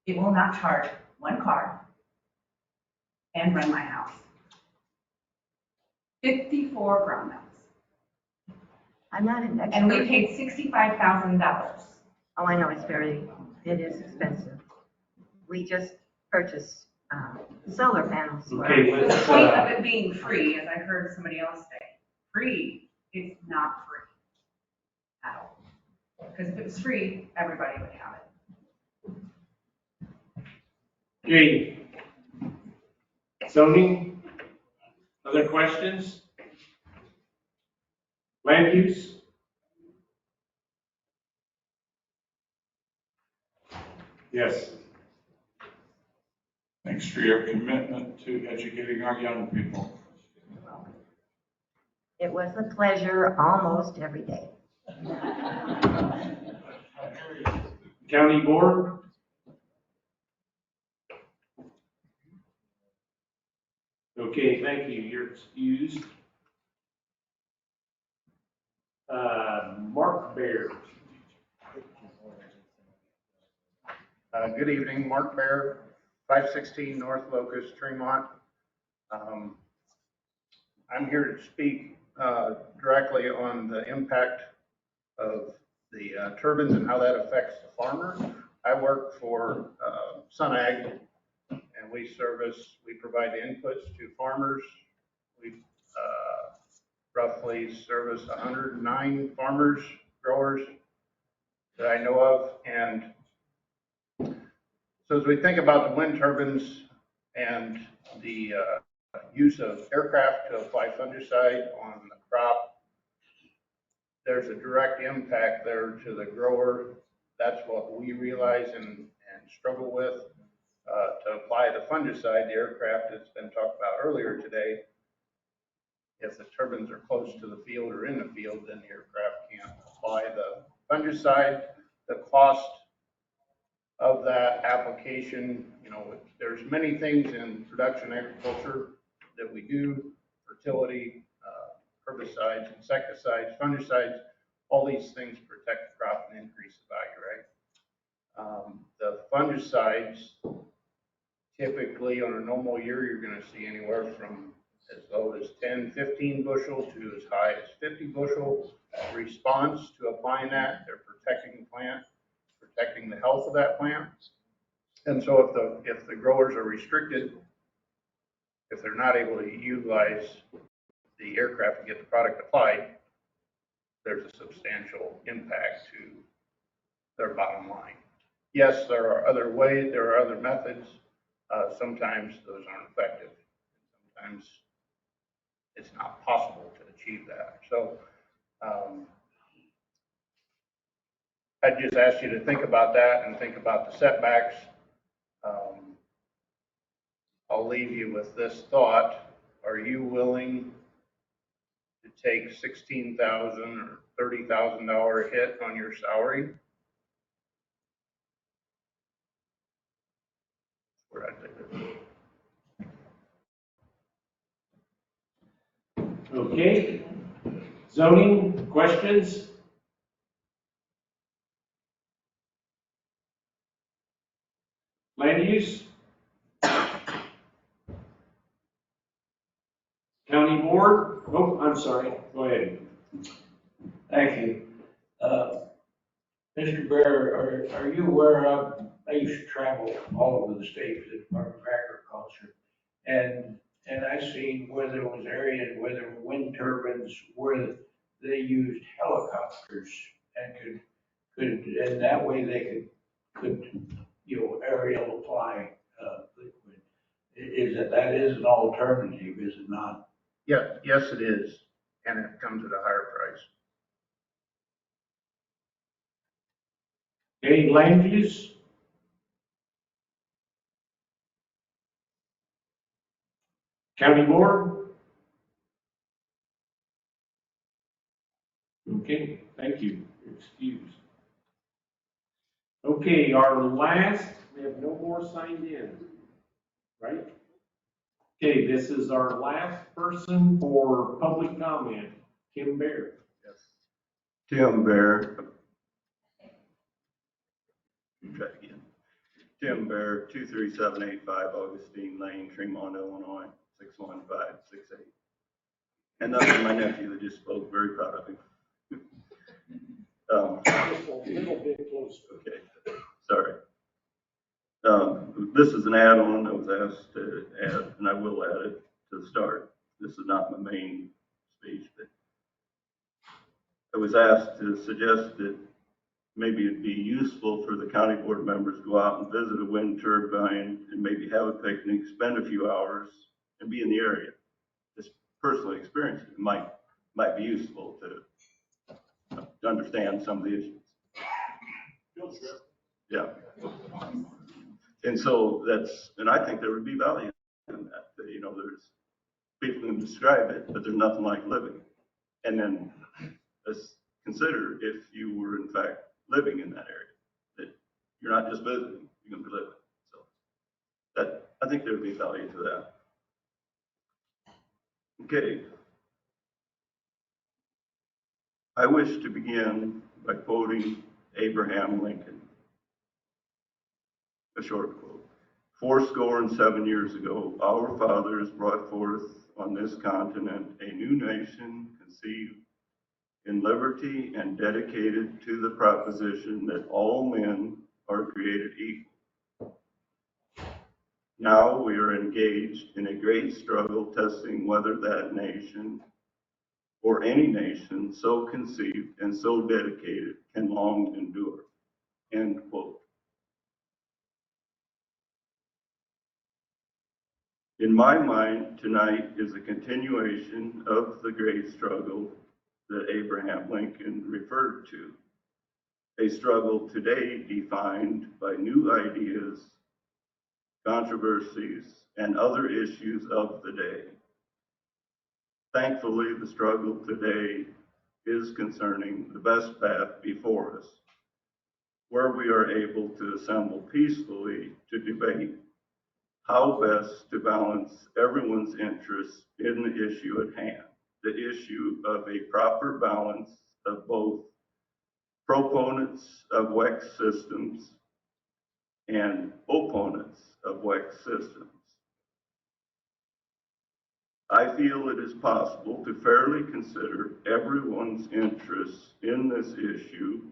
It will not charge one car and run my house. 54 ground mounts. I'm not an expert. And we paid $65,000. Oh, I know, it is expensive. We just purchased solar panels. Okay, The point of it being free, as I heard somebody else say, free, it's not free at all. Because if it was free, everybody would have it. Okay. Zoning? Other questions? Land use? Yes. Thanks for your commitment to educating our young people. It was a pleasure almost every day. County board? Okay, thank you. You're excused. Mark Baird. Good evening, Mark Bear, 516 North Locust, Tremont. I'm here to speak directly on the impact of the turbines and how that affects the farmer. I work for SunAg, and we provide inputs to farmers. We roughly service 109 farmers, growers that I know of, and so as we think about the wind turbines and the use of aircraft to apply fungicide on the crop, there's a direct impact there to the grower. That's what we realize and struggle with. To apply the fungicide, the aircraft that's been talked about earlier today, if the turbines are close to the field or in the field, then the aircraft can't apply the fungicide. The cost of that application, there's many things in production agriculture that we do, fertility, herbicides, insecticides, fungicides, all these things protect the crop and increase the value, right? The fungicides, typically on a normal year, you're going to see anywhere from as low as 10, 15 bushel to as high as 50 bushel response to applying that. They're protecting the plant, protecting the health of that plant. And so if the growers are restricted, if they're not able to utilize the aircraft to get the product applied, there's a substantial impact to their bottom line. Yes, there are other ways, there are other methods. Sometimes those aren't effective. Sometimes it's not possible to achieve that. So I just ask you to think about that and think about the setbacks. I'll leave you with this thought. Are you willing to take $16,000 or $30,000 hit on your salary? Where I think it. Okay. Zoning, questions? Land use? County board? Oh, I'm sorry. Go ahead. Thank you. Mr. Bear, are you aware of, I used to travel all over the state for the Department of Agriculture, and I seen where there was areas where there were wind turbines where they used helicopters and and that way they could aerial apply liquid. That is an alternative, is it not? Yeah, yes, it is, and it comes at a higher price. Okay, land use? County board? Okay, thank you. You're excused. Okay, our last, we have no more signed in, right? Okay, this is our last person for public comment, Tim Bear. Yes. Tim Bear. Try again. Tim Bear, 23785 Augustine Lane, Tremont, Illinois, 61568. And that's my nephew that just spoke, very proud of him. Just a little bit closer. Okay, sorry. This is an add-on I was asked to add, and I will add it to the start. This is not my main speech, but I was asked to suggest that maybe it'd be useful for the county board members to go out and visit a wind turbine and maybe have a picnic, spend a few hours and be in the area. Just personally experience it. It might be useful to understand some of the issues. Yeah. And so and I think there would be value in that. There's people can describe it, but there's nothing like living. And then let's consider if you were in fact living in that area, that you're not just visiting, you're going to be living. So I think there would be value to that. Okay. I wish to begin by quoting Abraham Lincoln. A short quote. 77 years ago, our fathers brought forth on this continent a new nation conceived in liberty and dedicated to the proposition that all men are created equal. Now we are engaged in a great struggle testing whether that nation or any nation so conceived and so dedicated can long endure. End quote. In my mind, tonight is a continuation of the great struggle that Abraham Lincoln referred to. A struggle today defined by new ideas, controversies, and other issues of the day. Thankfully, the struggle today is concerning the best path before us, where we are able to assemble peacefully to debate how best to balance everyone's interests in the issue at hand, the issue of a proper balance of both proponents of WEX systems and opponents of WEX systems. I feel it is possible to fairly consider everyone's interests in this issue,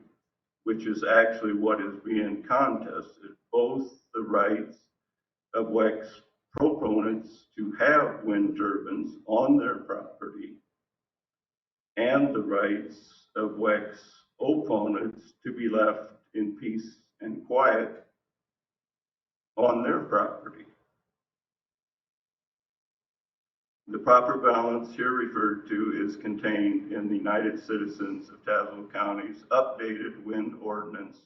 which is actually what is being contested, both the rights of WEX proponents to have wind turbines on their property and the rights of WEX opponents to be left in peace and quiet on their property. The proper balance here referred to is contained in the United Citizens of Tazewell County's updated wind ordinance,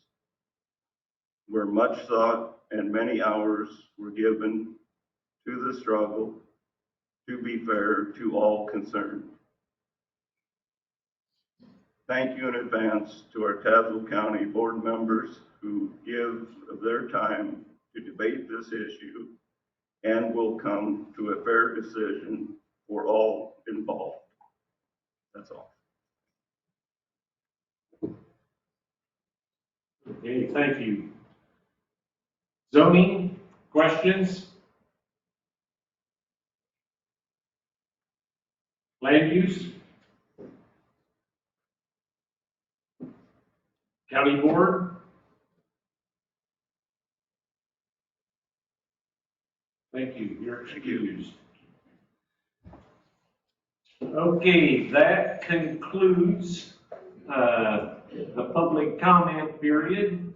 where much thought and many hours were given to the struggle to be fair to all concerned. Thank you in advance to our Tazewell County board members who give of their time to debate this issue and will come to a fair decision for all involved. That's all. Okay, thank you. Zoning, questions? Land use? County board? Thank you, you're excused. Okay, that concludes the public comment period.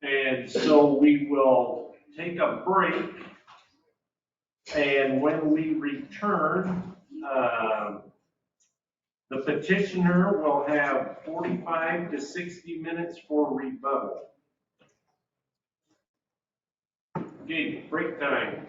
And so we will take a break. And when we return, the petitioner will have 45 to 60 minutes for rebuttal. Okay, break time.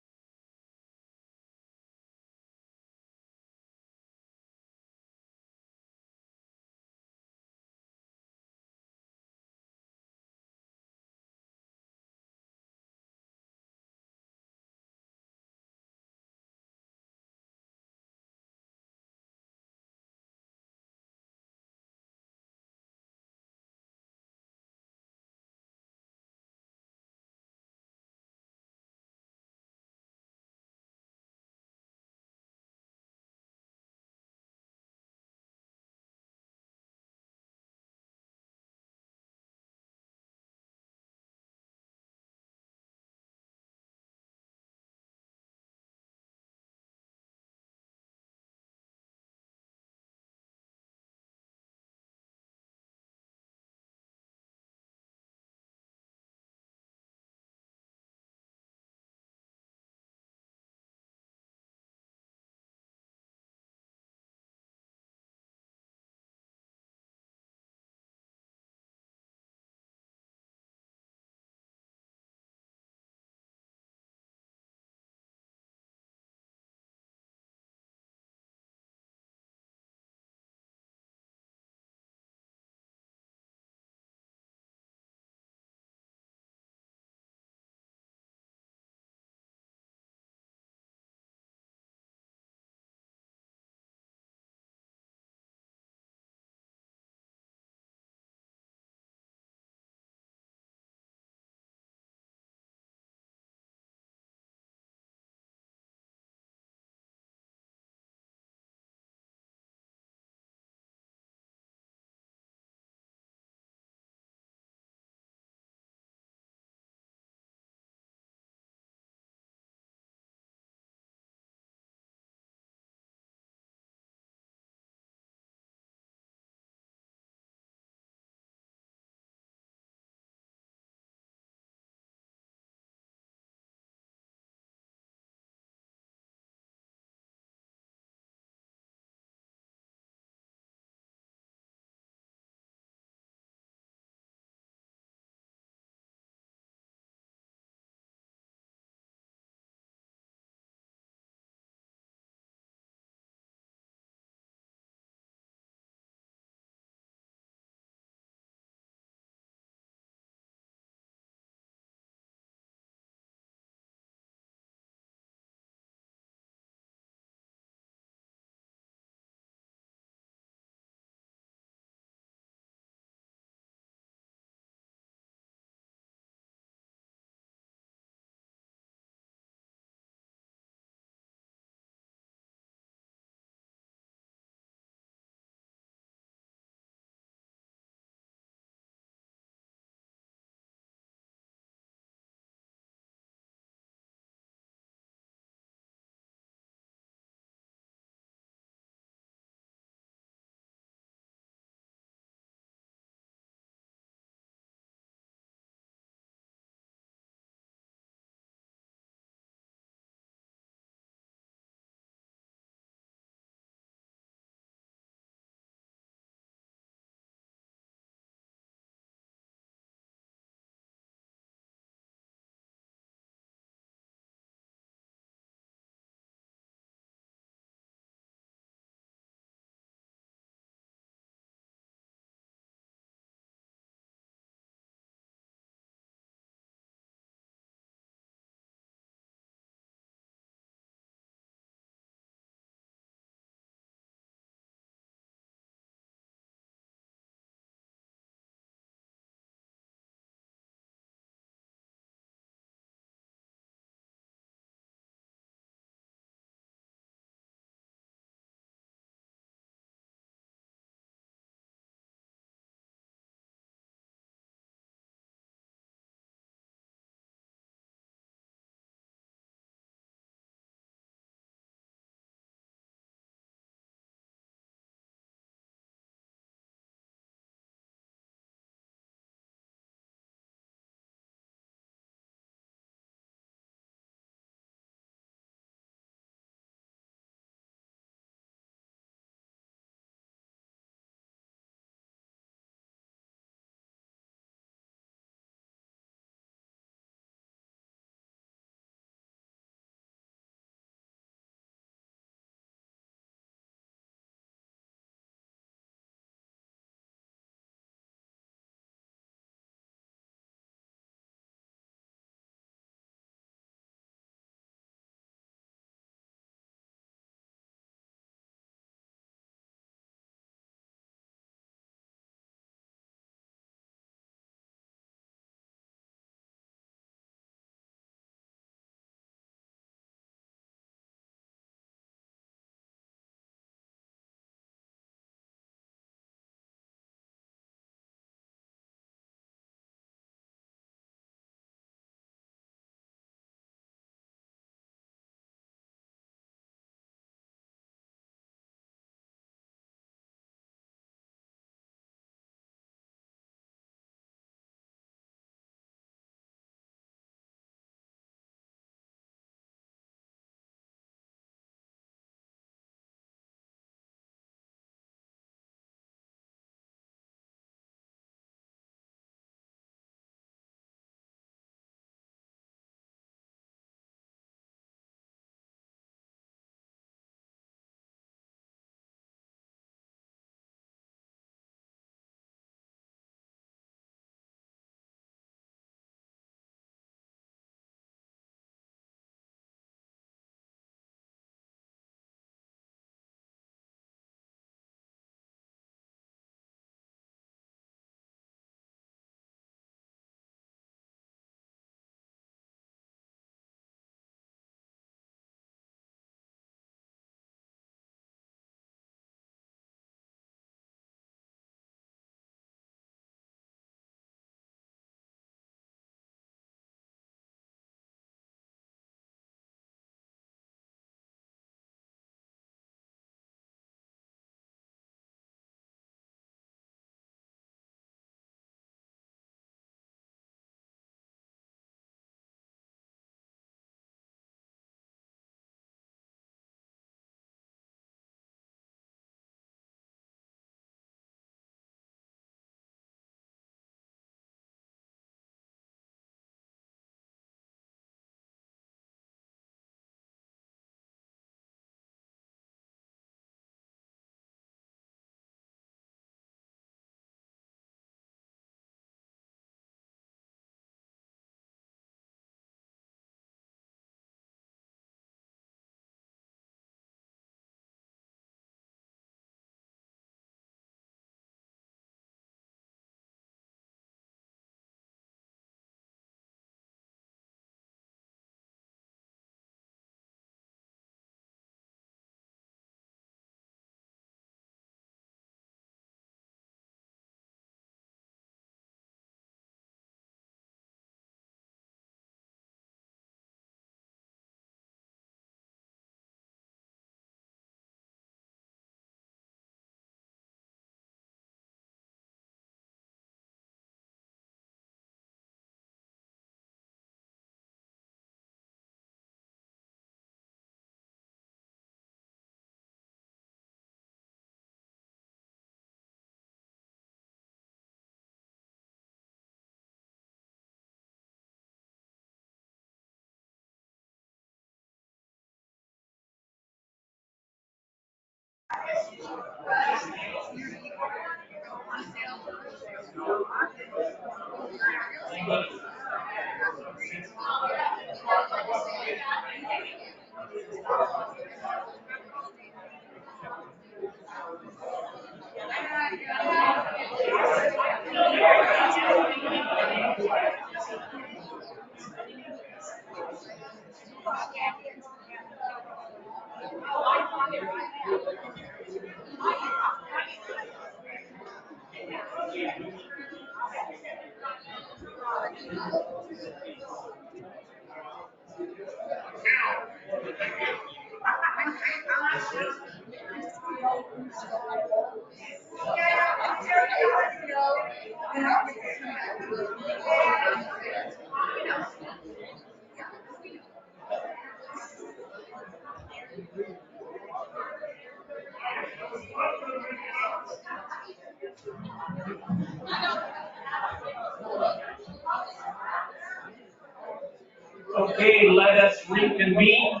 Okay, let us reconvene.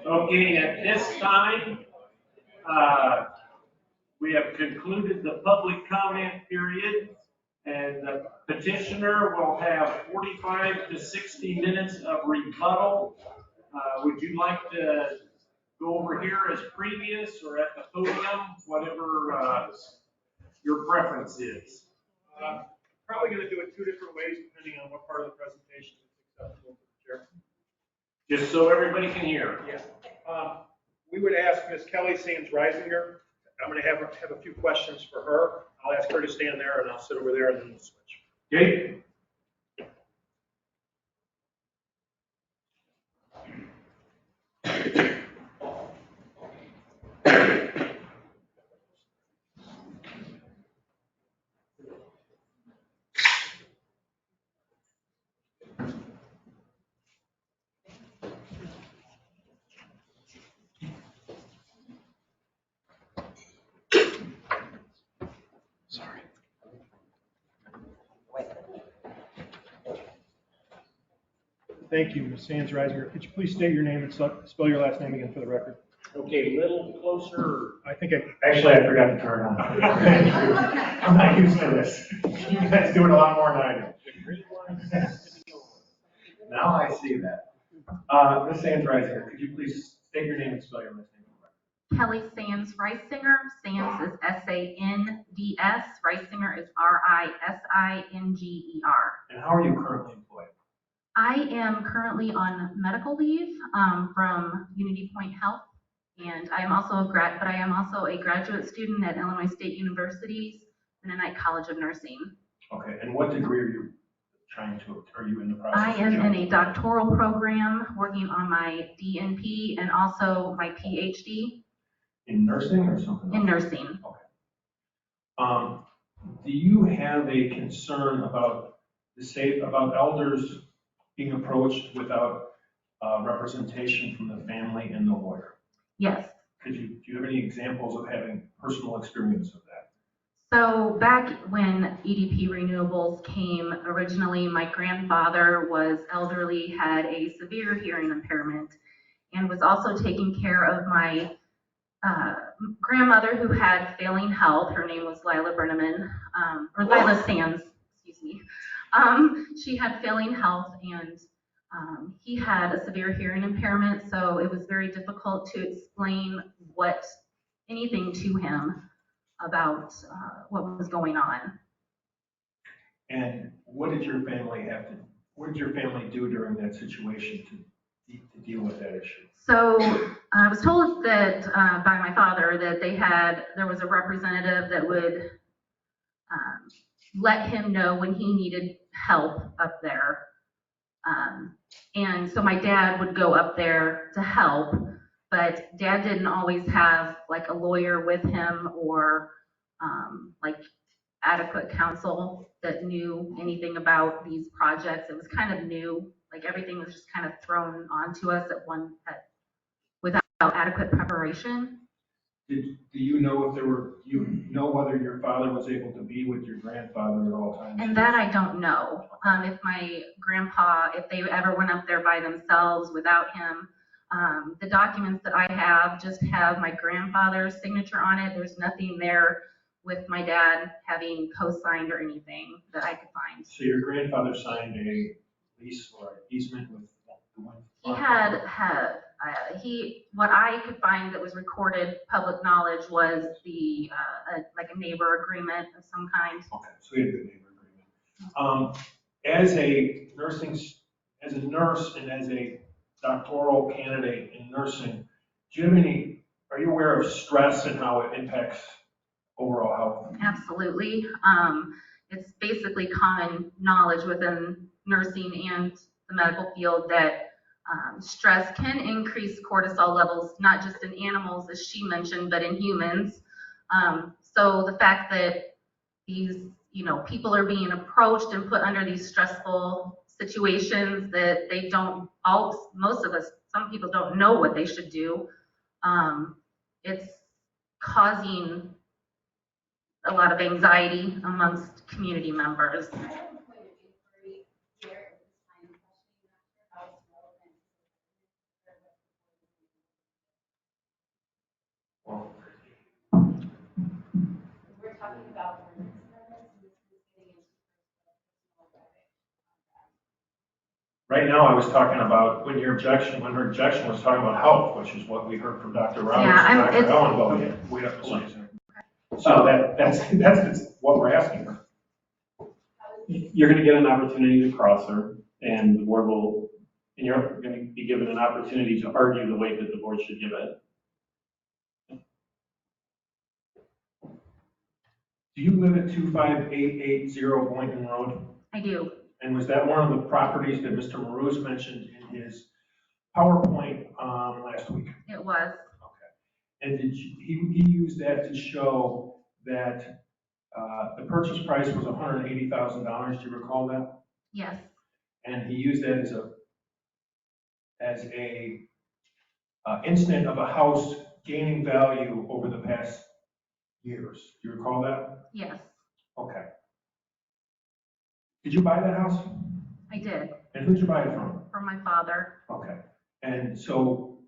Okay, at this time, we have concluded the public comment period, and the petitioner will have 45 to 60 minutes of rebuttal. Would you like to go over here as previous or at the podium, whatever your preference is? Probably going to do it two different ways depending on what part of the presentation is acceptable to the chair. Just so everybody can hear. Yeah. We would ask Ms. Kelly Sands-Reisinger. I'm going to have a few questions for her. I'll ask her to stand there and I'll sit over there and then we'll switch. Okay. Sorry. Thank you, Ms. Sands-Reisinger. Could you please state your name and spell your last name again for the record? Okay, a little closer. Actually, I forgot to turn on. I'm not used to this. You guys do it a lot more than I do. Now I see that. Ms. Sands-Reisinger, could you please state your name and spell your last name? Kelly Sands-Reisinger. Sands is S-A-N-D-S. Reisinger is R-I-S-I-N-G-E-R. And how are you currently employed? I am currently on medical leave from Unity Point Health, and I am also a graduate student at Illinois State University's Mennonite College of Nursing. Okay, and what degree are you in the process? I am in a doctoral program working on my DNP and also my PhD. In nursing or something else? In nursing. Okay. Do you have a concern about elders being approached without representation from the family and the lawyer? Yes. Do you have any examples of having personal experience of that? So back when EDP renewables came originally, my grandfather was elderly, had a severe hearing impairment, and was also taking care of my grandmother who had failing health. Her name was Lila Brenneman, or Lila Sands, excuse me. She had failing health, and he had a severe hearing impairment, so it was very difficult to explain anything to him about what was going on. And what did your family do during that situation to deal with that issue? So I was told that by my father that there was a representative that would let him know when he needed help up there. And so my dad would go up there to help, but Dad didn't always have like a lawyer with him or like adequate counsel that knew anything about these projects. It was kind of new, like everything was just kind of thrown onto us without adequate preparation. Do you know if whether your father was able to be with your grandfather at all times? And that I don't know. If my grandpa, if they ever went up there by themselves without him. The documents that I have just have my grandfather's signature on it. There's nothing there with my dad having co-signed or anything that I could find. So your grandfather signed a lease or an easement with the one? What I could find that was recorded public knowledge was like a neighbor agreement of some kind. Okay, so we had a good neighbor agreement. As a nurse and as a doctoral candidate in nursing, are you aware of stress and how it impacts overall health? Absolutely. It's basically common knowledge within nursing and the medical field that stress can increase cortisol levels, not just in animals, as she mentioned, but in humans. So the fact that these, people are being approached and put under these stressful situations that they don't, some people don't know what they should do. It's causing a lot of anxiety amongst community members. We're talking about Right now, I was talking about when her objection was talking about health, which is what we heard from Dr. Roberts and Dr. Ellen, but we have to say something. So that's what we're asking her. You're going to get an opportunity to cross her, and the board will, and you're going to be given an opportunity to argue the way that the board should give it. Do you live at 25880 Boynton Road? I do. And was that one of the properties that Mr. Marouz mentioned in his PowerPoint last week? It was. Okay. And he used that to show that the purchase price was $180,000. Do you recall that? Yes. And he used that as a instant of a house gaining value over the past years. Do you recall that? Yes. Okay. Did you buy that house? I did. And who'd you buy it from? From my father. Okay. And so,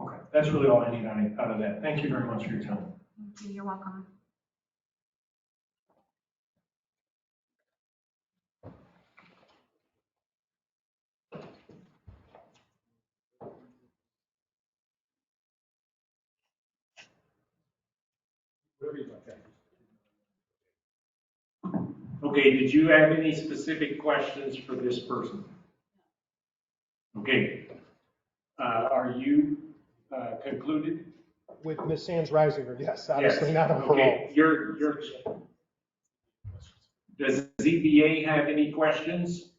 okay, that's really all I need out of that. Thank you very much for your time. Thank you. You're welcome. Okay, did you have any specific questions for this person? Okay. Are you concluded? With Ms. Sands Reisinger, yes, obviously not overall. Okay, does ZBA have any questions?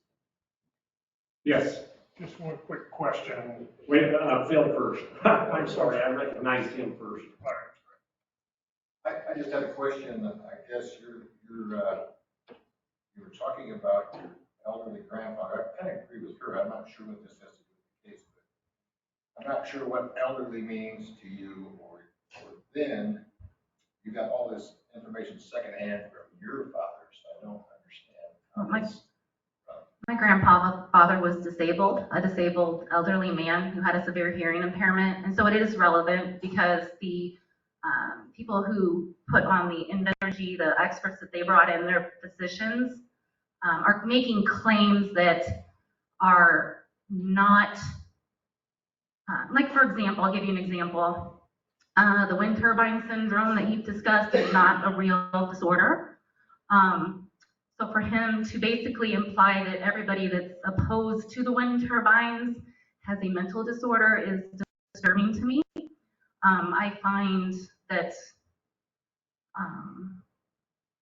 Yes. Just one quick question. Wait, Phil first. I'm sorry, I recognized him first. I just had a question. I guess you were talking about your elderly grandfather. I kind of agree with her. I'm not sure what this has to do with the case, but I'm not sure what elderly means to you, or then you got all this information secondhand from your father, so I don't understand. My grandfather was disabled, a disabled elderly man who had a severe hearing impairment. And so it is relevant because the people who put on the Invenergy, the experts that they brought in, their physicians, are making claims that are not, like for example, I'll give you an example. The wind turbine syndrome that you've discussed is not a real disorder. So for him to basically imply that everybody that's opposed to the wind turbines has a mental disorder is disturbing to me. I find that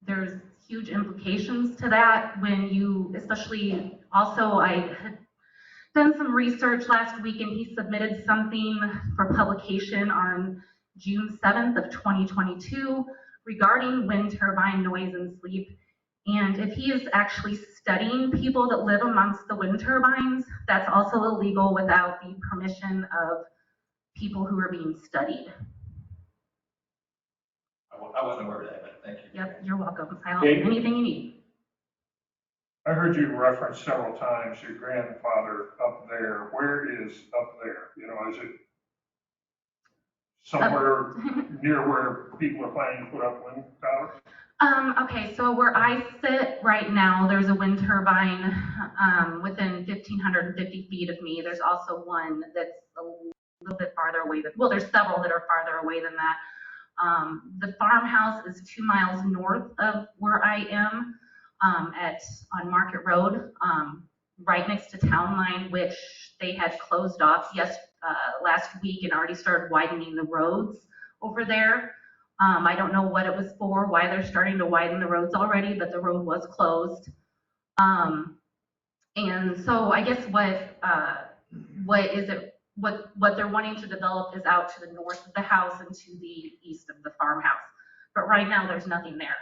there's huge implications to that when you, especially also I had done some research last week and he submitted something for publication on June 7th of 2022 regarding wind turbine noise and sleep. And if he is actually studying people that live amongst the wind turbines, that's also illegal without the permission of people who are being studied. I wasn't aware of that, but thank you. Yep, you're welcome. I'll help you with anything you need. I heard you reference several times your grandfather up there. Where is up there? You know, is it somewhere near where people are planning to put up wind towers? Okay, so where I sit right now, there's a wind turbine within 1,550 feet of me. There's also one that's a little bit farther away. Well, there's several that are farther away than that. The farmhouse is 2 miles north of where I am on Market Road, right next to Town Line, which they had closed off last week and already started widening the roads over there. I don't know what it was for, why they're starting to widen the roads already, but the road was closed. And so I guess what they're wanting to develop is out to the north of the house and to the east of the farmhouse. But right now, there's nothing there.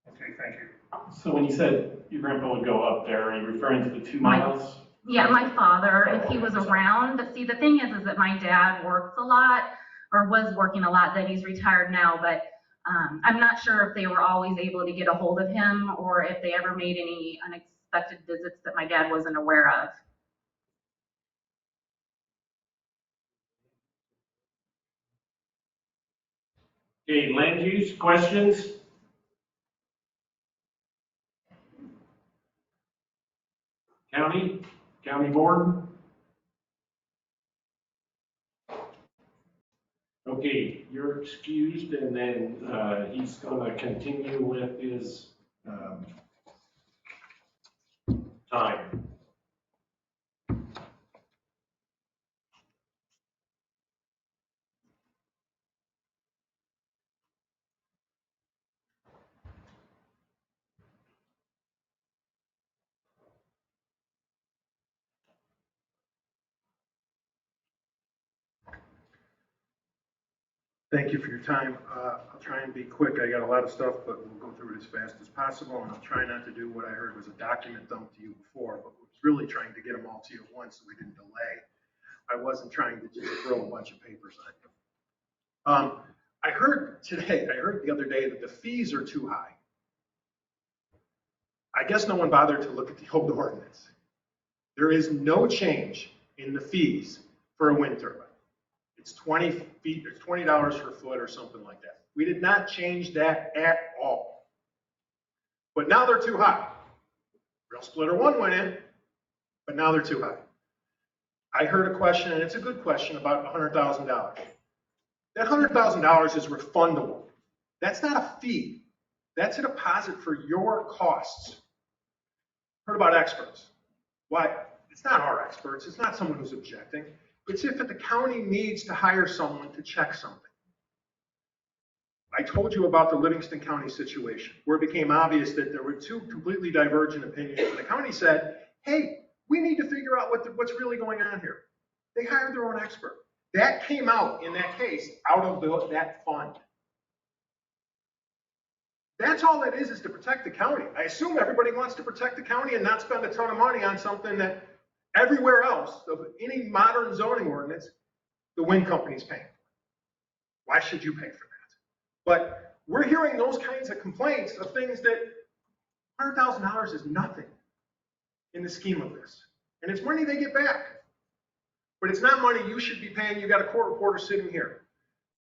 Okay, thank you. So when you said your grandpa would go up there, are you referring to the 2 miles? Yeah, my father, if he was around. But see, the thing is that my dad works a lot, or was working a lot, then he's retired now, but I'm not sure if they were always able to get a hold of him or if they ever made any unexpected visits that my dad wasn't aware of. Okay, land use, questions? County board? Okay, you're excused, and then he's gonna continue with his time. Thank you for your time. I'll try and be quick. I got a lot of stuff, but we'll go through it as fast as possible. And I'll try not to do what I heard was a document dump to you before, but was really trying to get them all to you at once so we didn't delay. I wasn't trying to just throw a bunch of papers on you. I heard the other day that the fees are too high. I guess no one bothered to look at the old ordinance. There is no change in the fees for a wind turbine. It's 20 feet, it's $20 per foot or something like that. We did not change that at all. But now they're too high. Rail Splitter 1 went in, but now they're too high. I heard a question, and it's a good question, about $100,000. That $100,000 is refundable. That's not a fee. That's a deposit for your costs. Heard about experts. Why? It's not our experts. It's not someone who's objecting. It's if the county needs to hire someone to check something. I told you about the Livingston County situation, where it became obvious that there were two completely divergent opinions. And the county said, hey, we need to figure out what's really going on here. They hired their own expert. That came out, in that case, out of that fund. That's all it is to protect the county. I assume everybody wants to protect the county and not spend a ton of money on something that everywhere else, of any modern zoning ordinance, the wind company's paying for. Why should you pay for that? But we're hearing those kinds of complaints of things that $100,000 is nothing in the scheme of this. And it's money they get back. But it's not money you should be paying. You got a court reporter sitting here.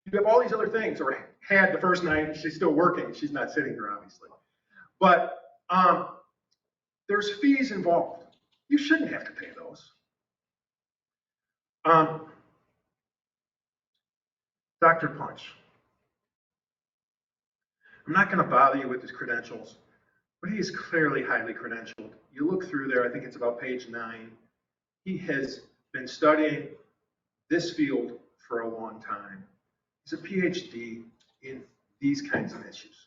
You have all these other things, or had the first night. She's still working. She's not sitting here, obviously. But there's fees involved. You shouldn't have to pay those. Dr. Punch. I'm not going to bother you with his credentials, but he is clearly highly credentialed. You look through there, I think it's about page 9. He has been studying this field for a long time. He's a PhD in these kinds of issues.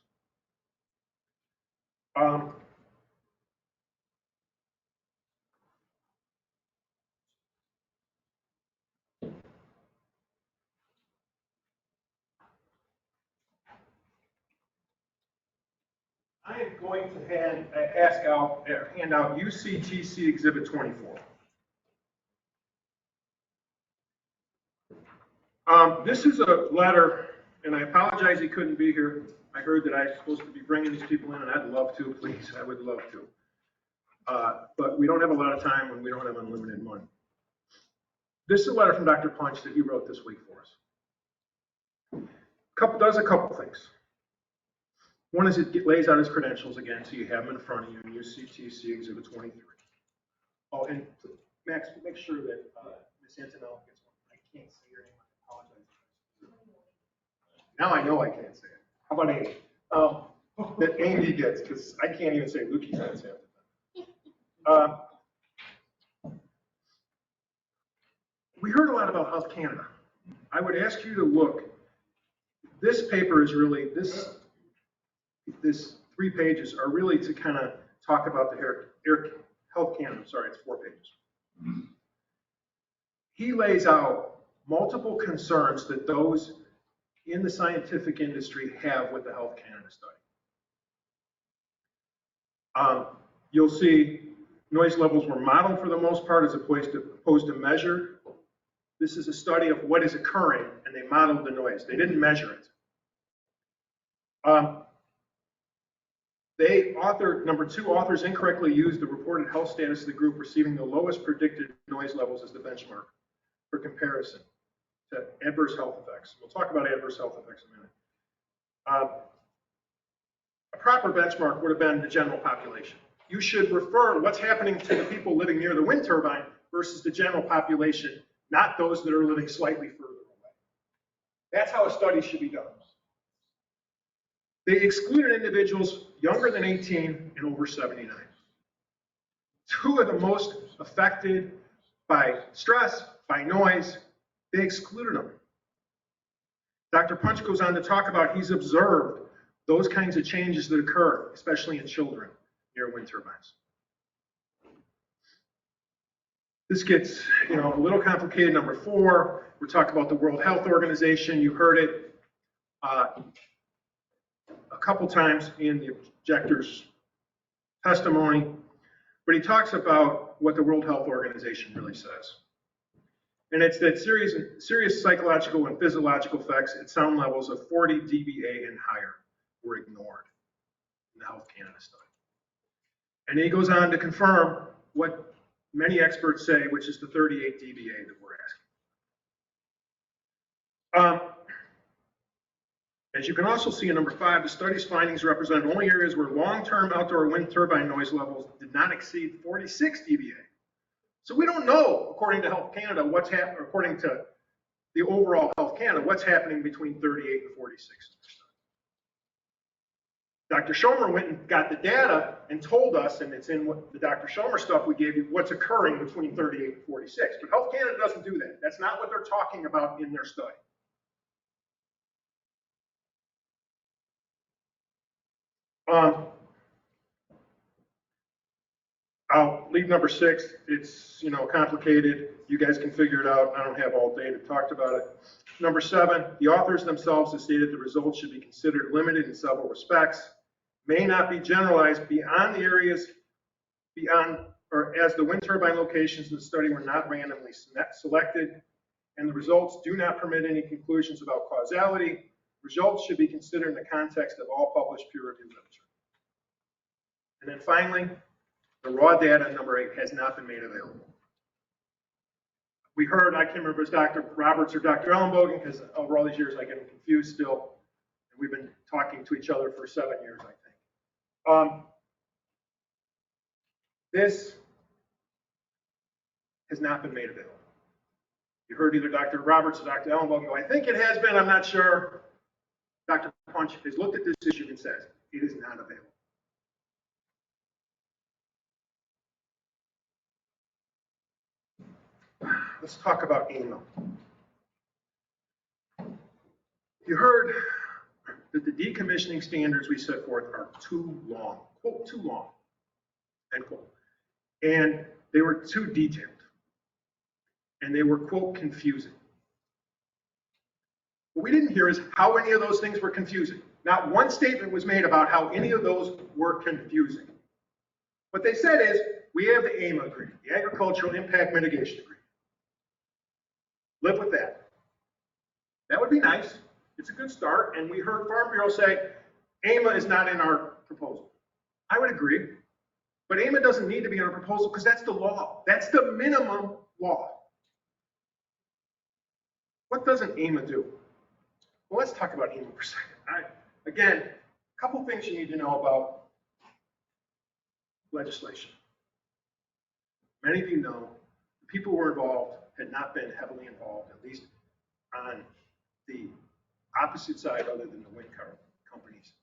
I am going to hand out UCTC Exhibit 24. This is a letter, and I apologize he couldn't be here. I heard that I was supposed to be bringing these people in, and I'd love to, please. I would love to. But we don't have a lot of time when we don't have unlimited money. This is a letter from Dr. Punch that he wrote this week for us. Does a couple things. One is it lays out his credentials again, so you have them in front of you in UCTC Exhibit 23. Oh, and Max, make sure that Ms. Antonelli gets one. I can't say your name. I apologize. Now I know I can't say it. How about Amy? That Amy gets, because I can't even say Lukey's names half the time. We heard a lot about Health Canada. I would ask you to look. This paper is really, this 3 pages are really to kind of talk about the Health Canada. Sorry, it's 4 pages. He lays out multiple concerns that those in the scientific industry have with the Health Canada study. You'll see noise levels were modeled for the most part as opposed to measured. This is a study of what is occurring, and they modeled the noise. They didn't measure it. Number 2, authors incorrectly used the reported health status of the group receiving the lowest predicted noise levels as the benchmark for comparison to adverse health effects. We'll talk about adverse health effects in a minute. A proper benchmark would have been the general population. You should refer what's happening to the people living near the wind turbine versus the general population, not those that are living slightly further away. That's how a study should be done. They excluded individuals younger than 18 and over 79. 2 of the most affected by stress, by noise, they excluded them. Dr. Punch goes on to talk about he's observed those kinds of changes that occur, especially in children near wind turbines. This gets, a little complicated. Number 4, we're talking about the World Health Organization. You heard it a couple times in the objector's testimony, but he talks about what the World Health Organization really says. And it's that serious psychological and physiological effects at sound levels of 40 dBA and higher were ignored in the Health Canada study. And he goes on to confirm what many experts say, which is the 38 dBA that we're asking. As you can also see in number 5, the study's findings represent only areas where long-term outdoor wind turbine noise levels did not exceed 46 dBA. So we don't know, according to Health Canada, what's happening, according to the overall Health Canada, what's happening between 38 and 46. Dr. Schomer went and got the data and told us, and it's in the Dr. Schomer stuff we gave you, what's occurring between 38 and 46. But Health Canada doesn't do that. That's not what they're talking about in their study. I'll leave number 6. It's, complicated. You guys can figure it out. I don't have all day to talk about it. Number 7, the authors themselves have stated the results should be considered limited in several respects, may not be generalized beyond the areas as the wind turbine locations in the study were not randomly selected, and the results do not permit any conclusions about causality. Results should be considered in the context of all published peer-reviewed literature. And then finally, the raw data, number 8, has not been made available. We heard, I can't remember if it's Dr. Roberts or Dr. Ellenbogen, because over all these years I get them confused still. And we've been talking to each other for 7 years, I think. This has not been made available. You heard either Dr. Roberts or Dr. Ellenbogen go, I think it has been, I'm not sure. Dr. Punch has looked at this issue and says, it is not available. Let's talk about AMO. You heard that the decommissioning standards we set forth are too long, quote, too long, end quote. And they were too detailed. And they were, quote, confusing. What we didn't hear is how many of those things were confusing. Not one statement was made about how any of those were confusing. What they said is, we have the AIMA agreement, the Agricultural Impact Mitigation Agreement. Live with that. That would be nice. It's a good start. And we heard Farm Bureau say, AIMA is not in our proposal. I would agree. But AIMA doesn't need to be in our proposal because that's the law. That's the minimum law. What doesn't AIMA do? Well, let's talk about AIMA for a second. Again, a couple things you need to know about legislation. Many of you know the people who were involved had not been heavily involved, at least on the opposite side other than the wind companies,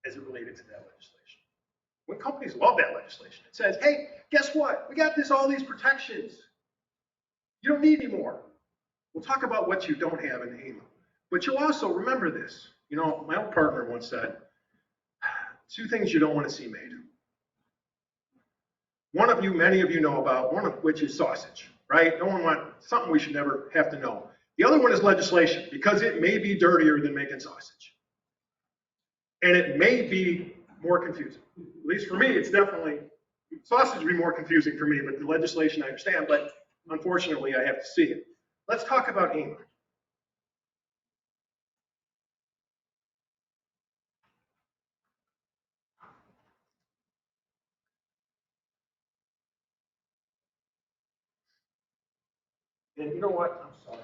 as it related to that legislation. Wind companies love that legislation. It says, hey, guess what? We got all these protections. You don't need any more. We'll talk about what you don't have in the AIMA. But you'll also remember this. You know, my old partner once said, 2 things you don't want to see made. One of you, many of you know about, one of which is sausage, right? No one wants something we should never have to know. The other one is legislation, because it may be dirtier than making sausage. And it may be more confusing. At least for me, it's definitely, sausage would be more confusing for me, but the legislation I understand, but unfortunately I have to see it. Let's talk about AIMA. And you know what? I'm sorry.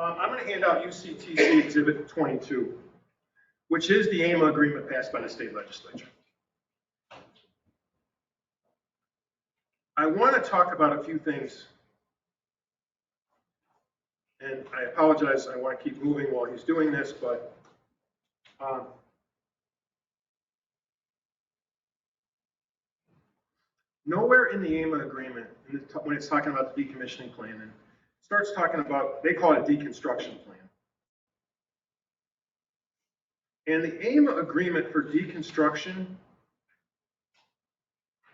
I'm going to hand out UCTC Exhibit 22, which is the AIMA agreement passed by the state legislature. I want to talk about a few things, and I apologize, I want to keep moving while he's doing this, but nowhere in the AIMA agreement, when it's talking about the decommissioning plan, and it starts talking about, they call it a deconstruction plan. And the AIMA agreement for deconstruction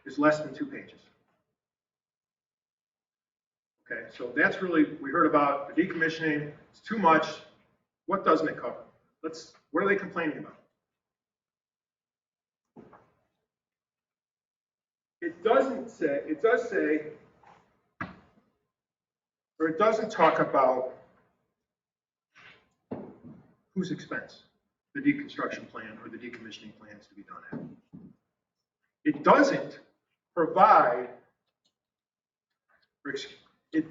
is less than 2 pages. Okay, so that's really, we heard about the decommissioning, it's too much. What doesn't it cover? What are they complaining about? It doesn't say, it does say, or it doesn't talk about whose expense the deconstruction plan or the decommissioning plan is to be done at. It doesn't provide, it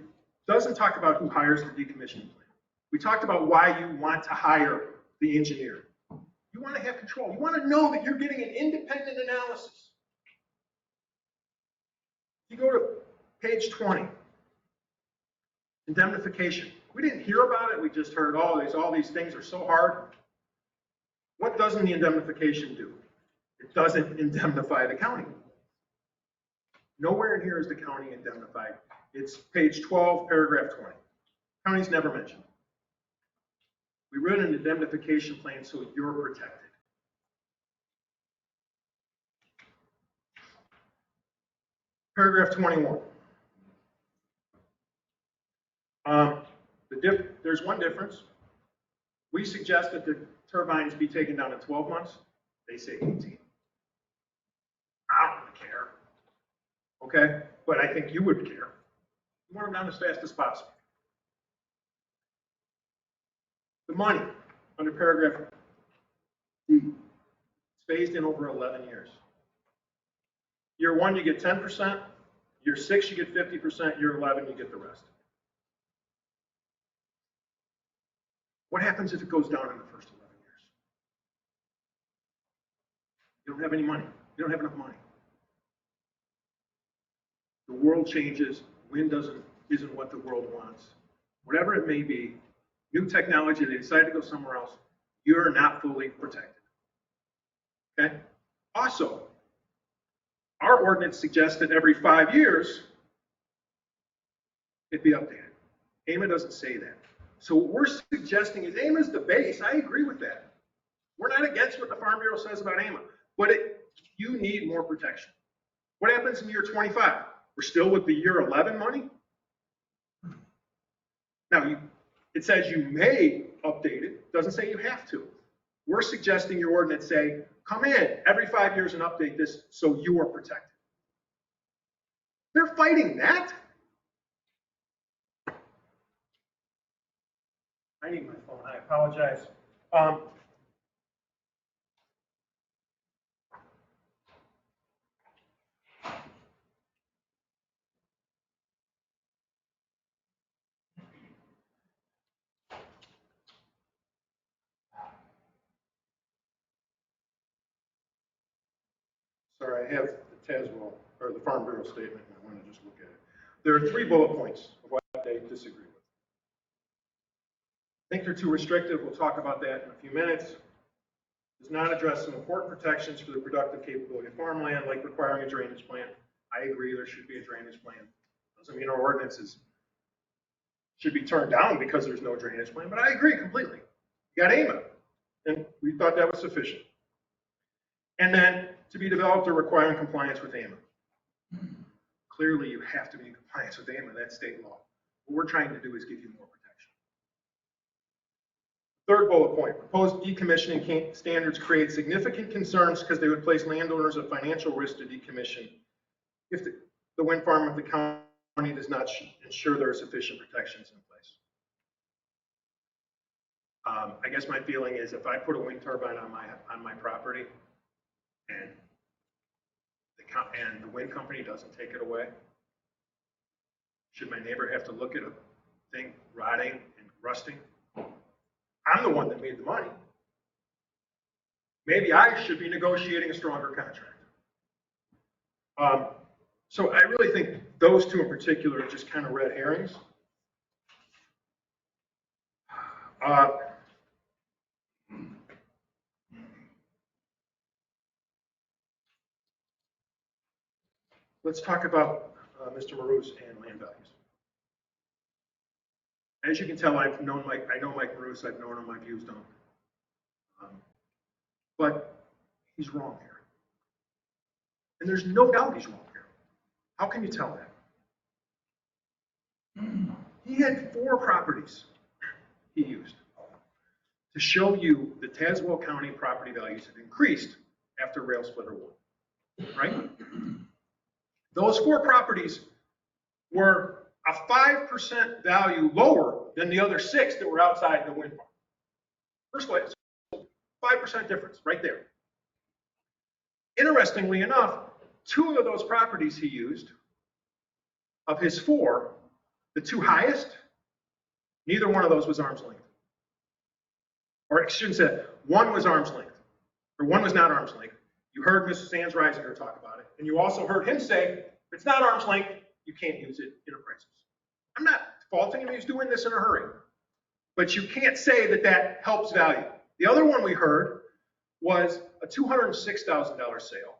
doesn't talk about who hires the decommissioning plan. We talked about why you want to hire the engineer. You want to have control. You want to know that you're getting an independent analysis. You go to page 20, indemnification. We didn't hear about it. We just heard, oh, all these things are so hard. What doesn't the indemnification do? It doesn't indemnify the county. Nowhere in here is the county indemnified. It's page 12, paragraph 20. County's never mentioned. We wrote an indemnification plan so you're protected. Paragraph 21. There's one difference. We suggest that the turbines be taken down in 12 months. They say 18. I don't care. Okay? But I think you would care. You want them down as fast as possible. The money under paragraph D is phased in over 11 years. Year 1, you get 10%. Year 6, you get 50%. Year 11, you get the rest. What happens if it goes down in the first 11 years? You don't have any money. You don't have enough money. The world changes. Wind isn't what the world wants. Whatever it may be, new technology, they decide to go somewhere else, you're not fully protected. Okay? Also, our ordinance suggests that every 5 years, it be updated. AIMA doesn't say that. So what we're suggesting is AMA is the base. I agree with that. We're not against what the Farm Bureau says about AMA, but you need more protection. What happens in year 25? We're still with the year 11 money? Now, it says you may update it, doesn't say you have to. We're suggesting your ordinance say, come in every 5 years and update this so you are protected. They're fighting that? I need my phone, I apologize. Sorry, I have the Tazewell, or the Farm Bureau statement, and I want to just look at it. There are 3 bullet points of what they disagree with. I think they're too restrictive. We'll talk about that in a few minutes. Does not address some important protections for the productive capability of farmland, like requiring a drainage plan. I agree, there should be a drainage plan. Doesn't mean our ordinances should be turned down because there's no drainage plan, but I agree completely. You got AMA, and we thought that was sufficient. And then to be developed or requiring compliance with AMA. Clearly, you have to be in compliance with AMA, that's state law. What we're trying to do is give you more protection. Third bullet point, proposed decommissioning standards create significant concerns because they would place landowners at financial risk to decommission if the wind farm of the county does not ensure there are sufficient protections in place. I guess my feeling is if I put a wind turbine on my property and the wind company doesn't take it away, should my neighbor have to look at a thing rotting and rusting? I'm the one that made the money. Maybe I should be negotiating a stronger contract. So I really think those 2 in particular are just kind of red herrings. Let's talk about Mr. Maroos and land values. As you can tell, I know Mike Maroos, I've known him, my views don't. But he's wrong here. And there's no doubt he's wrong here. How can you tell that? He had 4 properties he used to show you the Tazewell County property values had increased after Rail Splitter 1, right? Those 4 properties were a 5% value lower than the other 6 that were outside the wind farm. First place, 5% difference right there. Interestingly enough, 2 of those properties he used, of his 4, the 2 highest, neither one of those was arm's length. Or I shouldn't say, one was arm's length, or one was not arm's length. You heard Mrs. Sands Reisinger talk about it, and you also heard him say, if it's not arm's length, you can't use it in appraisals. I'm not faulting him, he's doing this in a hurry. But you can't say that that helps value. The other one we heard was a $206,000 sale.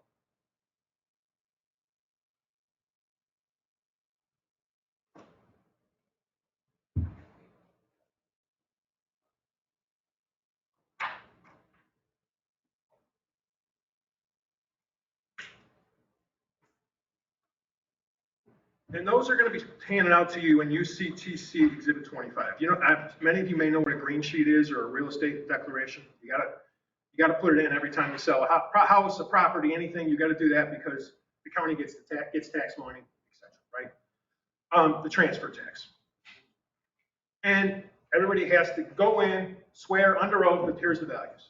And those are going to be handed out to you in UCTC Exhibit 25. You know, many of you may know what a green sheet is or a real estate declaration. You got to put it in every time you sell a house, a property, anything. You got to do that because the county gets tax money, etc. Right? The transfer tax. And everybody has to go in, swear under oath that here's the values.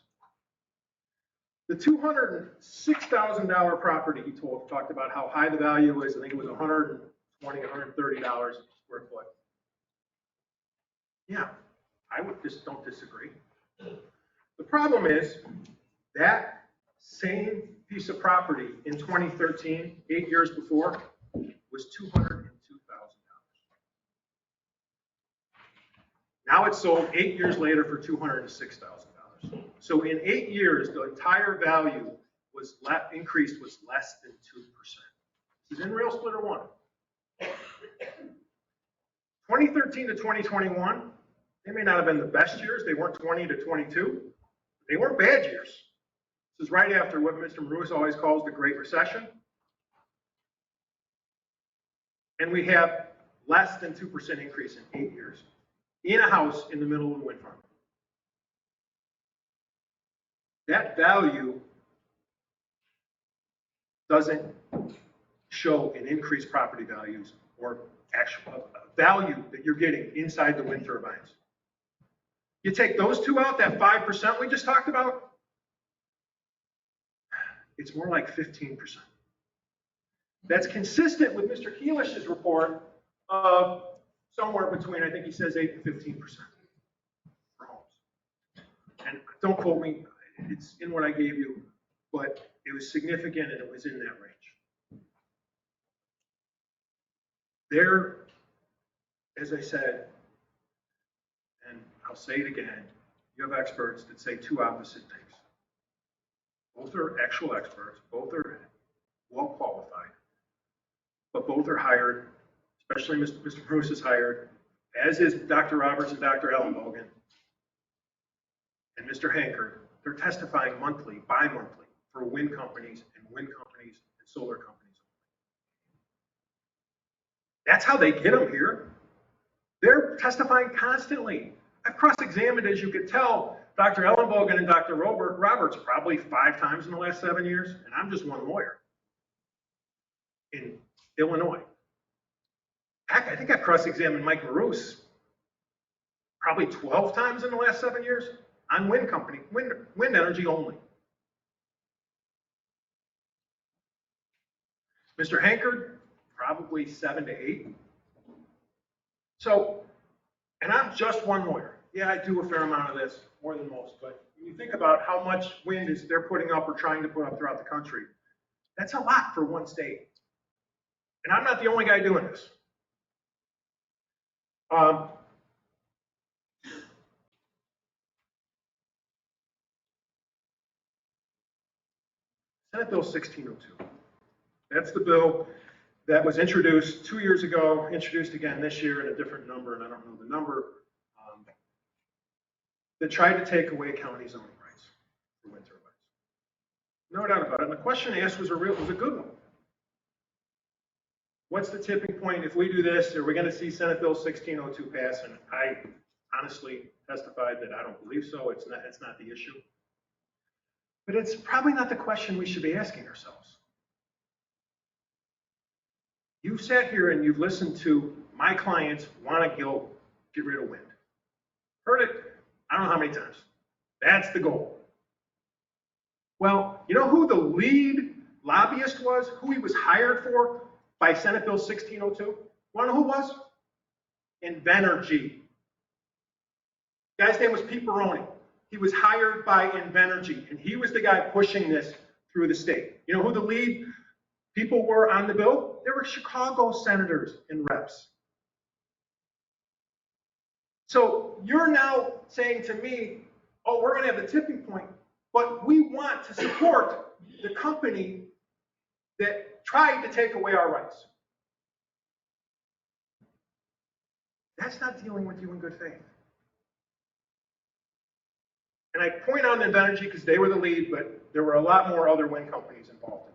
The $206,000 property he talked about how high the value is. I think it was $120, $130 a square foot. Yeah, I would just don't disagree. The problem is that same piece of property in 2013, 8 years before, was $202,000. Now it's sold 8 years later for $206,000. So in 8 years, the entire value was increased was less than 2%. This is in Rail Splitter 1. 2013 to 2021, They may not have been the best years. They weren't 20 to 22. They weren't bad years. This is right after what Mr. Maroos always calls the Great Recession. And we have less than 2% increase in 8 years in a house in the middle of a wind farm. That value doesn't show in increased property values or actual value that you're getting inside the wind turbines. You take those two out, that 5% we just talked about, it's more like 15%. That's consistent with Mr. Keelish's report of somewhere between, I think he says 8 to 15% for homes. And don't quote me, it's in what I gave you, but it was significant and it was in that range. There, as I said, and I'll say it again, you have experts that say two opposite things. Both are actual experts, both are well qualified, but both are hired, especially Mr. Bruce is hired, as is Dr. Roberts and Dr. Ellenbogen, and Mr. Hankard. They're testifying monthly, bi-monthly for wind companies and solar companies. That's how they get them here. They're testifying constantly. I've cross-examined, as you could tell, Dr. Ellenbogen and Dr. Roberts probably 5 times in the last 7 years, and I'm just one lawyer in Illinois. Heck, I think I've cross-examined Mike Maroos probably 12 times in the last 7 years on wind energy only. Mr. Hankard, probably 7 to 8. So, and I'm just one lawyer. Yeah, I do a fair amount of this, more than most, but when you think about how much wind is they're putting up or trying to put up throughout the country, that's a lot for one state. And I'm not the only guy doing this. Senate Bill 1602. That's the bill that was introduced 2 years ago, introduced again this year in a different number, and I don't know the number, that tried to take away county zoning rights for wind turbines. No doubt about it. And the question asked was a good one. What's the tipping point? If we do this, are we going to see Senate Bill 1602 pass? And I honestly testified that I don't believe so. It's not the issue. But it's probably not the question we should be asking ourselves. You've sat here and you've listened to my clients want to get rid of wind. Heard it, I don't know how many times. That's the goal. Well, you know who the lead lobbyist was? Who he was hired for by Senate Bill 1602? Want to know who it was? Invenergy. The guy's name was Pete Baroni. He was hired by Invenergy, and he was the guy pushing this through the state. You know who the lead people were on the bill? They were Chicago senators and reps. So you're now saying to me, oh, we're going to have the tipping point, but we want to support the company that tried to take away our rights. That's not dealing with you in good faith. And I point out Invenergy because they were the lead, but there were a lot more other wind companies involved in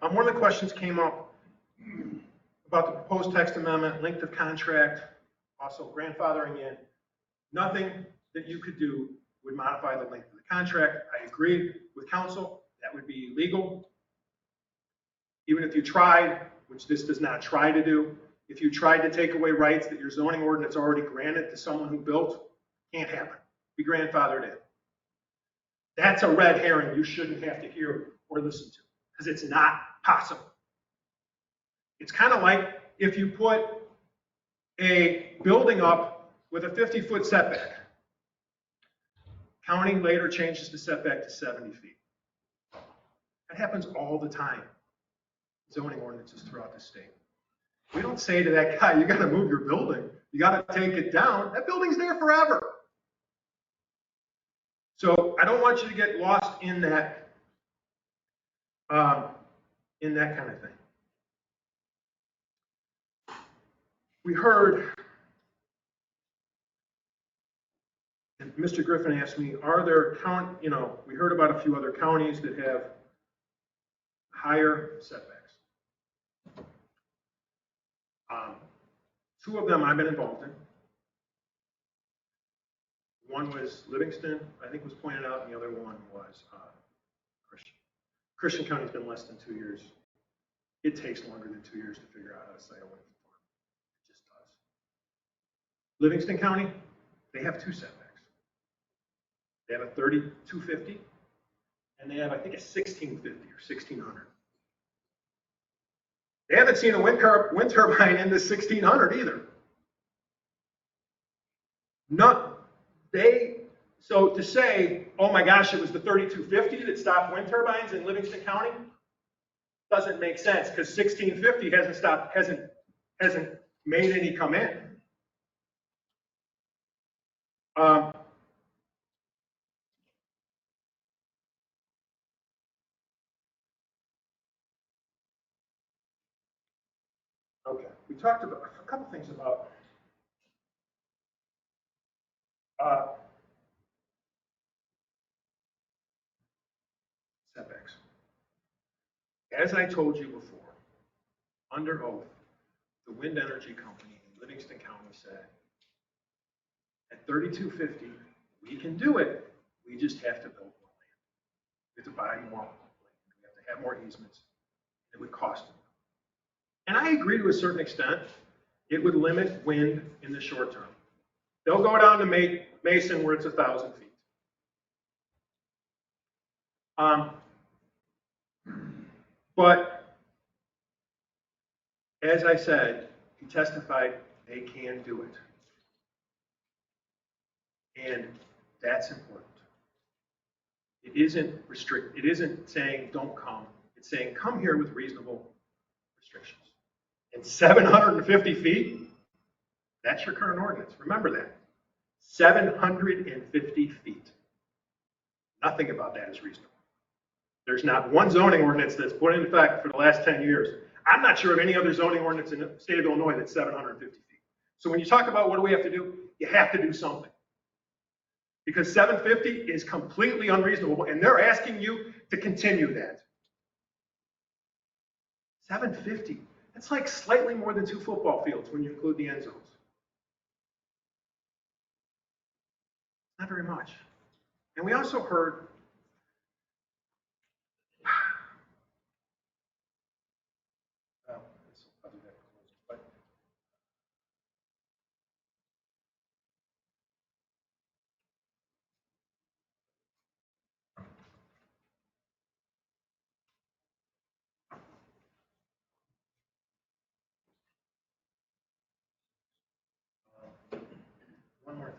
that. One of the questions came up about the proposed text amendment, length of contract, also grandfathering in. Nothing that you could do would modify the length of the contract. I agree with counsel, that would be illegal. Even if you tried, which this does not try to do, if you tried to take away rights that your zoning ordinance already granted to someone who built, can't happen. Be grandfathered in. That's a red herring you shouldn't have to hear or listen to, because it's not possible. It's kind of like if you put a building up with a 50-foot setback. County later changes the setback to 70 feet. That happens all the time. Zoning ordinances throughout the state. We don't say to that guy, you got to move your building. You got to take it down. That building's there forever. So I don't want you to get lost in that kind of thing. We heard Mr. Griffin asked me, are there we heard about a few other counties that have higher setbacks. Two of them I've been involved in. One was Livingston, I think was pointed out, and the other one was Christian. Christian County's been less than 2 years. It takes longer than 2 years to figure out how to site a wind farm. It just does. Livingston County, they have two setbacks. They have a 3250, and they have, I think, a 1650 or 1600. They haven't seen a wind turbine in the 1600 either. So to say, oh my gosh, it was the 3250 that stopped wind turbines in Livingston County, doesn't make sense because 1650 hasn't made any come in. Okay, we talked about a couple things about setbacks. As I told you before, under oath, the wind energy company in Livingston County said, at 3250, we can do it. We just have to build more land. We have to buy more land. We have to have more easements. It would cost them. And I agree to a certain extent. It would limit wind in the short term. They'll go down to Mason where it's 1,000 feet. But as I said, he testified they can do it. And that's important. It isn't it isn't saying don't come. It's saying come here with reasonable restrictions. And 750 feet, that's your current ordinance. Remember that. 750 feet. Nothing about that is reasonable. There's not one zoning ordinance that's put in effect for the last 10 years. I'm not sure of any other zoning ordinance in the state of Illinois that's 750 feet. So when you talk about what do we have to do, you have to do something. Because 750 is completely unreasonable, and they're asking you to continue that. 750, that's like slightly more than 2 football fields when you include the end zones. Not very much. And we also heard one more thing.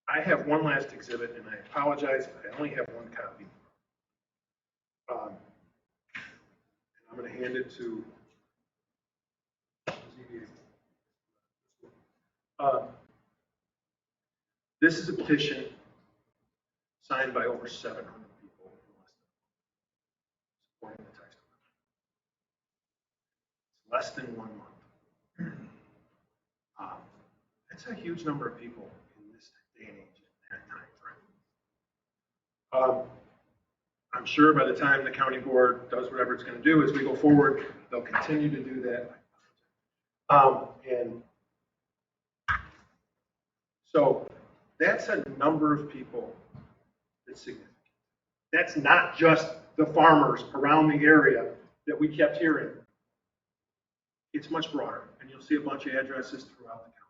I have one last exhibit, and I apologize, I only have one copy. And I'm going to hand it to ZBA. This is a petition signed by over 700 people supporting the text amendment. It's less than 1 month. That's a huge number of people in this day and age at that time frame. I'm sure by the time the county board does whatever it's going to do as we go forward, they'll continue to do that. And so that's a number of people that's significant. That's not just the farmers around the area that we kept hearing. It's much broader, and you'll see a bunch of addresses throughout the county.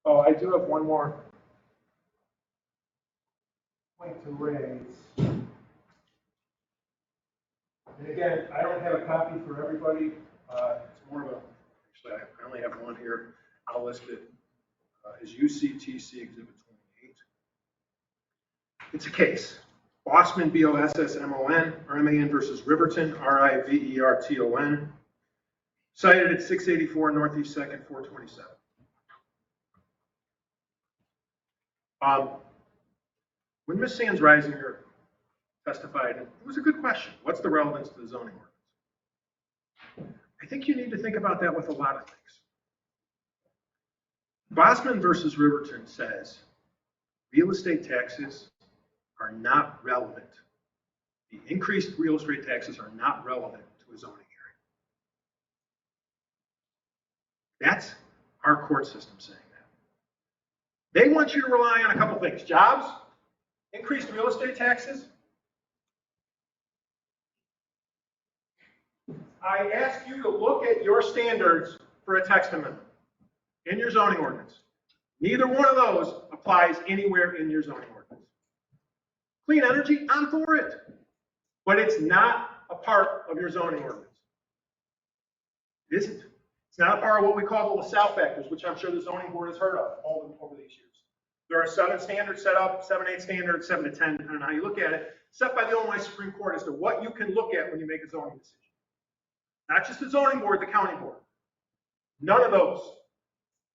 Oh, I do have one more point to raise. And again, I don't have a copy for everybody. It's more of a, actually, I only have one here. I'll list it as UCTC Exhibit 28. It's a case. Bossman, B-O-S-S-M-O-N, R-M-A-N versus Riverton, R-I-V-E-R-T-O-N. Cited at 684 Northeast 2nd, 427. When Ms. Sands Reisinger testified, it was a good question. What's the relevance to the zoning ordinance? I think you need to think about that with a lot of things. Bossman versus Riverton says real estate taxes are not relevant. The increased real estate taxes are not relevant to a zoning hearing. That's our court system saying that. They want you to rely on a couple things: jobs, increased real estate taxes. I ask you to look at your standards for a text amendment in your zoning ordinance. Neither one of those applies anywhere in your zoning ordinance. Clean energy, I'm for it, but it's not a part of your zoning ordinance. It isn't. It's not a part of what we call the LaSalle factors, which I'm sure the zoning board has heard of over these years. There are 7 standards set up, 7, 8 standards, 7 to 10, depending on how you look at it, set by the Illinois Supreme Court as to what you can look at when you make a zoning decision. Not just the zoning board, the county board. None of those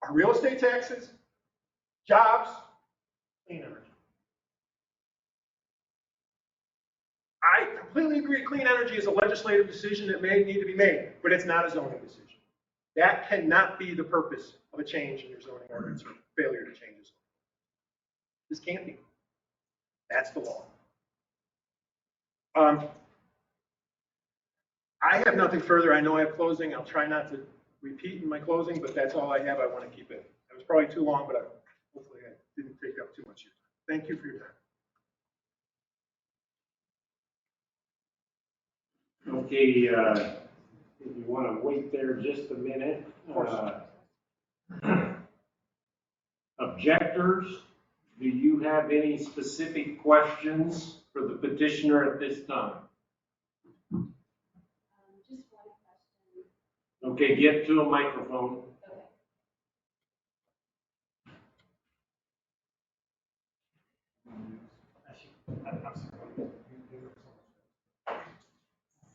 are real estate taxes, jobs, clean energy. I completely agree clean energy is a legislative decision that may need to be made, but it's not a zoning decision. That cannot be the purpose of a change in your zoning ordinance or failure to change it. This can't be. That's the law. I have nothing further. I know I have closing. I'll try not to repeat in my closing, but that's all I have. I want to keep it. It was probably too long, but hopefully I didn't take up too much of your time. Thank you for your time. Okay, if you want to wait there just a minute. Objectors, do you have any specific questions for the petitioner at this time? Just one question. Okay, get to a microphone.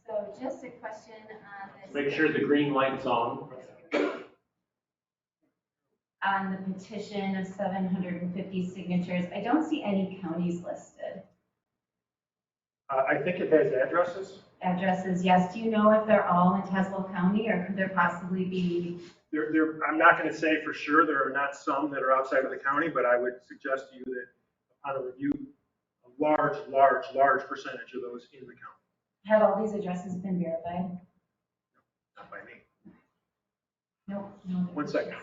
So just a question on this. Make sure the green light's on. On the petition of 750 signatures, I don't see any counties listed. I think it has addresses. Addresses, yes. Do you know if they're all in Tazewell County, or could there possibly be? I'm not going to say for sure. There are not some that are outside of the county, but I would suggest to you that on a review, a large percentage of those in the county. Have all these addresses been verified? Not by me. No. 1 second.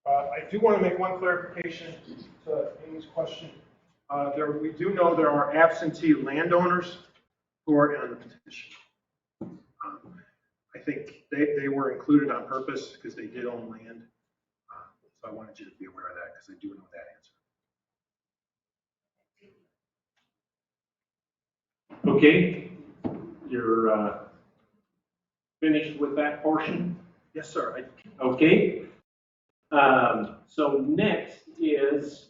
I do want to make one clarification to Amy's question. We do know there are absentee landowners who are on the petition. I think they were included on purpose because they did own land. So I wanted you to be aware of that because I do know that answer. Okay, you're finished with that portion? Yes, sir. Okay. So next is,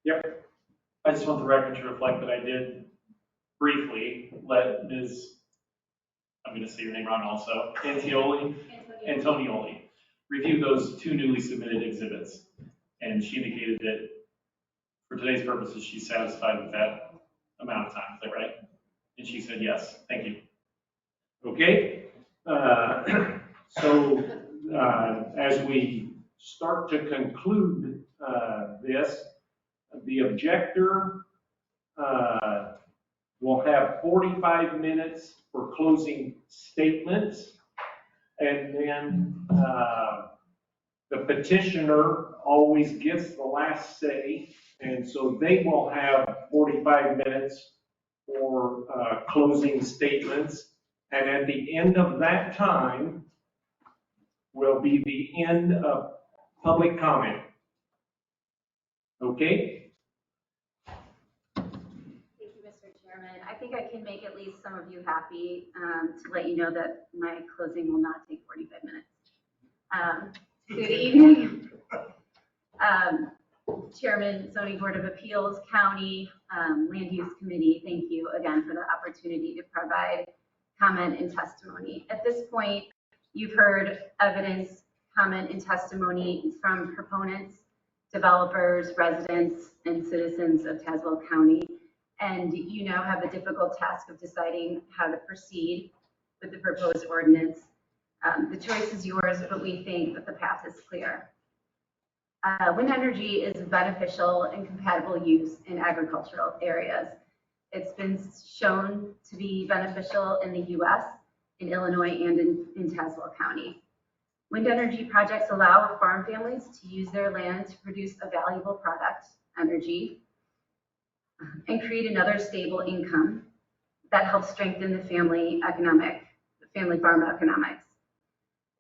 Yep. I just want the record to reflect that I did briefly let Ms., I'm going to say your name wrong also, Antonioli, review those 2 newly submitted exhibits. And she indicated that for today's purposes, she's satisfied with that amount of time. Is that right? And she said yes. Thank you. okay. So as we start to conclude this, the objector will have 45 minutes for closing statements, and then the petitioner always gets the last say, and so they will have 45 minutes for closing statements, and at the end of that time, will be the end of public comment. Okay? Thank you, Mr. Chairman. I think I can make at least some of you happy to let you know that my closing will not take 45 minutes. Good evening. Chairman, Zoning Board of Appeals, County, Land Use Committee, thank you again for the opportunity to provide comment and testimony. At this point, you've heard evidence, comment, and testimony from proponents, developers, residents, and citizens of Tazewell County. And you now have the difficult task of deciding how to proceed with the proposed ordinance. The choice is yours, but we think that the path is clear. Wind energy is a beneficial and compatible use in agricultural areas. It's been shown to be beneficial in the US, in Illinois, and in Tazewell County. Wind energy projects allow farm families to use their land to produce a valuable product, energy, and create another stable income that helps strengthen the family farm economics.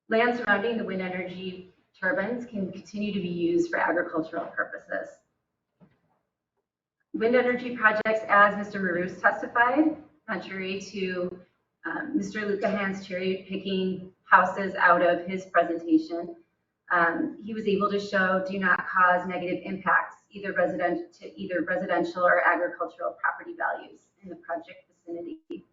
Land surrounding the wind energy turbines can continue to be used for agricultural purposes. Wind energy projects, as Mr. Maroos testified, contrary to Mr. Lucahan's cherry picking houses out of his presentation, he was able to show do not cause negative impacts either residential or agricultural property values in the project vicinity.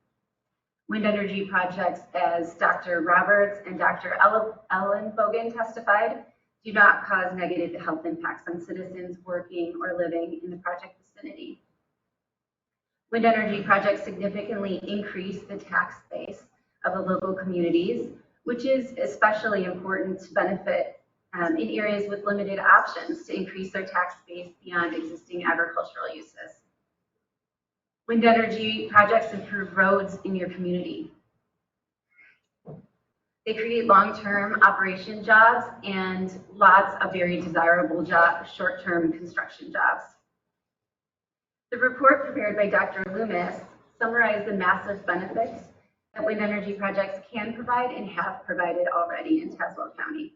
Wind energy projects, as Dr. Roberts and Dr. Ellen Bogan testified, do not cause negative health impacts on citizens working or living in the project vicinity. Wind energy projects significantly increase the tax base of the local communities, which is especially important to benefit in areas with limited options to increase their tax base beyond existing agricultural uses. Wind energy projects improve roads in your community. They create long-term operation jobs and lots of very desirable short-term construction jobs. The report prepared by Dr. Loomis summarized the massive benefits that wind energy projects can provide and have provided already in Tazewell County.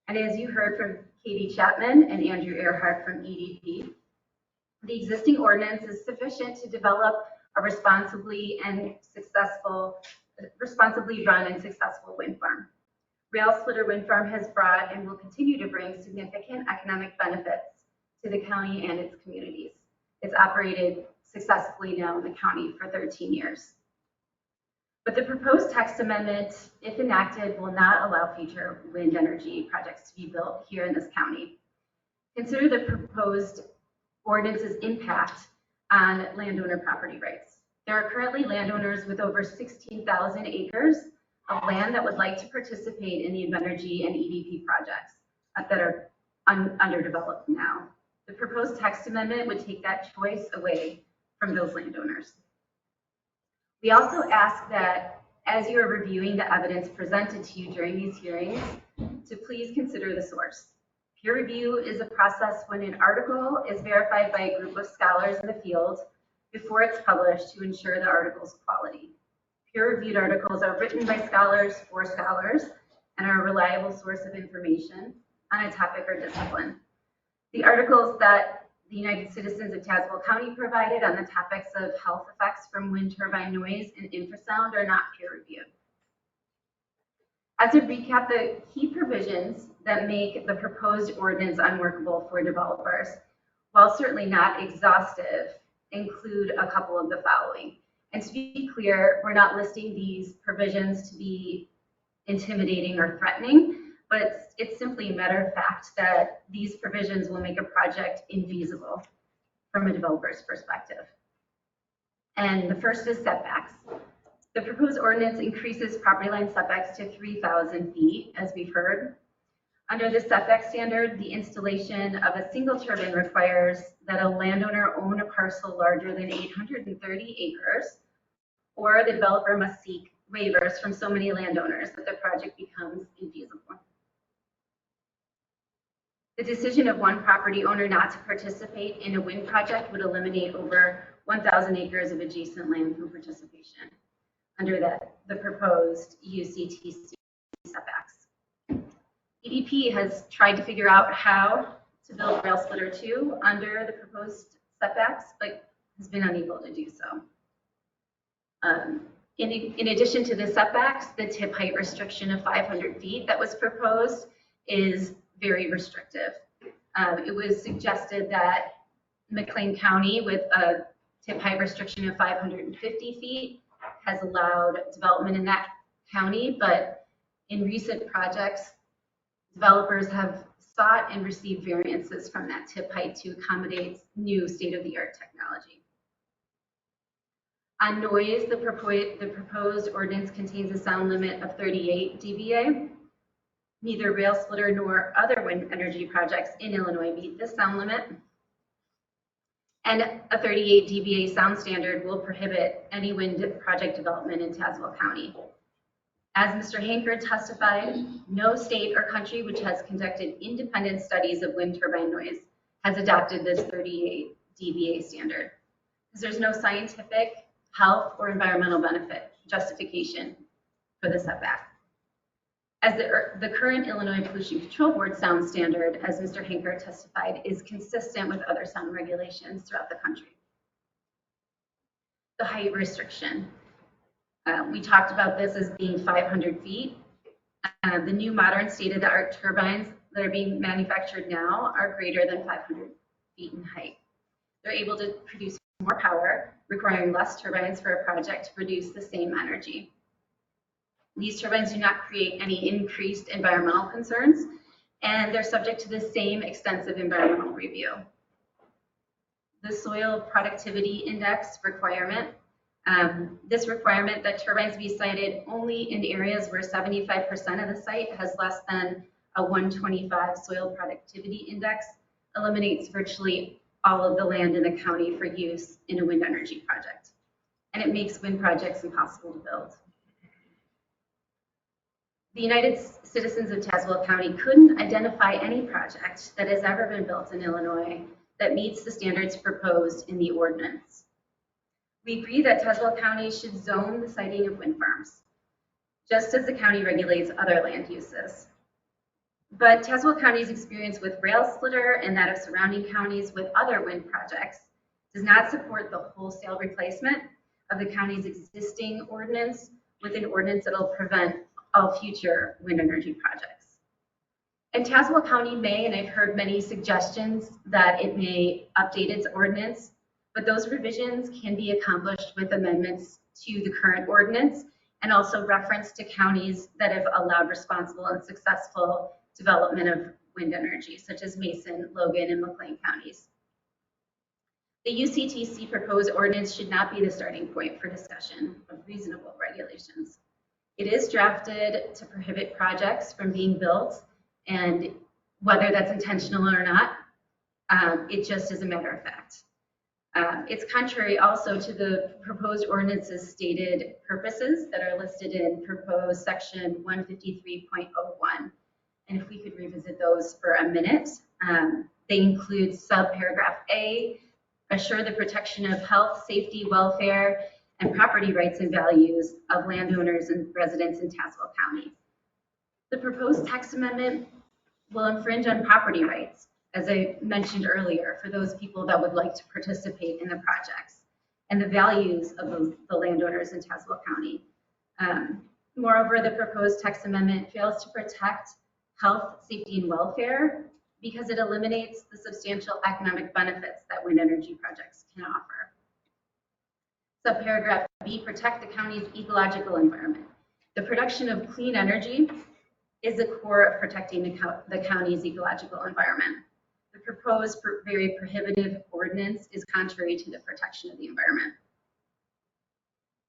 And as you heard from Katie Chapman and Andrew Earhart from EDP, the existing ordinance is sufficient to develop a responsibly run and successful wind farm. Rail Splitter Wind Farm has brought and will continue to bring significant economic benefits to the county and its communities. It's operated successfully now in the county for 13 years. But the proposed text amendment, if enacted, will not allow future wind energy projects to be built here in this county. Consider the proposed ordinance's impact on landowner property rights. There are currently landowners with over 16,000 acres of land that would like to participate in the Invenergy and EDP projects that are underdeveloped now. The proposed text amendment would take that choice away from those landowners. We also ask that as you are reviewing the evidence presented to you during these hearings, to please consider the source. Peer review is a process when an article is verified by a group of scholars in the field before it's published to ensure the article's quality. Peer-reviewed articles are written by scholars for scholars and are a reliable source of information on a topic or discipline. The articles that the United Citizens of Tazewell County provided on the topics of health effects from wind turbine noise and infrasound are not peer-reviewed. As a recap, the key provisions that make the proposed ordinance unworkable for developers, while certainly not exhaustive, include a couple of the following. And to be clear, we're not listing these provisions to be intimidating or threatening, but it's simply a matter of fact that these provisions will make a project infeasible from a developer's perspective. And the first is setbacks. The proposed ordinance increases property line setbacks to 3,000 feet, as we've heard. Under the setback standard, the installation of a single turbine requires that a landowner own a parcel larger than 830 acres, or the developer must seek waivers from so many landowners that the project becomes infeasible. The decision of one property owner not to participate in a wind project would eliminate over 1,000 acres of adjacent land from participation under the proposed UCTC setbacks. EDP has tried to figure out how to build Rail Splitter 2 under the proposed setbacks, but has been unable to do so. In addition to the setbacks, the tip height restriction of 500 feet that was proposed is very restrictive. It was suggested that McLean County, with a tip height restriction of 550 feet, has allowed development in that county, but in recent projects, developers have sought and received variances from that tip height to accommodate new state-of-the-art technology. On noise, the proposed ordinance contains a sound limit of 38 dBA. Neither Rail Splitter nor other wind energy projects in Illinois meet this sound limit. And a 38 dBA sound standard will prohibit any wind project development in Tazewell County. As Mr. Hanker testified, no state or country which has conducted independent studies of wind turbine noise has adopted this 38 dBA standard, because there's no scientific, health, or environmental benefit justification for the setback. As the current Illinois Pollution Control Board sound standard, as Mr. Hanker testified, is consistent with other sound regulations throughout the country. The height restriction. We talked about this as being 500 feet. The new modern state-of-the-art turbines that are being manufactured now are greater than 500 feet in height. They're able to produce more power, requiring less turbines for a project to produce the same energy. These turbines do not create any increased environmental concerns, and they're subject to the same extensive environmental review. The soil productivity index requirement, this requirement that turbines be sited only in areas where 75% of the site has less than a 125 soil productivity index, eliminates virtually all of the land in the county for use in a wind energy project. And it makes wind projects impossible to build. The United Citizens of Tazewell County couldn't identify any project that has ever been built in Illinois that meets the standards proposed in the ordinance. We agree that Tazewell County should zone the siting of wind farms, just as the county regulates other land uses. But Tazewell County's experience with Rail Splitter and that of surrounding counties with other wind projects does not support the wholesale replacement of the county's existing ordinance with an ordinance that will prevent all future wind energy projects. And Tazewell County may, and I've heard many suggestions that it may update its ordinance, but those revisions can be accomplished with amendments to the current ordinance and also reference to counties that have allowed responsible and successful development of wind energy, such as Mason, Logan, and McLean counties. The UCTC proposed ordinance should not be the starting point for discussion of reasonable regulations. It is drafted to prohibit projects from being built, and whether that's intentional or not, it just is a matter of fact. It's contrary also to the proposed ordinance's stated purposes that are listed in proposed section 153.01. And if we could revisit those for a minute, they include subparagraph A, assure the protection of health, safety, welfare, and property rights and values of landowners and residents in Tazewell County. The proposed text amendment will infringe on property rights, as I mentioned earlier, for those people that would like to participate in the projects and the values of the landowners in Tazewell County. Moreover, the proposed text amendment fails to protect health, safety, and welfare because it eliminates the substantial economic benefits that wind energy projects can offer. Subparagraph B, protect the county's ecological environment. The production of clean energy is the core of protecting the county's ecological environment. The proposed very prohibitive ordinance is contrary to the protection of the environment.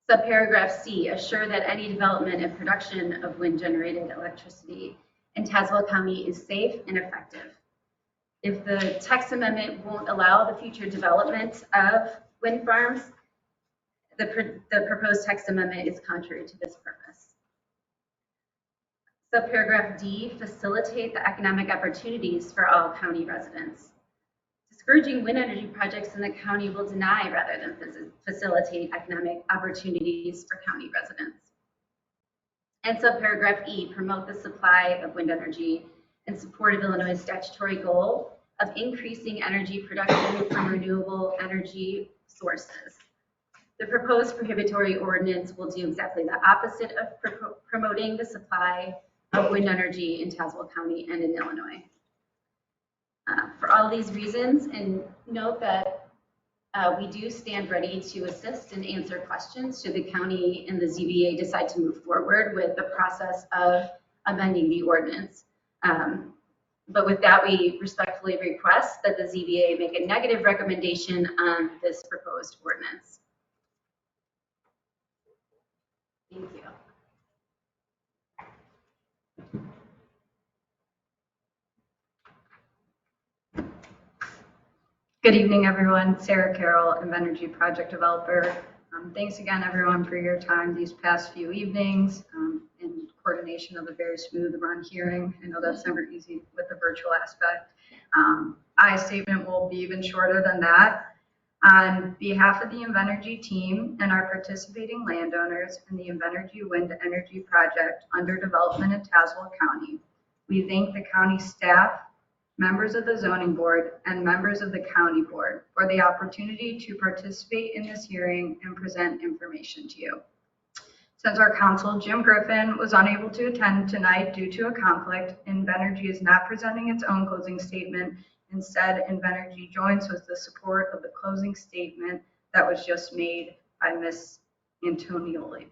Subparagraph C, assure that any development and production of wind-generated electricity in Tazewell County is safe and effective. If the text amendment won't allow the future development of wind farms, the proposed text amendment is contrary to this purpose. Subparagraph D, facilitate the economic opportunities for all county residents. Discouraging wind energy projects in the county will deny rather than facilitate economic opportunities for county residents. And subparagraph E, promote the supply of wind energy in support of Illinois' statutory goal of increasing energy production from renewable energy sources. The proposed prohibitory ordinance will do exactly the opposite of promoting the supply of wind energy in Tazewell County and in Illinois. For all these reasons, and note that we do stand ready to assist and answer questions should the county and the ZBA decide to move forward with the process of amending the ordinance. But with that, we respectfully request that the ZBA make a negative recommendation on this proposed ordinance. Thank you. Good evening, everyone. Sarah Carroll, Invenergy Project Developer. Thanks again, everyone, for your time these past few evenings in coordination of a very smooth run hearing. I know that's never easy with the virtual aspect. My statement will be even shorter than that. On behalf of the Invenergy team and our participating landowners in the Invenergy Wind Energy Project under development in Tazewell County, we thank the county staff, members of the zoning board, and members of the county board for the opportunity to participate in this hearing and present information to you. Since our counsel, Jim Griffin, was unable to attend tonight due to a conflict, Invenergy is not presenting its own closing statement. Instead, Invenergy joins with the support of the closing statement that was just made by Ms. Antonioli.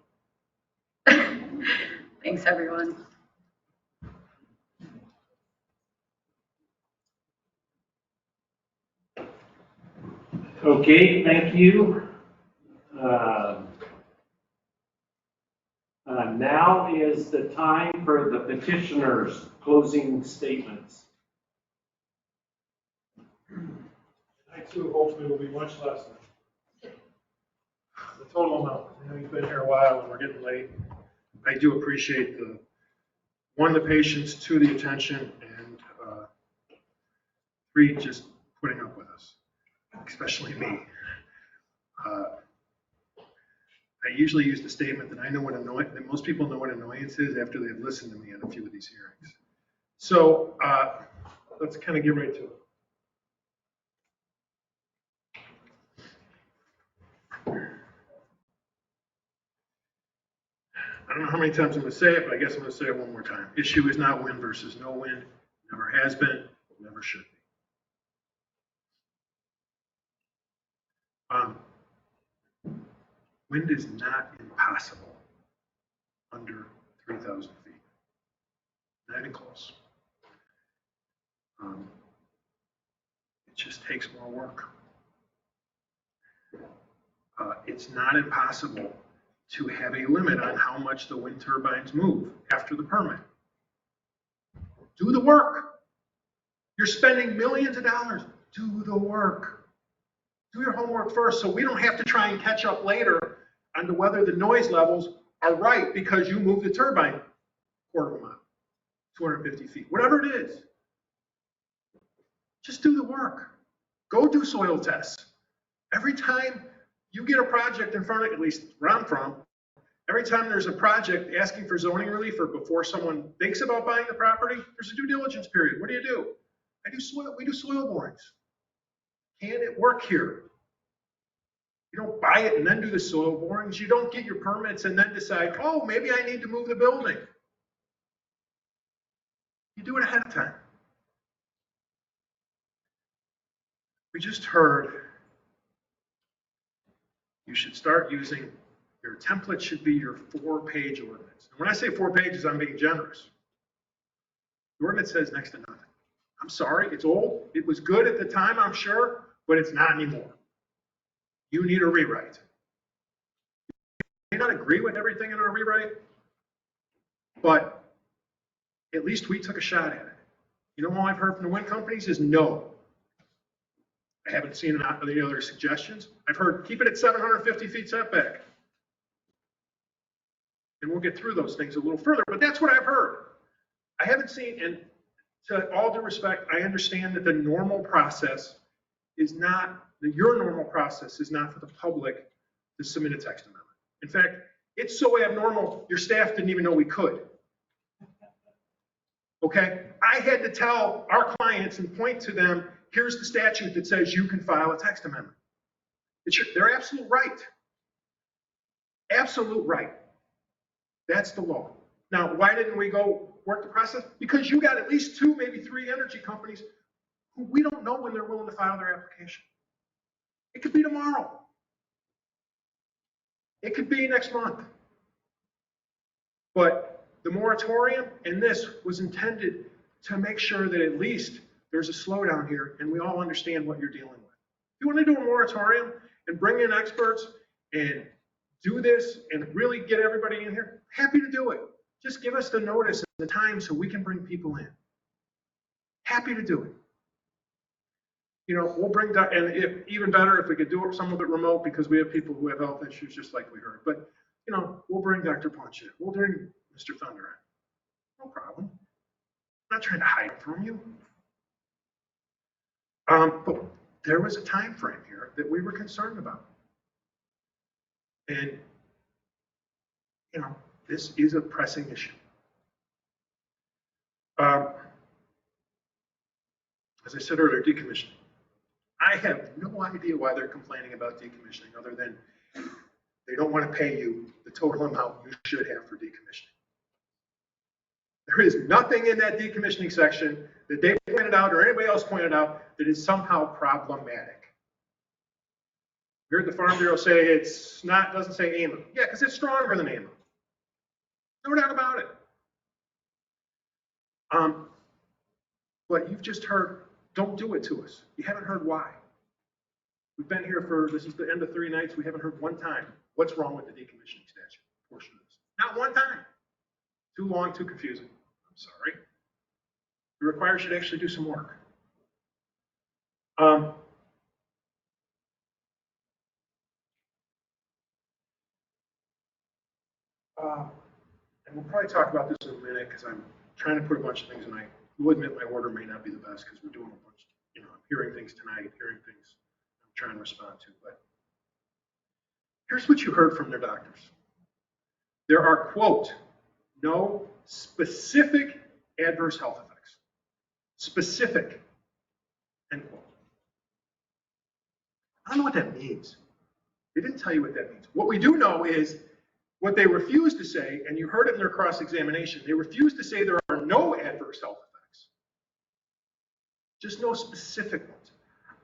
Thanks, everyone. Okay, thank you. Now is the time for the petitioner's closing statements. I too, hopefully, will be much less than the total amount. I know you've been here a while and we're getting late. I do appreciate the patience, two, the attention, and three, just putting up with us, especially me. I usually use the statement that I know that most people know what annoyance is after they've listened to me on a few of these hearings. So let's kind of get right to it. I don't know how many times I'm going to say it, but I guess I'm going to say it one more time. Issue is not wind versus no wind. Never has been, never should be. Wind is not impossible under 3,000 feet. Not even close. It just takes more work. It's not impossible to have a limit on how much the wind turbines move after the permit. Do the work. You're spending millions of dollars. Do the work. Do your homework first so we don't have to try and catch up later on to whether the noise levels are right because you moved the turbine quarter of a mile, 250 feet, whatever it is. Just do the work. Go do soil tests. Every time you get a project in front of, at least where I'm from, every time there's a project asking for zoning relief or before someone thinks about buying the property, there's a due diligence period. What do? We do soil borings. Can it work here? You don't buy it and then do the soil borings. You don't get your permits and then decide, oh, maybe I need to move the building. You do it ahead of time. We just heard you should start using, your template should be your 4-page ordinance. And when I say 4 pages, I'm being generous. The ordinance says next to nothing. I'm sorry, it's old. It was good at the time, I'm sure, but it's not anymore. You need a rewrite. You may not agree with everything in our rewrite, but at least we took a shot at it. You know all I've heard from the wind companies is no. I haven't seen any other suggestions. I've heard keep it at 750 feet setback. And we'll get through those things a little further, but that's what I've heard. I haven't seen, and to all due respect, I understand that the normal process is not, your normal process is not for the public to submit a text amendment. In fact, it's so abnormal, your staff didn't even know we could. Okay? I had to tell our clients and point to them, here's the statute that says you can file a text amendment. They're absolute right. Absolute right. That's the law. Now, why didn't we go work the process? Because you got at least 2, maybe 3 energy companies who we don't know when they're willing to file their application. It could be tomorrow. It could be next month. But the moratorium and this was intended to make sure that at least there's a slowdown here and we all understand what you're dealing with. If you want to do a moratorium and bring in experts and do this and really get everybody in here, happy to do it. Just give us the notice and the time so we can bring people in. Happy to do it. You know, we'll bring that, and even better if we could do some of it remote because we have people who have health issues just like we heard. But, you know, we'll bring Dr. Punch in. We'll bring Mr. Thunder in. No problem. I'm not trying to hide from you. But there was a time frame here that we were concerned about. And, you know, this is a pressing issue. As I said earlier, decommissioning. I have no idea why they're complaining about decommissioning other than they don't want to pay you the total amount you should have for decommissioning. There is nothing in that decommissioning section that they pointed out or anybody else pointed out that is somehow problematic. We heard the Farm Bureau say it's not, doesn't say AMA. Yeah, because it's stronger than AMA. No doubt about it. But you've just heard, don't do it to us. You haven't heard why. We've been here for, this is the end of 3 nights, we haven't heard one time what's wrong with the decommissioning statute portion of this. Not one time. Too long, too confusing. I'm sorry. The require should actually do some work. And we'll probably talk about this in a minute because I'm trying to put a bunch of things in. I will admit my order may not be the best because we're doing a bunch, you know, I'm hearing things tonight, hearing things I'm trying to respond to. But here's what you heard from their doctors. There are, quote, no specific adverse health effects. Specific, end quote. I don't know what that means. They didn't tell you what that means. What we do know is what they refuse to say, and you heard it in their cross-examination, they refuse to say there are no adverse health effects. Just no specific ones.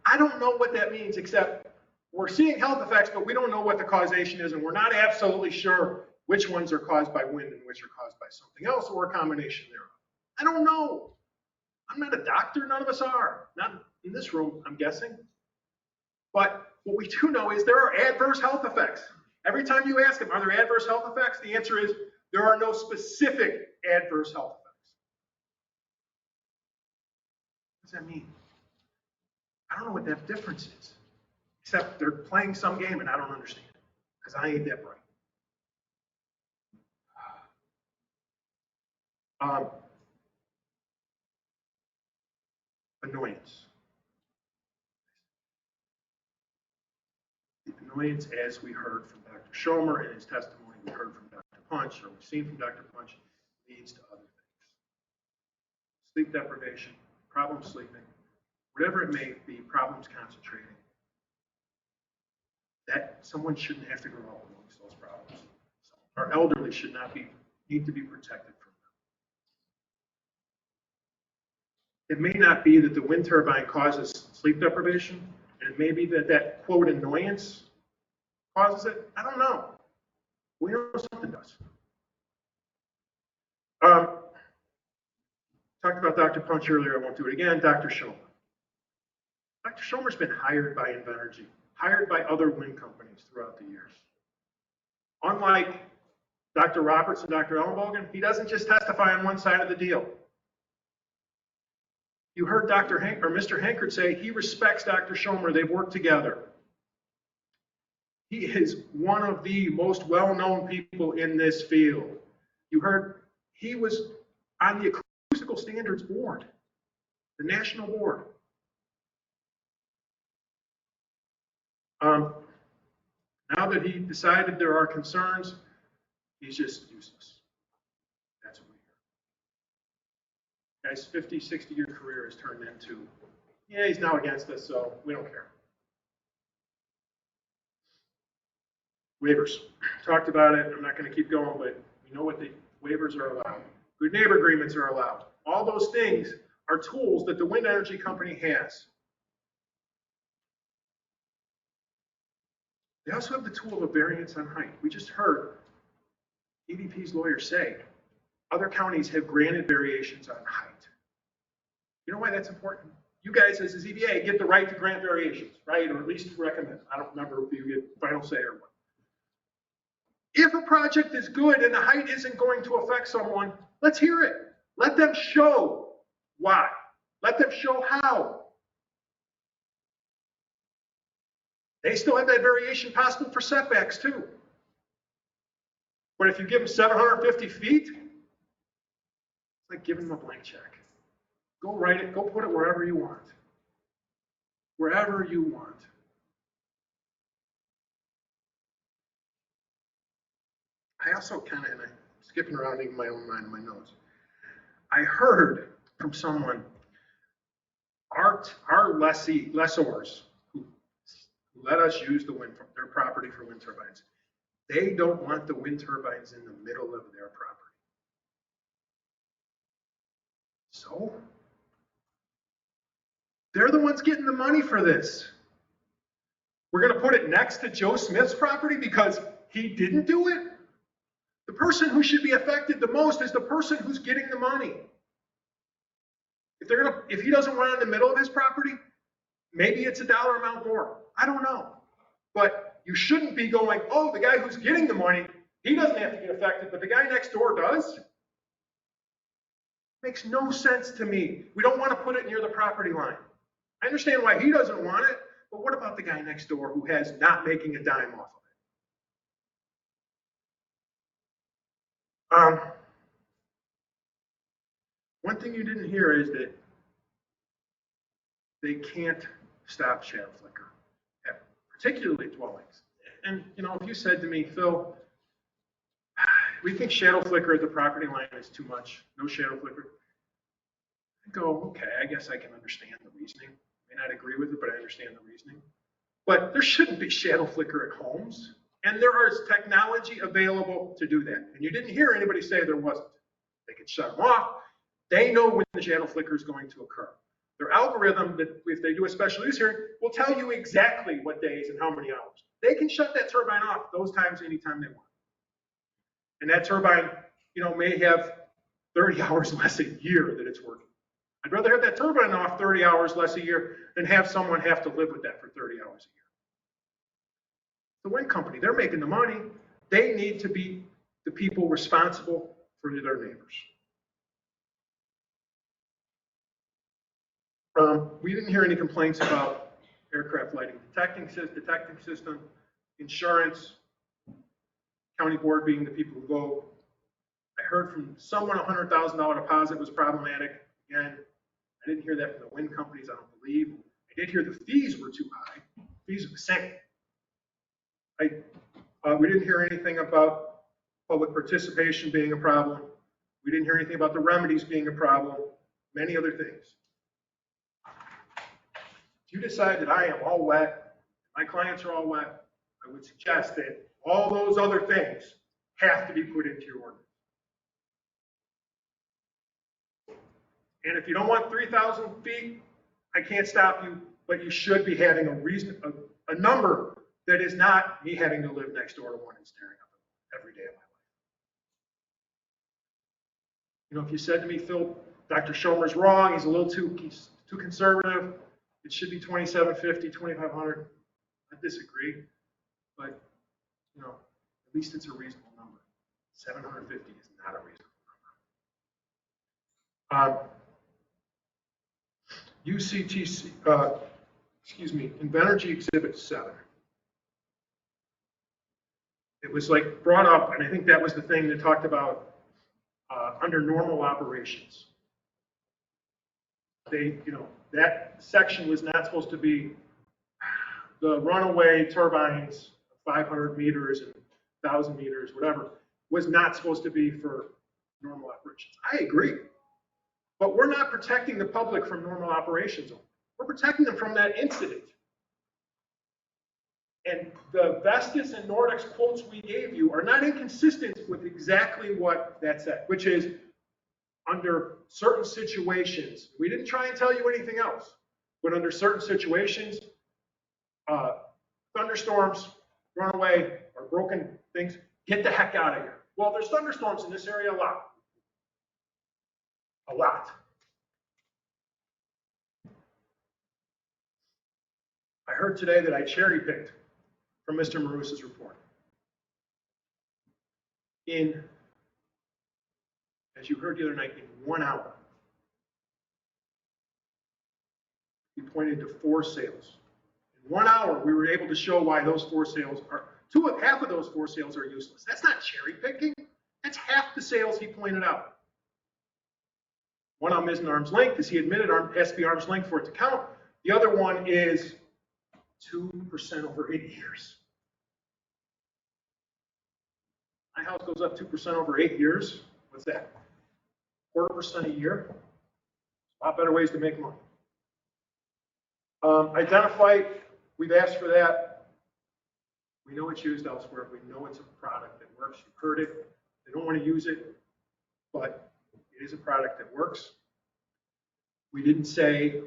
I don't know what that means, except we're seeing health effects, but we don't know what the causation is, and we're not absolutely sure which ones are caused by wind and which are caused by something else or a combination thereof. I don't know. I'm not a doctor, none of us are. Not in this room, I'm guessing. But what we do know is there are adverse health effects. Every time you ask them, are there adverse health effects? The answer is there are no specific adverse health effects. What does that mean? I don't know what that difference is, except they're playing some game and I don't understand it because I ain't that bright. Annoyance. The annoyance, as we heard from Dr. Schomer in his testimony, we heard from Dr. Punch, or we've seen from Dr. Punch, leads to other things. Sleep deprivation, problems sleeping, whatever it may be, problems concentrating. That someone shouldn't have to grow up amongst those problems. So our elderly should not need to be protected from them. It may not be that the wind turbine causes sleep deprivation, and it may be that quote annoyance causes it. I don't know. We know something does. Talked about Dr. Punch earlier. I won't do it again. Dr. Schomer. Dr. Schomer's been hired by Invenergy, hired by other wind companies throughout the years. Unlike Dr. Roberts and Dr. Ellenbogen, he doesn't just testify on one side of the deal. You heard Mr. Henkert say he respects Dr. Schomer. They've worked together. He is one of the most well-known people in this field. You heard he was on the Acoustical Standards Board, the national board. Now that he decided there are concerns, he's just useless. That's what we Guy's 50, 60-year career has turned into, yeah, he's now against us, so we don't care. Waivers. Talked about it. I'm not going to keep going, but we know what the waivers are allowed. Good neighbor agreements are allowed. All those things are tools that the wind energy company has. They also have the tool of a variance on height. We just heard EDP's lawyer say other counties have granted variations on height. You know why that's important? You guys as a ZBA get the right to grant variations, right? Or at least recommend. I don't remember if you get final say or what. If a project is good and the height isn't going to affect someone, let's hear it. Let them show why. Let them show how. They still have that variation possible for setbacks too. But if you give them 750 feet, it's like giving them a blank check. Go write it, go put it wherever you want. Wherever you want. I also kind of, and I'm skipping around in my own mind in my notes. I heard from someone, our lessors who let us use their property for wind turbines, they don't want the wind turbines in the middle of their property. So, they're the ones getting the money for this. We're going to put it next to Joe Smith's property because he didn't do it? The person who should be affected the most is the person who's getting the money. If he doesn't want it in the middle of his property, maybe it's a dollar amount more. I don't know. But you shouldn't be going, oh, the guy who's getting the money, he doesn't have to get affected, but the guy next door does? Makes no sense to me. We don't want to put it near the property line. I understand why he doesn't want it, but what about the guy next door who has not making a dime off of it? One thing you didn't hear is that they can't stop shadow flicker, particularly dwellings. And you know, if you said to me, Phil, we think shadow flicker at the property line is too much, no shadow flicker, I'd go, okay, I guess I can understand the reasoning. I may not agree with it, but I understand the reasoning. But there shouldn't be shadow flicker at homes. And there is technology available to do that. And you didn't hear anybody say there wasn't. They could shut them off. They know when the shadow flicker is going to occur. Their algorithm, that if they do a special use hearing, will tell you exactly what days and how many hours. They can shut that turbine off those times anytime they want. And that turbine, you know, may have 30 hours less a year that it's working. I'd rather have that turbine off 30 hours less a year than have someone have to live with that for 30 hours a year. The wind company, they're making the money. They need to be the people responsible for their neighbors. We didn't hear any complaints about aircraft lighting detecting system, insurance, county board being the people who go. I heard from someone $100,000 deposit was problematic. Again, I didn't hear that from the wind companies, I don't believe. I did hear the fees were too high. Fees are the same. We didn't hear anything about public participation being a problem. We didn't hear anything about the remedies being a problem, many other things. If you decide that I am all wet, my clients are all wet, I would suggest that all those other things have to be put into your ordinance. And if you don't want 3,000 feet, I can't stop you, but you should be having a number that is not me having to live next door to one and staring up every day of my life. You know, if you said to me, Phil, Dr. Schomer's wrong, he's a little too conservative, it should be 2,750, 2,500, I disagree, but you know, at least it's a reasonable number. 750 is not a reasonable number. UCTC, Invenergy Exhibit 7. It was like brought up, and I think that was the thing that talked about under normal operations. They, you know, that section was not supposed to be the runaway turbines, 500 meters and 1,000 meters, whatever, was not supposed to be for normal operations. I agree. But we're not protecting the public from normal operations. We're protecting them from that incident. And the Vestas and Nordex quotes we gave you are not inconsistent with exactly what that said, which is under certain situations, we didn't try and tell you anything else, but under certain situations, thunderstorms, runaway, or broken things, get the heck out of here. Well, there's thunderstorms in this area a lot. A lot. I heard today that I cherry-picked from Mr. Marusa's report. As you heard the other night, in 1 hour, he pointed to 4 sales. In 1 hour, we were able to show why those 4 sales are, half of those 4 sales are useless. That's not cherry picking. That's half the sales he pointed out. One of them isn't arm's length, as he admitted, has to be arm's length for it to count. The other one is 2% over 8 years. My house goes up 2% over 8 years. What's that? 0.25% a year. A lot better ways to make money. Identify, we've asked for that. We know it's used elsewhere. We know it's a product that works. You've heard it. They don't want to use it, but it is a product that works. We didn't say,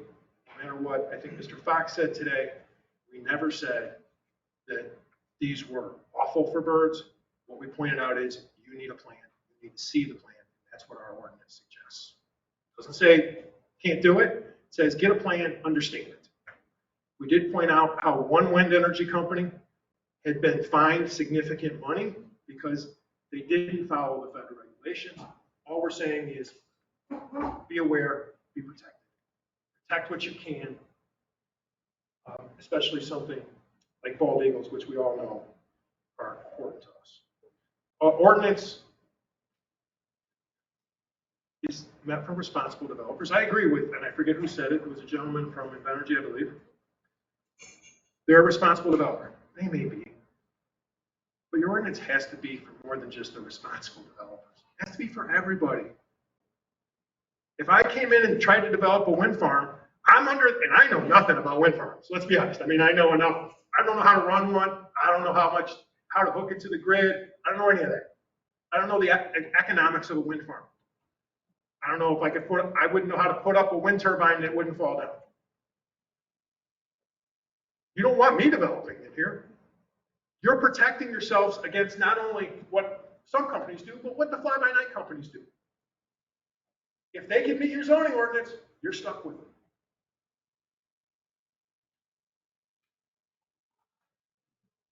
no matter what I think Mr. Fox said today, we never said that these were awful for birds. What we pointed out is you need a plan. You need to see the plan. That's what our ordinance suggests. It doesn't say can't do it. It says get a plan, understand it. We did point out how one wind energy company had been fined significant money because they didn't follow the federal regulations. All we're saying is be aware, be protected. Protect what you can, especially something like bald eagles, which we all know are important to us. Ordinance is meant for responsible developers. I agree with, and I forget who said it, it was a gentleman from Invenergy, I believe. They're a responsible developer. They may be. But your ordinance has to be for more than just the responsible developers. It has to be for everybody. If I came in and tried to develop a wind farm, and I know nothing about wind farms, let's be honest. I mean, I know enough. I don't know how to run one. I don't know how to hook it to the grid. I don't know any of that. I don't know the economics of a wind farm. I don't know if I wouldn't know how to put up a wind turbine that wouldn't fall down. You don't want me developing it here. You're protecting yourselves against not only what some companies do, but what the fly-by-night companies do. If they can meet your zoning ordinance, you're stuck with them.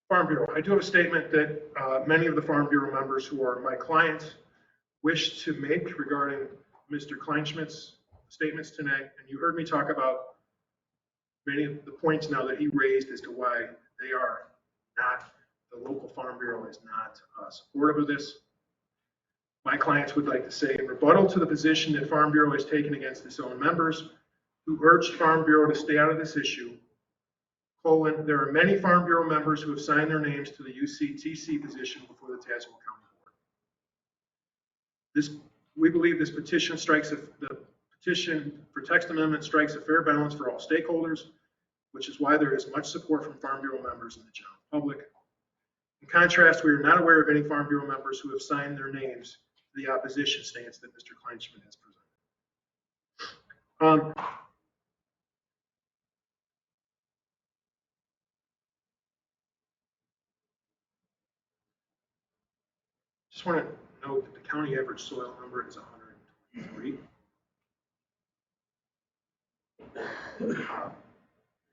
Farm Bureau. I do have a statement that many of the Farm Bureau members who are my clients wish to make regarding Mr. Kleinschmidt's statements tonight. And you heard me talk about many of the points now that he raised as to why they are not, the local Farm Bureau is not supportive of this. My clients would like to say in rebuttal to the position that Farm Bureau has taken against its own members who urged Farm Bureau to stay out of this issue, there are many Farm Bureau members who have signed their names to the UCTC position before the Tazewell County Board. We believe this petition the petition for text amendment strikes a fair balance for all stakeholders, which is why there is much support from Farm Bureau members and the general public. In contrast, we are not aware of any Farm Bureau members who have signed their names to the opposition stance that Mr. Kleinschmidt has presented. Just want to note that the county average soil number is 123.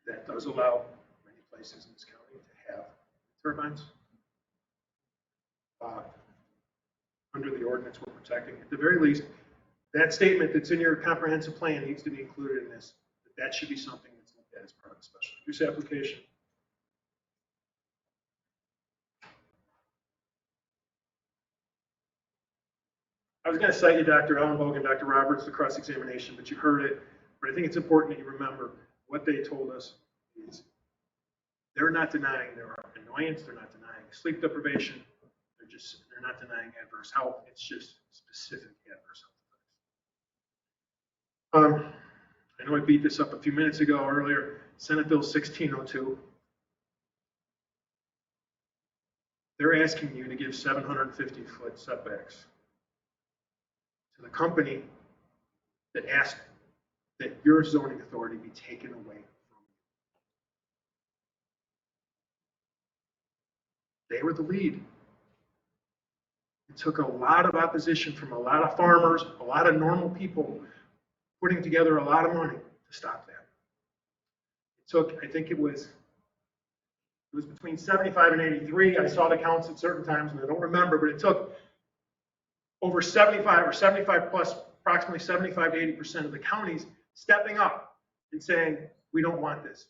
That does allow many places in this county to have turbines. Under the ordinance we're protecting, at the very least, that statement that's in your comprehensive plan needs to be included in this. That should be something that's looked at as part of the special use application. I was going to cite you Dr. Ellenbogen and Dr. Roberts, the cross-examination, but you heard it. But I think it's important that you remember what they told us is they're not denying their annoyance, they're not denying sleep deprivation, they're not denying adverse health. It's just specific adverse health I know I beat this up a few minutes ago earlier, Senate Bill 1602. They're asking you to give 750-foot setbacks to the company that asked that your zoning authority be taken away from you. They were the lead. It took a lot of opposition from a lot of farmers, a lot of normal people, putting together a lot of money to stop that. It took, I think it was between 75 and 83. I saw the counts at certain times and I don't remember, but it took over 75 or 75 plus, approximately 75 to 80% of the counties stepping up and saying, we don't want this.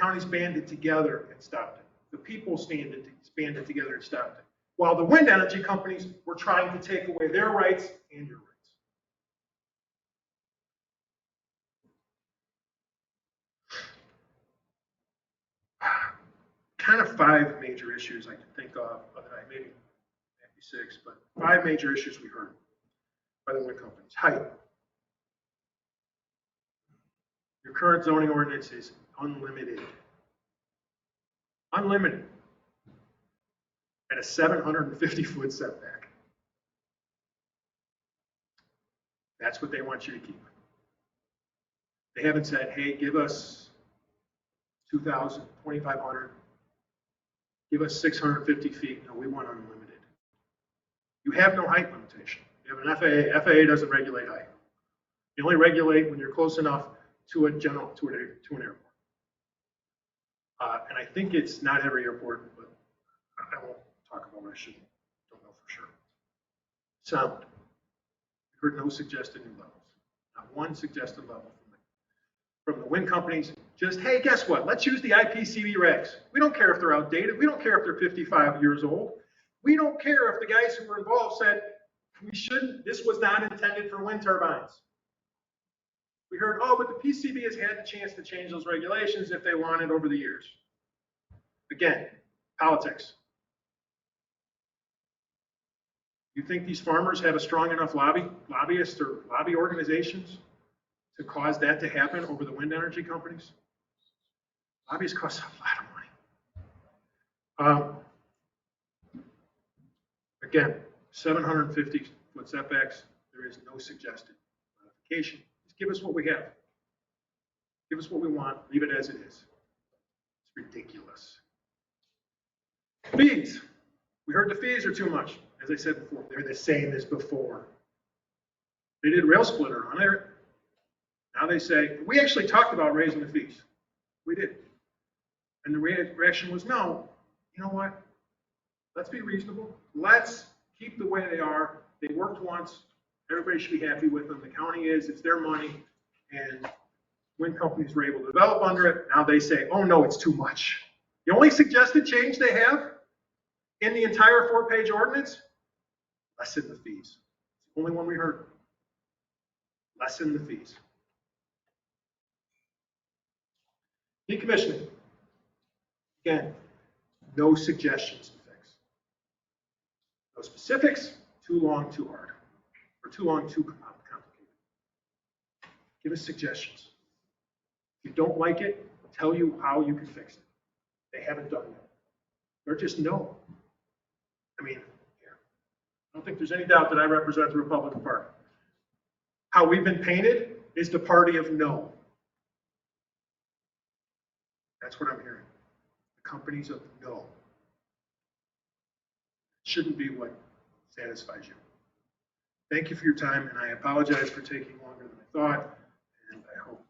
Counties banded together and stopped it. The people banded together and stopped it. While the wind energy companies were trying to take away their rights and your rights. Kind of 5 major issues I can think of, maybe 6, but 5 major issues we heard by the wind companies. Height. Your current zoning ordinance is unlimited. Unlimited. At a 750-foot setback. That's what they want you to keep. They haven't said, hey, give us 2,000, 2,500. Give us 650 feet. No, we want unlimited. You have no height limitation. You have an FAA. FAA doesn't regulate height. You only regulate when you're close enough to an airport. And I think it's not every airport, but I won't talk about what I don't know for sure. Sound. We heard no suggested new levels. Not one suggested level from the wind companies. Just, hey, guess what? Let's use the IPCB regs. We don't care if they're outdated. We don't care if they're 55 years old. We don't care if the guys who were involved said, we shouldn't, this was not intended for wind turbines. We heard, oh, but the PCB has had the chance to change those regulations if they wanted over the years. Again, politics. You think these farmers have a strong enough lobbyists or lobby organizations to cause that to happen over the wind energy companies? Lobbyists cost a lot of money. Again, 750-foot setbacks, there is no suggested modification. Just give us what we have. Give us what we want, leave it as it is. It's ridiculous. Fees. We heard the fees are too much. As I said before, they're the same as before. They did rail splitter on it. Now they say, we actually talked about raising the fees. We did. And the reaction was, no, you know what? Let's be reasonable. Let's keep the way they are. They worked once. Everybody should be happy with them. The county is, it's their money. And wind companies were able to develop under it. Now they say, oh no, it's too much. The only suggested change they have in the entire 4-page ordinance, lessen the fees. It's the only one we heard. Lessen the fees. Decommissioning. Again, no suggestions to fix. No specifics, too long, too hard. Or too long, too complicated. Give us suggestions. If you don't like it, we'll tell you how you can fix it. They haven't done that. They're just no. I mean, yeah. I don't think there's any doubt that I represent the Republican Party. How we've been painted is the party of no. That's what I'm hearing. The companies of no. It shouldn't be what satisfies you. Thank you for your time, and I apologize for taking longer than I thought, and I hope,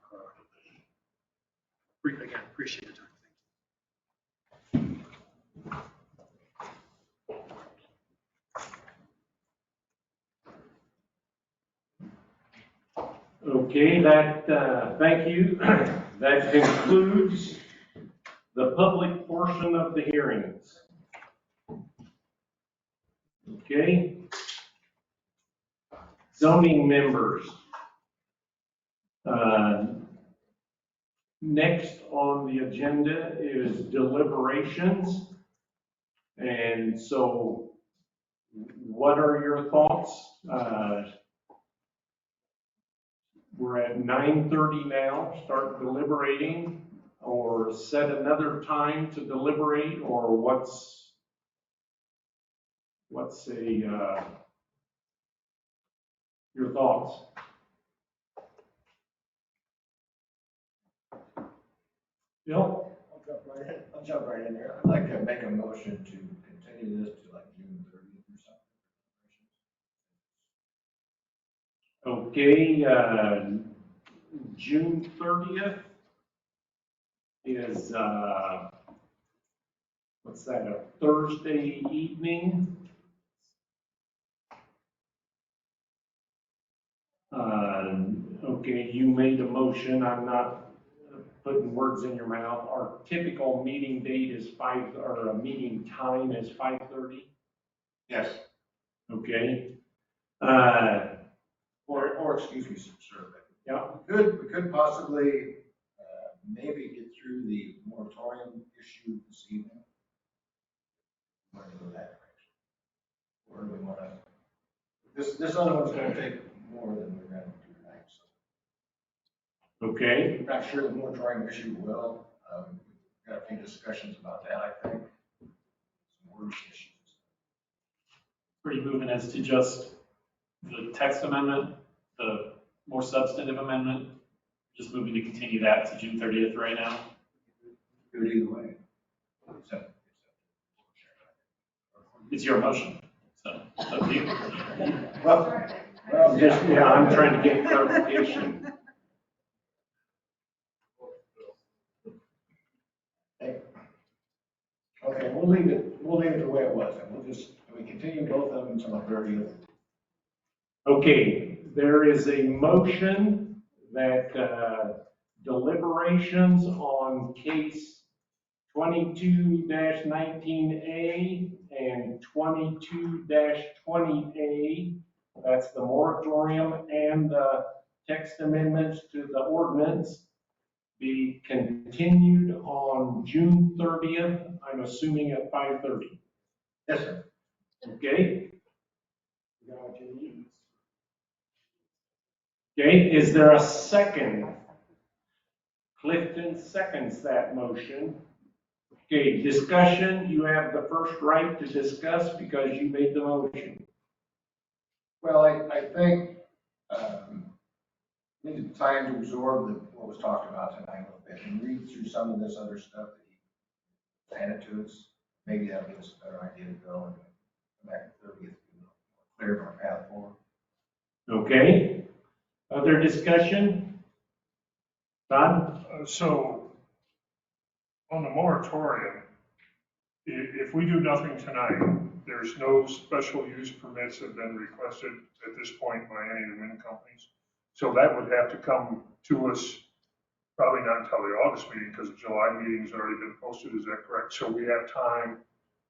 again, appreciate your time. Okay, thank you. That concludes the public portion of the hearings. Okay. Zoning members. Next on the agenda is deliberations. And so what are your thoughts? We're at 9:30 now, start deliberating, or set another time to deliberate, or what's your thoughts? Bill? I'll jump right in there. I'd like to make a motion to continue this to like June 30th or something. Okay, June 30th is, what's that, a Thursday evening? Okay, you made a motion, I'm not putting words in your mouth. Our typical meeting date is a meeting time is 5:30? Yes. Okay. Or excuse me, sir. Yeah. We could possibly, maybe get through the moratorium issue this evening. Want to go that direction? Or do we want to, this other one's going to take more than we're going to do tonight, so. Okay. I'm not sure the moratorium issue will. Got a few discussions about that, I think. Some word issues. Are you moving as to just the text amendment, the more substantive amendment? Just moving to continue that to June 30th right now? Do it either way. It's your motion, so it's up to you. Well, yeah, I'm trying to get clarification. Okay, we'll leave it the way it was, and we continue both of them until the 30th. Okay, there is a motion that deliberations on case 22-19A and 22-20A, that's the moratorium and the text amendments to the ordinance, be continued on June 30th, I'm assuming at 5:30. Yes, sir. Okay? You got what you need? Okay, is there a second? Clifton seconds that motion. Okay, discussion, you have the first right to discuss because you made the motion. Well, I think we need time to absorb what was talked about tonight a little bit and read through some of this other stuff that he handed to us. Maybe that'll give us a better idea to go and come back to 30th, clear of our path forward. Okay, other discussion? Don? So on the moratorium, if we do nothing tonight, there's no special use permits have been requested at this point by any of the wind companies. So that would have to come to us probably not until the August meeting because the July meeting's already been posted. Is that correct? So we have time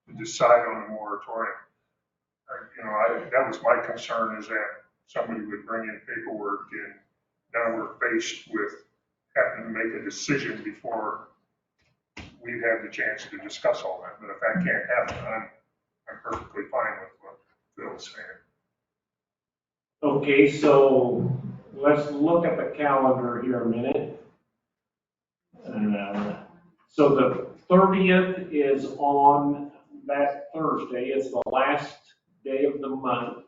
to decide on the moratorium. That was my concern, is that somebody would bring in paperwork and now we're faced with having to make a decision before we've had the chance to discuss all that. But if that can't happen, I'm perfectly fine with what Phil's saying. Okay, so let's look at the calendar here a minute. So the 30th is on that Thursday. It's the last day of the month.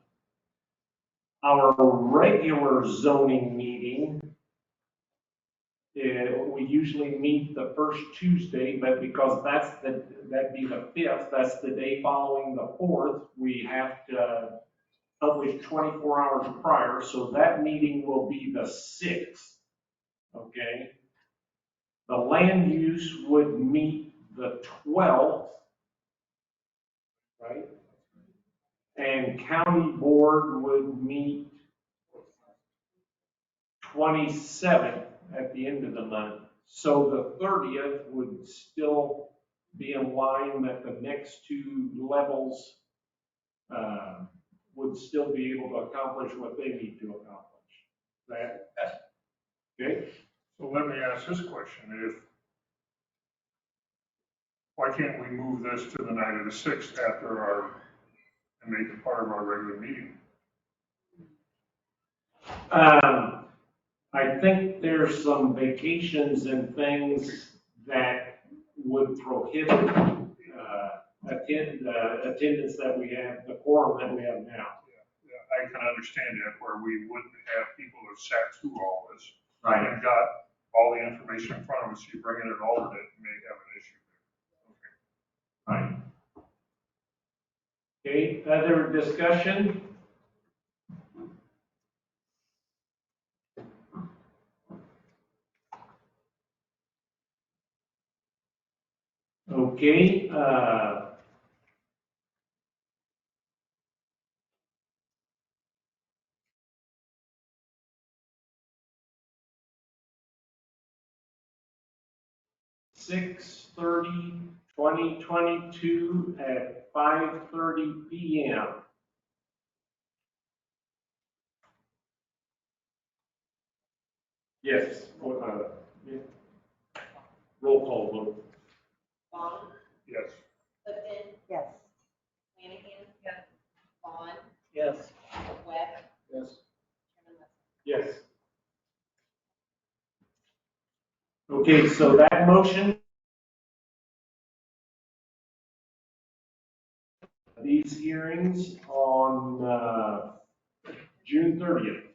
Our regular zoning meeting, we usually meet the first Tuesday, but because that'd be the 5th, that's the day following the 4th, we have to publish 24 hours prior, so that meeting will be the 6th, okay? The land use would meet the 12th, right? And county board would meet 27th at the end of the month. So the 30th would still be in line that the next two levels would still be able to accomplish what they need to accomplish. Okay? So let me ask this question. Why can't we move this to the night of the 6th and make it part of our regular meeting? I think there's some vacations and things that would prohibit, attendance that we have, the quorum that we have now. Yeah, I can understand that, where we wouldn't have people who sat through all this. Right. And got all the information in front of us, you bring in an alternate, you may have an issue there. Right. Okay, other discussion? Okay, (6:30, 2022 at 5:30 PM. Yes, yeah. Roll call vote. Vaughn, Yes. Clifton, Yes. Flanagan. Yes. Vaughn, Yes. Webb, Yes. Chairman Lister. Yes. Okay, so that motion, these hearings on June 30th.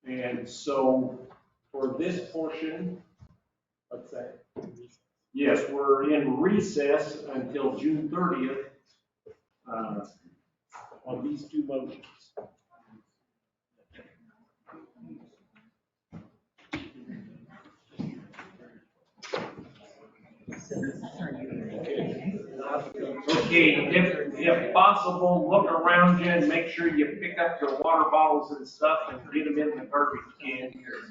And so for this portion, what's that? Yes, we're in recess until June 30th on these two motions. Okay, if possible, look around you and make sure you pick up your water bottles and stuff and get them in the garbage can here.